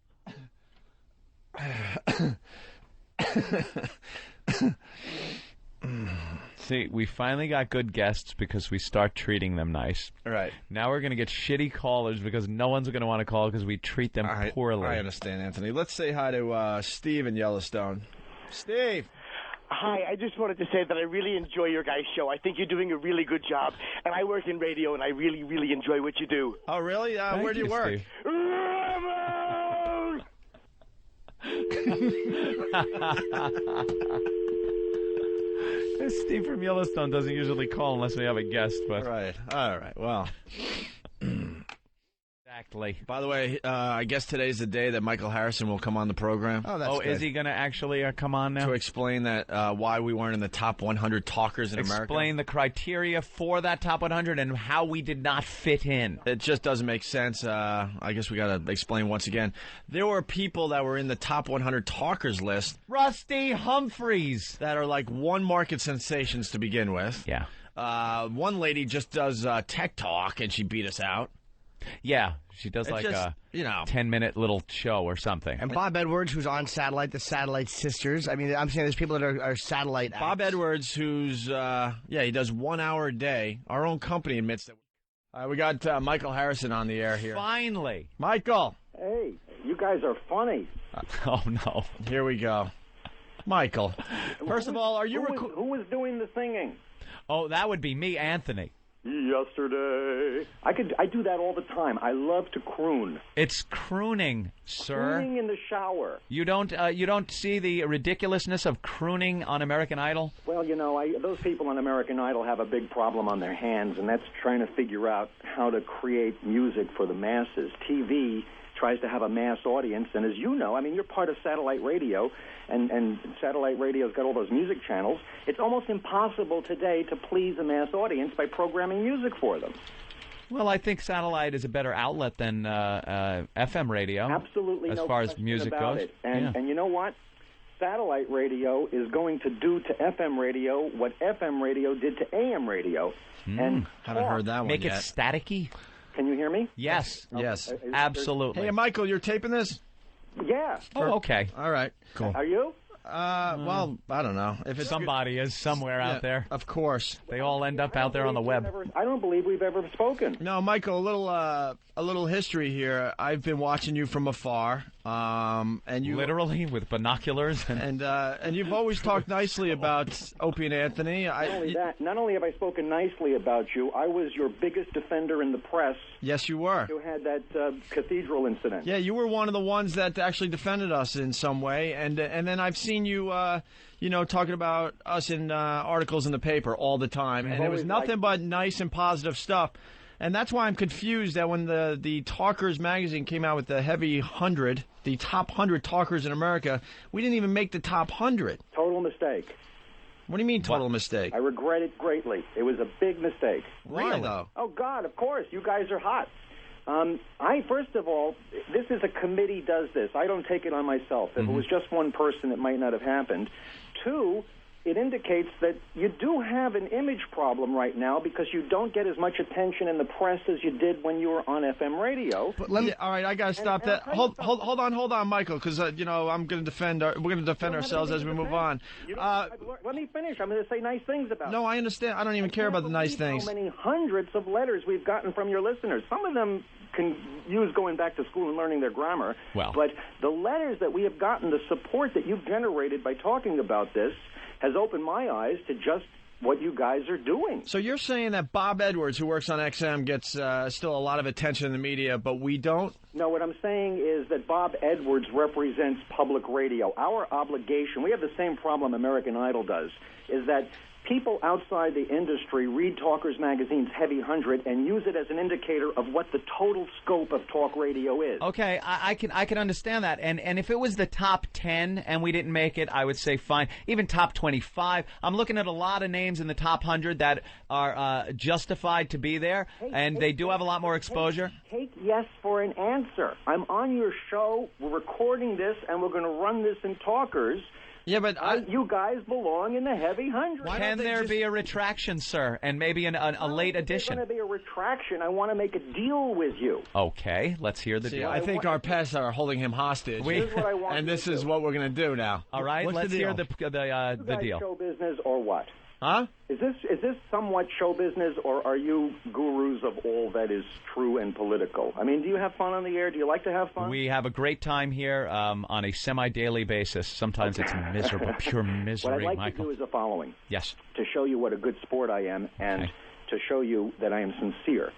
See, we finally got good guests because we start treating them nice. Right. Now we're going to get shitty callers because no one's going to want to call because we treat them poorly. I understand, Anthony. Let's say hi to Steve in Yellowstone. Steve. Hi, I just wanted to say that I really enjoy your guys' show. I think you're doing a really good job. And I work in radio, and I really, really enjoy what you do. Oh, really? Where do you work? Steve from Yellowstone doesn't usually call unless we have a guest. But Right. All right. Well. Exactly. By the way, I guess today's the day that Michael Harrison will come on the program. Oh, that's good. Is he going to actually come on now? To explain that why we weren't in the top 100 talkers in America. Explain the criteria for that top 100 and how we did not fit in. It just doesn't make sense. I guess we got to explain once again. There were people that were in the top 100 talkers list. Rusty Humphreys. That are like one market sensations to begin with. Yeah. One lady just does tech talk and she beat us out. Yeah, she does It's like just, a 10-minute little show or something. And Bob Edwards, who's on Satellite, the Satellite Sisters. I mean, I'm saying there's people that are Satellite acts. Bob Edwards, who's, he does 1 hour a day. Our own company admits that. We got Michael Harrison on the air here. Finally. Michael. Hey, you guys are funny. Oh, no. Here we go. Michael. First of all, are you... Who was doing the singing? Oh, that would be me, Anthony. Yesterday. I do that all the time. I love to croon. It's crooning, sir. Crooning in the shower. You don't see the ridiculousness of crooning on American Idol? Well, those people on American Idol have a big problem on their hands, and that's trying to figure out how to create music for the masses. TV tries to have a mass audience, and as you know, I mean, you're part of satellite radio, and satellite radio's got all those music channels. It's almost impossible today to please a mass audience by programming music for them. Well, I think satellite is a better outlet than FM radio. Absolutely, as no far as question music about goes. It. And you know what? Satellite radio is going to do to FM radio what FM radio did to AM radio. And haven't heard that one Make yet. it staticky? Can you hear me? Yes. Yes. Absolutely. Hey, Michael, you're taping this? Yeah. Oh, okay. All right. Cool. Are you? Well, I don't know. If it's somebody is somewhere out there. Of course. They all end up out there on the web. I don't believe we've ever spoken. No, Michael, a little history here. I've been watching you from afar. And you literally with binoculars and you've always talked nicely about Opie and Anthony. Not only have I spoken nicely about you, I was your biggest defender in the press. Yes, you were. You had that cathedral incident. Yeah, you were one of the ones that actually defended us in some way, and then I've seen you, talking about us in articles in the paper all the time, and it was nothing but nice and positive stuff. And that's why I'm confused that when the Talkers magazine came out with the heavy 100, the top 100 talkers in America, we didn't even make the top 100. Total mistake. What do you mean total mistake? I regret it greatly. It was a big mistake. Why, though? Oh, God, of course. You guys are hot. First of all, this is a committee does this. I don't take it on myself. If it was just one person, it might not have happened. Two, it indicates that you do have an image problem right now because you don't get as much attention in the press as you did when you were on FM radio. But all right, I got to stop that. Hold on, Michael, because you know I'm going to defend. We're going to defend ourselves as we move on. Let me finish. I'm going to say nice things about. No, I understand. I don't even care about the nice things. How many hundreds of letters we've gotten from your listeners? Some of them can use going back to school and learning their grammar. Well, but the letters that we have gotten, the support that you've generated by talking about this, has opened my eyes to just what you guys are doing. So you're saying that Bob Edwards, who works on XM, gets still a lot of attention in the media, but we don't? No, what I'm saying is that Bob Edwards represents public radio. Our obligation, we have the same problem American Idol does, is that people outside the industry read Talkers Magazine's Heavy 100 and use it as an indicator of what the total scope of talk radio is. Okay, I can understand that. And if it was the top 10 and we didn't make it, I would say fine. Even top 25. I'm looking at a lot of names in the top 100 that are justified to be there, and they do have a lot more exposure. Take yes for an answer. I'm on your show, we're recording this, and we're going to run this in Talkers. Yeah, but you guys belong in the Heavy 100. Can there be a retraction, sir, and maybe a late addition? There's going to be a retraction. I want to make a deal with you. Okay, let's hear the See, deal. I think our pests are holding him hostage. Here's what I want and you this to is do. what we're going to do now. All right, What's let's the hear deal? the guys deal. Show business or what? Huh? Is this somewhat show business, or are you gurus of all that is true and political? I mean, do you have fun on the air? Do you like to have fun? We have a great time here on a semi-daily basis. Sometimes it's miserable, pure misery, What I'd like Michael. to do is the following. Yes. To show you what a good sport I am and to show you that I am sincere.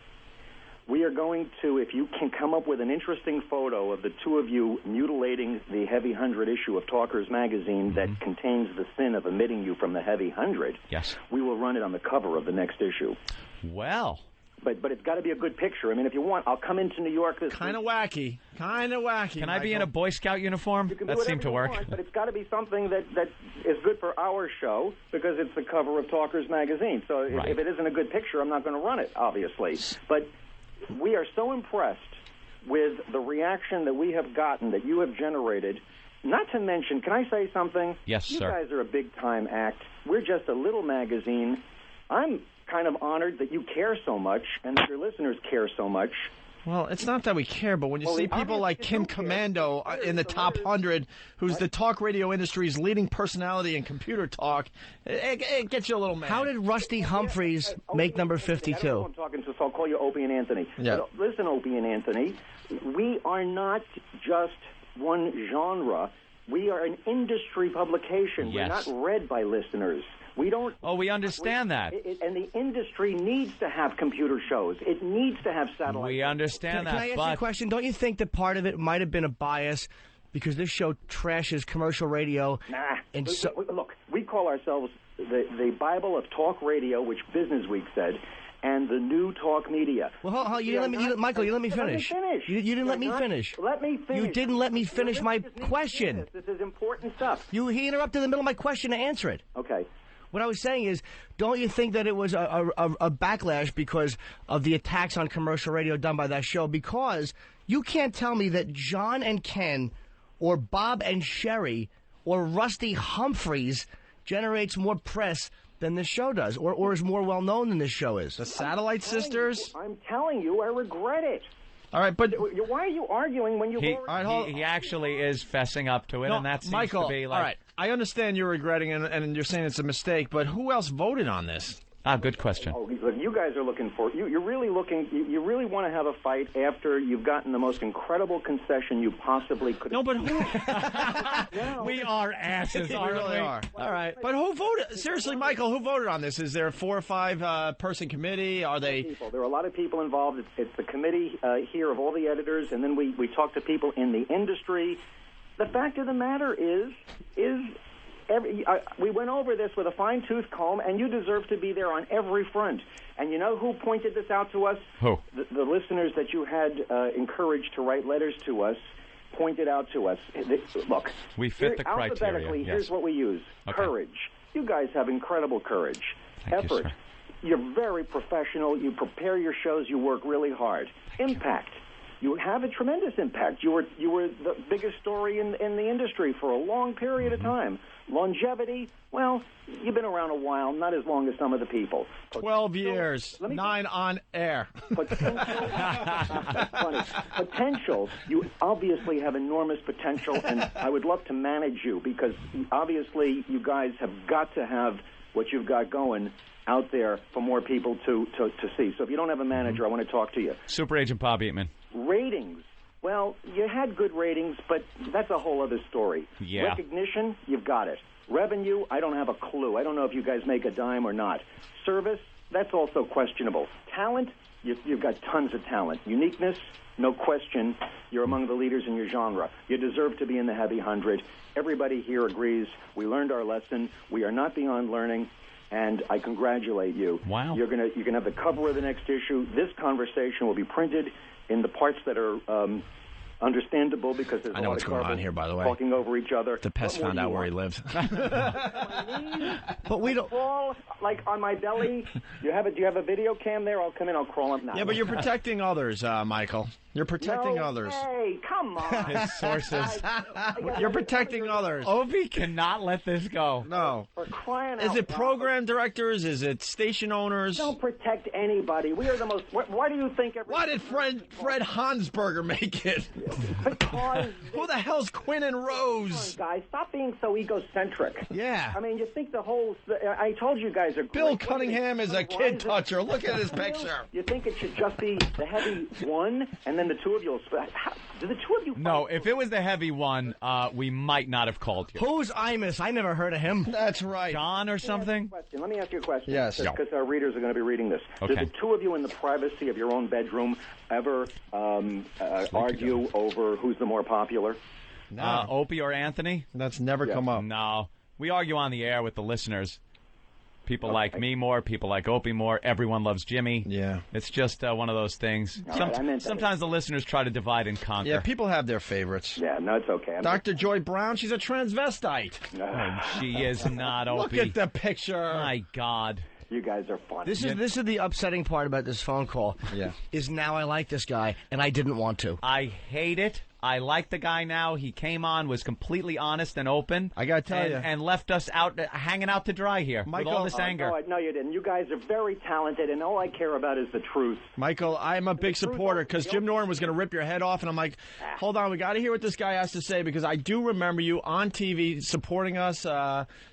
We are going to, if you can come up with an interesting photo of the two of you mutilating the Heavy 100 issue of Talkers Magazine that contains the sin of omitting you from the Heavy 100, yes, we will run it on the cover of the next issue. Well. But it's got to be a good picture. I mean, if you want, I'll come into New York this Kind of wacky. Kind of wacky. Can I be in a Boy Scout uniform? That seemed to work. Want, but it's got to be something that is good for our show because it's the cover of Talkers Magazine. So if it isn't a good picture, I'm not going to run it, obviously. But we are so impressed with the reaction that we have gotten, that you have generated. Not to mention, can I say something? Yes, you sir. You guys are a big-time act. We're just a little magazine. I'm kind of honored that you care so much and that your listeners care so much. Well, it's not that we care, but when you see people like Kim Commando in the top 100, who's the talk radio industry's leading personality in computer talk, it gets you a little mad. How did Rusty Humphreys make number 52? I don't know who I'm talking to, so I'll call you Opie and Anthony. Yeah. But listen, Opie and Anthony, we are not just one genre. We are an industry publication. Yes. We're not read by listeners. We don't. Oh, we understand that. And the industry needs to have computer shows. It needs to have satellite. We understand Can I ask you a question? Don't you think that part of it might have been a bias because this show trashes commercial radio? Nah. And Look, we call ourselves the Bible of talk radio, which Business Week said, and the new talk media. Well, Michael, you let me finish. You didn't let me finish. Let me finish. You didn't let me finish my question. This is important stuff. He interrupted in the middle of my question to answer it. Okay. What I was saying is, don't you think that it was a backlash because of the attacks on commercial radio done by that show? Because you can't tell me that John and Ken or Bob and Sherry or Rusty Humphreys generates more press than this show does, or is more well-known than this show is. The Satellite Sisters? I'm telling you, I regret it. All right, but why are you arguing when you've already... He actually is fessing up to it, No, and that seems Michael, to be like... all right, I understand you're regretting it, and you're saying it's a mistake, but who else voted on this? Ah, good question. Oh, look, you guys are looking for... You're really looking... You really want to have a fight after you've gotten the most incredible concession you possibly could... No, but who... We are asses, We aren't really we? are. All right. But who voted? Seriously, Michael, who voted on this? Is there a 4 or 5 person committee? Are they... There are a lot of people involved. It's the committee here of all the editors, and then we talk to people in the industry. The fact of the matter is we went over this with a fine-tooth comb, and you deserve to be there on every front. And you know who pointed this out to us? Who? The listeners that you had encouraged to write letters to us pointed out to us. Look, we fit the criteria. Alphabetically, yes. here's what we use. Okay. Courage. You guys have incredible courage. Thank you, Effort. sir. You're very professional. You prepare your shows. You work really hard. Impact. you have a tremendous impact. You were the biggest story in the industry for a long period of time. Longevity, well, you've been around a while, not as long as some of the people. 12 years, 9 on air. Potential, you obviously have enormous potential, and I would love to manage you because obviously you guys have got to have what you've got going out there for more people to see. So if you don't have a manager, I want to talk to you. Super Agent Bob Eatman. Ratings. Well, you had good ratings, but that's a whole other story. Yeah. Recognition, you've got it. Revenue, I don't have a clue. I don't know if you guys make a dime or not. Service, that's also questionable. Talent, you've got tons of talent. Uniqueness, no question, you're among the leaders in your genre. You deserve to be in the heavy 100. Everybody here agrees. We learned our lesson. We are not beyond learning. And I congratulate you. Wow. You're gonna have the cover of the next issue. This conversation will be printed in the parts that are understandable because there's I know a lot what's of going garble on here, by the way. talking over each other. The pest What more found do out you where he want? lives. But we don't crawl like on my belly. Do you have a video cam there? I'll come in. I'll crawl up now. Yeah, but you're protecting others, Michael. You're protecting others. Hey, come on. His sources. You're protecting others. Opie cannot let this go. No. For crying Is out it loud. program directors? Is it station owners? Don't protect anybody. We are the most. Why do you think? Why did Fred Hansberger make it? Because Who the hell's Quinn and Rose? guys, stop being so egocentric. Yeah. I mean, you think the whole. I told you guys are. Bill great. Cunningham is a kid toucher. Look at his picture. You think it should just be the heavy one, and then the two of you will. Do the two of you? No, if it was the heavy one, we might not have called you. Who's Imus? I never heard of him. That's right. John or something? Let me ask you a question. Yes. Because our readers are going to be reading this. Okay. Do the two of you in the privacy of your own bedroom ever argue over who's the more popular? Opie or Anthony? That's never come up. No. We argue on the air with the listeners. People like me more. People like Opie more. Everyone loves Jimmy. Yeah. It's just one of those things. All right, I meant that. Sometimes the listeners try to divide and conquer. Yeah, people have their favorites. Yeah, no, it's okay. Dr. Joy Brown, she's a transvestite. She is not Opie. Look at the picture. My God. You guys are fun. This is the upsetting part about this phone call. Yeah. Is now I like this guy, and I didn't want to. I hate it. I like the guy now. He came on, was completely honest and open. I gotta tell you. And left us out, hanging out to dry here Michael, with all this anger. No, you didn't. You guys are very talented, and all I care about is the truth. Michael, I'm a big supporter because Jim Norton was going to rip your head off, and I'm like, hold on, we got to hear what this guy has to say because I do remember you on TV supporting us,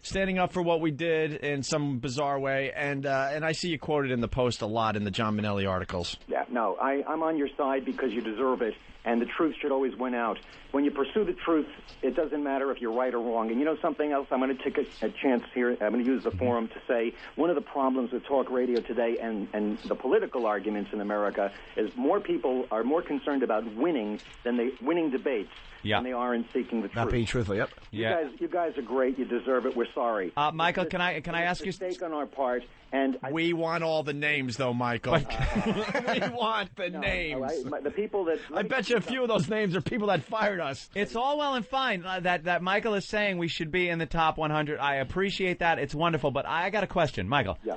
standing up for what we did in some bizarre way, and I see you quoted in the Post a lot in the John Minnelli articles. Yeah, no, I'm on your side because you deserve it, and the truth should always win out. When you pursue the truth, it doesn't matter if you're right or wrong. And you know something else? I'm going to take a chance here. I'm going to use the forum to say one of the problems with talk radio today and the political arguments in America is more people are more concerned about winning debates than they are in seeking the truth. Not being truthful, yep. You guys are great. You deserve it. We're sorry. Michael, can I ask you? It's a mistake on our part, and we want all the names, though, Michael. We want the names. The people that I bet you a few of those names are people that fired us. It's all well and fine that Michael is saying we should be in the top 100. I appreciate that. It's wonderful. But I got a question, Michael. Yeah.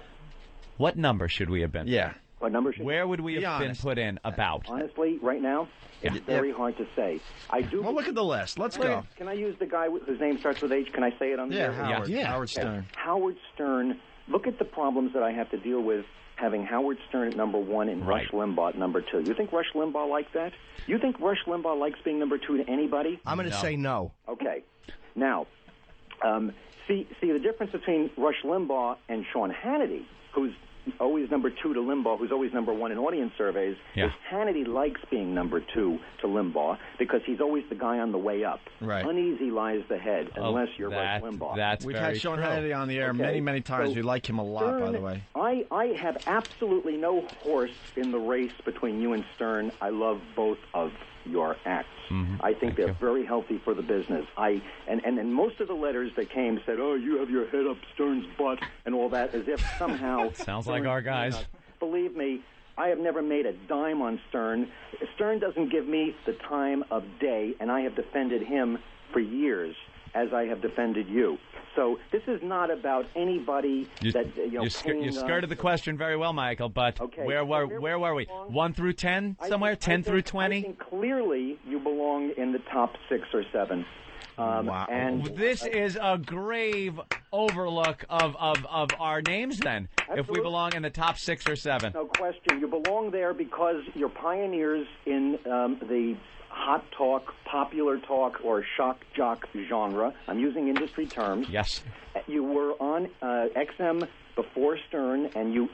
What number should we have been? Yeah. What number should Where would we Be have been honest. put in about? Honestly, right now, it's very hard to say. I do. Well, look at the list. Let's go. Can I use the guy whose name starts with H? Can I say it on the air? Howard. Yeah. Howard Stern. Howard Stern. Look at the problems that I have to deal with having Howard Stern at number one and Rush Limbaugh at number two. You think Rush Limbaugh likes that? You think Rush Limbaugh likes being number two to anybody? I'm going to say no. Okay. Now, see the difference between Rush Limbaugh and Sean Hannity, who's always number two to Limbaugh, who's always number one in audience surveys, is Hannity likes being number two to Limbaugh because he's always the guy on the way up. Right. Uneasy lies the head, unless you're Rush Limbaugh. We've had Sean Hannity on the air many times. So we like him a lot, by the way. I have absolutely no horse in the race between you and Stern. I love both of your acts. I think they're very healthy for the business. And most of the letters that came said, "Oh, you have your head up Stern's butt," and all that, as if somehow Sounds like our guys. Believe me, I have never made a dime on Stern. Stern doesn't give me the time of day, and I have defended him for years. as I have defended you. So this is not about anybody that You skirted the question very well, Michael. But where were we? 1 through 10 somewhere? 10 through 20? I think clearly you belong in the top 6 or 7. Wow. And this is a grave overlook of our names then, if we belong in the top 6 or 7. No question. You belong there because you're pioneers in the hot talk, popular talk, or shock jock genre. I'm using industry terms. Yes. You were on XM before Stern, and you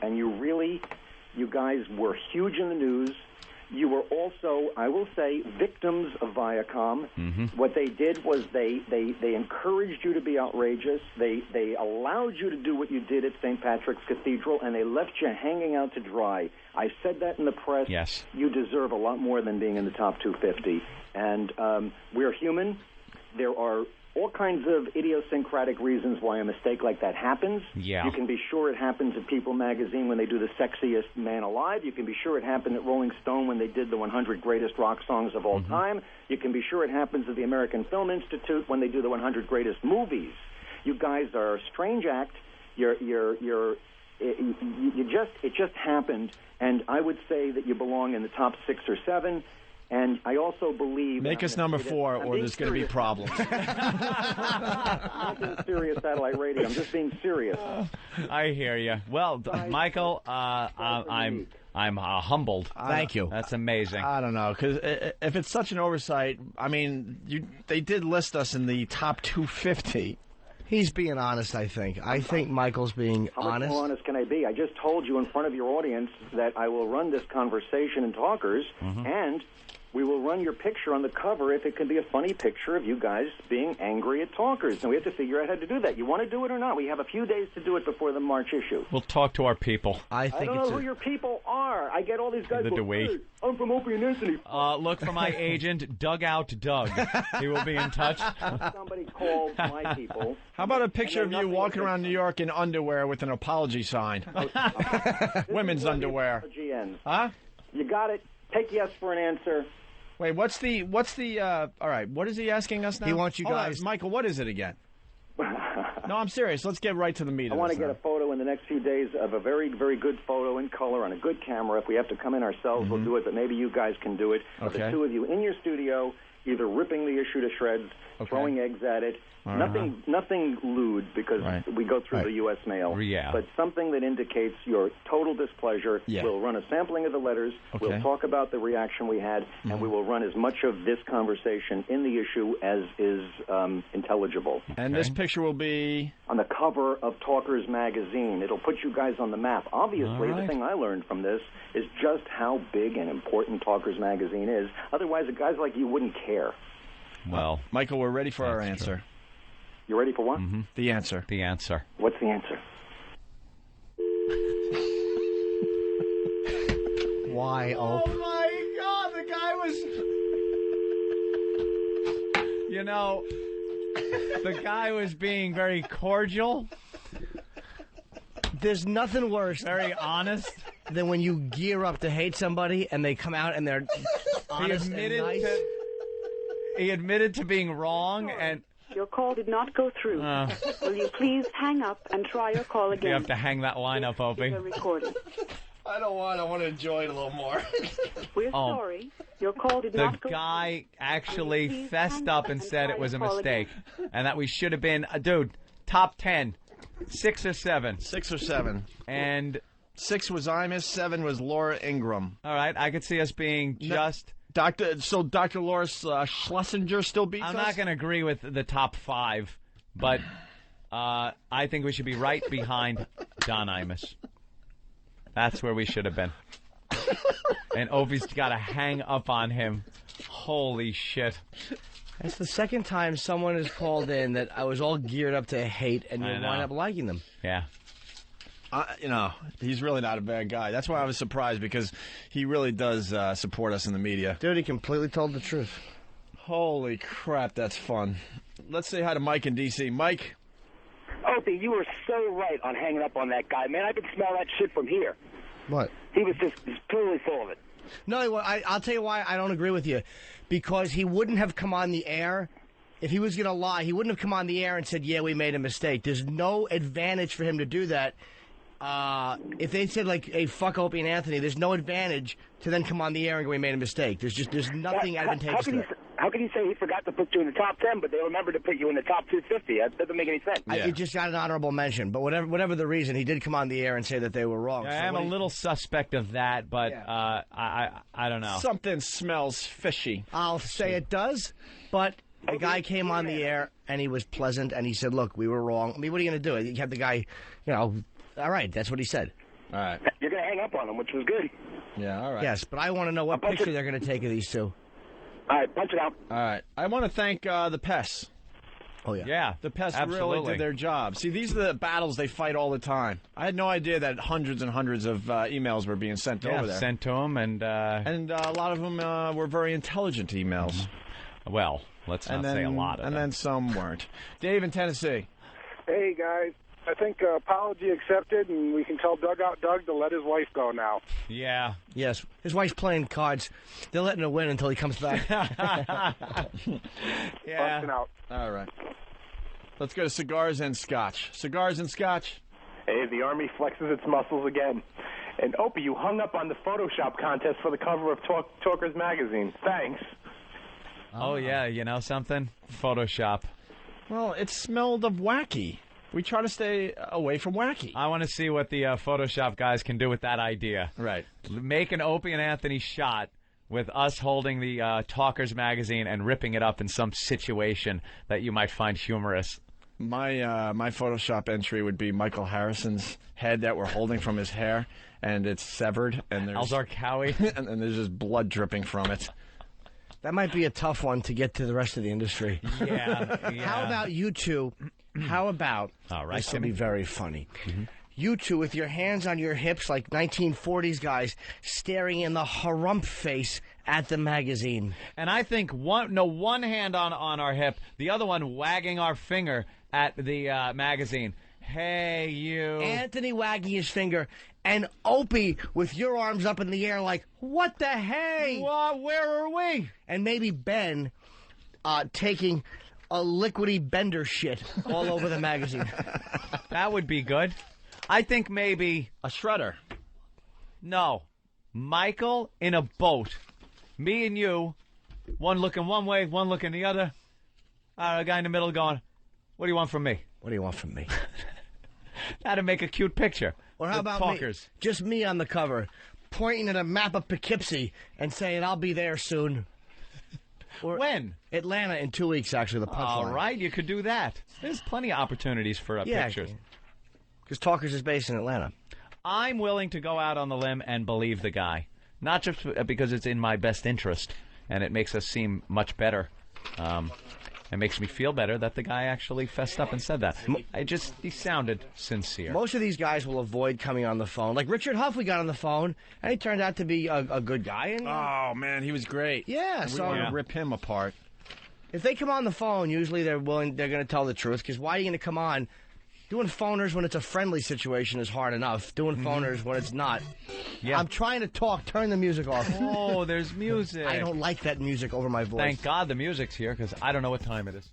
guys were huge in the news. You were also, I will say, victims of Viacom. Mm-hmm. What they did was they encouraged you to be outrageous. They allowed you to do what you did at St. Patrick's Cathedral, and they left you hanging out to dry. I said that in the press. Yes. You deserve a lot more than being in the top 250. And we're human. There are all kinds of idiosyncratic reasons why a mistake like that happens. Yeah. You can be sure it happens at People magazine when they do the sexiest man alive. You can be sure it happened at Rolling Stone when they did the 100 greatest rock songs of all time. You can be sure it happens at the American Film Institute when they do the 100 greatest movies. You guys are a strange act. It just happened, and I would say that you belong in the top 6 or 7. And I also believe... Make us number 4, or there's going to be problems. I'm not being serious satellite radio. I'm just being serious. I hear you. Well, Michael, I'm humbled. Thank you. That's amazing. I don't know, because if it's such an oversight, I mean, they did list us in the top 250. He's being honest, I think. I think Michael's being How much honest. more honest can I be? I just told you in front of your audience that I will run this conversation in Talkers, and we will run your picture on the cover if it can be a funny picture of you guys being angry at Talkers. And we have to figure out how to do that. You want to do it or not? We have a few days to do it before the March issue. We'll talk to our people. I don't know who your people are. I get all these guys. Neither do we. Hey, I'm from Opie and Anthony. Look for my agent, Dugout Doug. He will be in touch. Somebody called my people. How about a picture of you walking around New York in underwear with an apology sign? Women's underwear. Huh? You got it. Take yes for an answer. Wait, what's the all right, what is he asking us now? He wants you Hold on, guys- Michael, what is it again? No, I'm serious. Let's get right to the meat I of want this to get now. a photo in the next few days of a very, very good photo in color on a good camera. If we have to come in ourselves, we'll do it, but maybe you guys can do it. Of the Okay. two of you in your studio, either ripping the issue to shreds, throwing eggs at it. Nothing lewd, because we go through the U.S. mail. Yeah. But something that indicates your total displeasure. Yeah. We'll run a sampling of the letters. Okay. We'll talk about the reaction we had, and we will run as much of this conversation in the issue as is intelligible. And this picture will be on the cover of Talkers magazine. It'll put you guys on the map. Obviously, All right. the thing I learned from this is just how big and important Talkers magazine is. Otherwise, guys like you wouldn't care. Well, Michael, we're ready for our answer. You ready for what? The answer. The answer. What's the answer? Why, Ope? Oh my God, the guy was. You know, the guy was being very cordial. There's nothing worse, very honest, than when you gear up to hate somebody and they come out and they're honest and nice. He admitted to being wrong, and Your call did not go through. Will you please hang up and try your call again? you have to hang that line up, Opie. Recording. I want to enjoy it a little more. We're Oh. sorry. Your call did The not go guy actually fessed up and said it was a mistake, and that we should have been, dude, top 10, 6 or 7. 6 or 7. And 6 was Imus, 7 was Laura Ingram. All right, I could see us being just... Dr. Laura Schlesinger still beats us? I'm not going to agree with the top 5, but I think we should be right behind Don Imus. That's where we should have been. And Opie's got to hang up on him. Holy shit. That's the second time someone has called in that I was all geared up to hate, and you I know. wind up liking them. Yeah. He's really not a bad guy. That's why I was surprised, because he really does support us in the media. Dude, he completely told the truth. Holy crap, that's fun. Let's say hi to Mike in D.C. Mike? Opie, you were so right on hanging up on that guy, man. I could smell that shit from here. What? He was just totally full of it. No, I'll tell you why I don't agree with you. Because he wouldn't have come on the air if he was going to lie, he wouldn't have come on the air and said, yeah, we made a mistake. There's no advantage for him to do that. If they said, like, hey, fuck Opie and Anthony, there's no advantage to then come on the air and go, we made a mistake. There's nothing advantageous to it. How can you say he forgot to put you in the top 10, but they remembered to put you in the top 250? That doesn't make any sense. It just got an honorable mention, but whatever the reason, he did come on the air and say that they were wrong. I am a little suspect of that, but I don't know. Something smells fishy. I'll say it does, but a guy came on the air and he was pleasant and he said, look, we were wrong. I mean, what are you going to do? You have the guy, all right, that's what he said. All right. You're going to hang up on him, which was good. Yeah, all right. Yes, but I want to know what picture they're going to take of these two. All right, punch it out. All right. I want to thank the pests. Oh, yeah. Yeah, the pests absolutely. really did their job. See, these are the battles they fight all the time. I had no idea that hundreds and hundreds of emails were being sent over there. Sent to them, and a lot of them were very intelligent emails. Well, let's not say a lot of them. And then some weren't. Dave in Tennessee. Hey, guys. I think apology accepted, and we can tell Dugout Doug to let his wife go now. Yeah. Yes. His wife's playing cards. They're letting her win until he comes back. Yeah. Busting out. All right. Let's go to cigars and scotch. Cigars and scotch. Hey, the Army flexes its muscles again. And Opie, you hung up on the Photoshop contest for the cover of Talkers magazine. Thanks. Oh, yeah, you know something? Photoshop. Well, it smelled of wacky. We try to stay away from wacky. I want to see what the Photoshop guys can do with that idea. Right. Make an Opie and Anthony shot with us holding the Talkers magazine and ripping it up in some situation that you might find humorous. My Photoshop entry would be Michael Harrison's head that we're holding from his hair, and it's severed, and there's Alzar Cowie, and there's just blood dripping from it. That might be a tough one to get to the rest of the industry. Yeah. How about you two? How about, all right, this will be very funny. Mm-hmm. You two with your hands on your hips like 1940s guys staring in the harump face at the magazine. And I think one hand on our hip, the other one wagging our finger at the magazine. Hey, you. Anthony wagging his finger, and Opie with your arms up in the air like, what the hey? Where are we? And maybe Ben taking a liquidy bender shit all over the magazine. That would be good. I think maybe a shredder. No. Michael in a boat. Me and you, one looking one way, one looking the other. A guy in the middle going, what do you want from me? What do you want from me? That'd make a cute picture. Or how about Talkers? me? Just me on the cover, pointing at a map of Poughkeepsie and saying, I'll be there soon. Or when? Atlanta in 2 weeks, actually, the punchline. All right, you could do that. There's plenty of opportunities for pictures. Because Talkers is based in Atlanta. I'm willing to go out on the limb and believe the guy. Not just because it's in my best interest, and it makes us seem much better. It makes me feel better that the guy actually fessed up and said that. He sounded sincere. Most of these guys will avoid coming on the phone. Like Richard Huff, we got on the phone, and he turned out to be a good guy. And, oh, man, he was great. Yeah, we so want to rip him apart. If they come on the phone, usually they're going to tell the truth, because why are you going to come on? Doing phoners when it's a friendly situation is hard enough. Doing phoners when it's not. Yeah. I'm trying to talk. Turn the music off. Oh, there's music. I don't like that music over my voice. Thank God the music's here, because I don't know what time it is.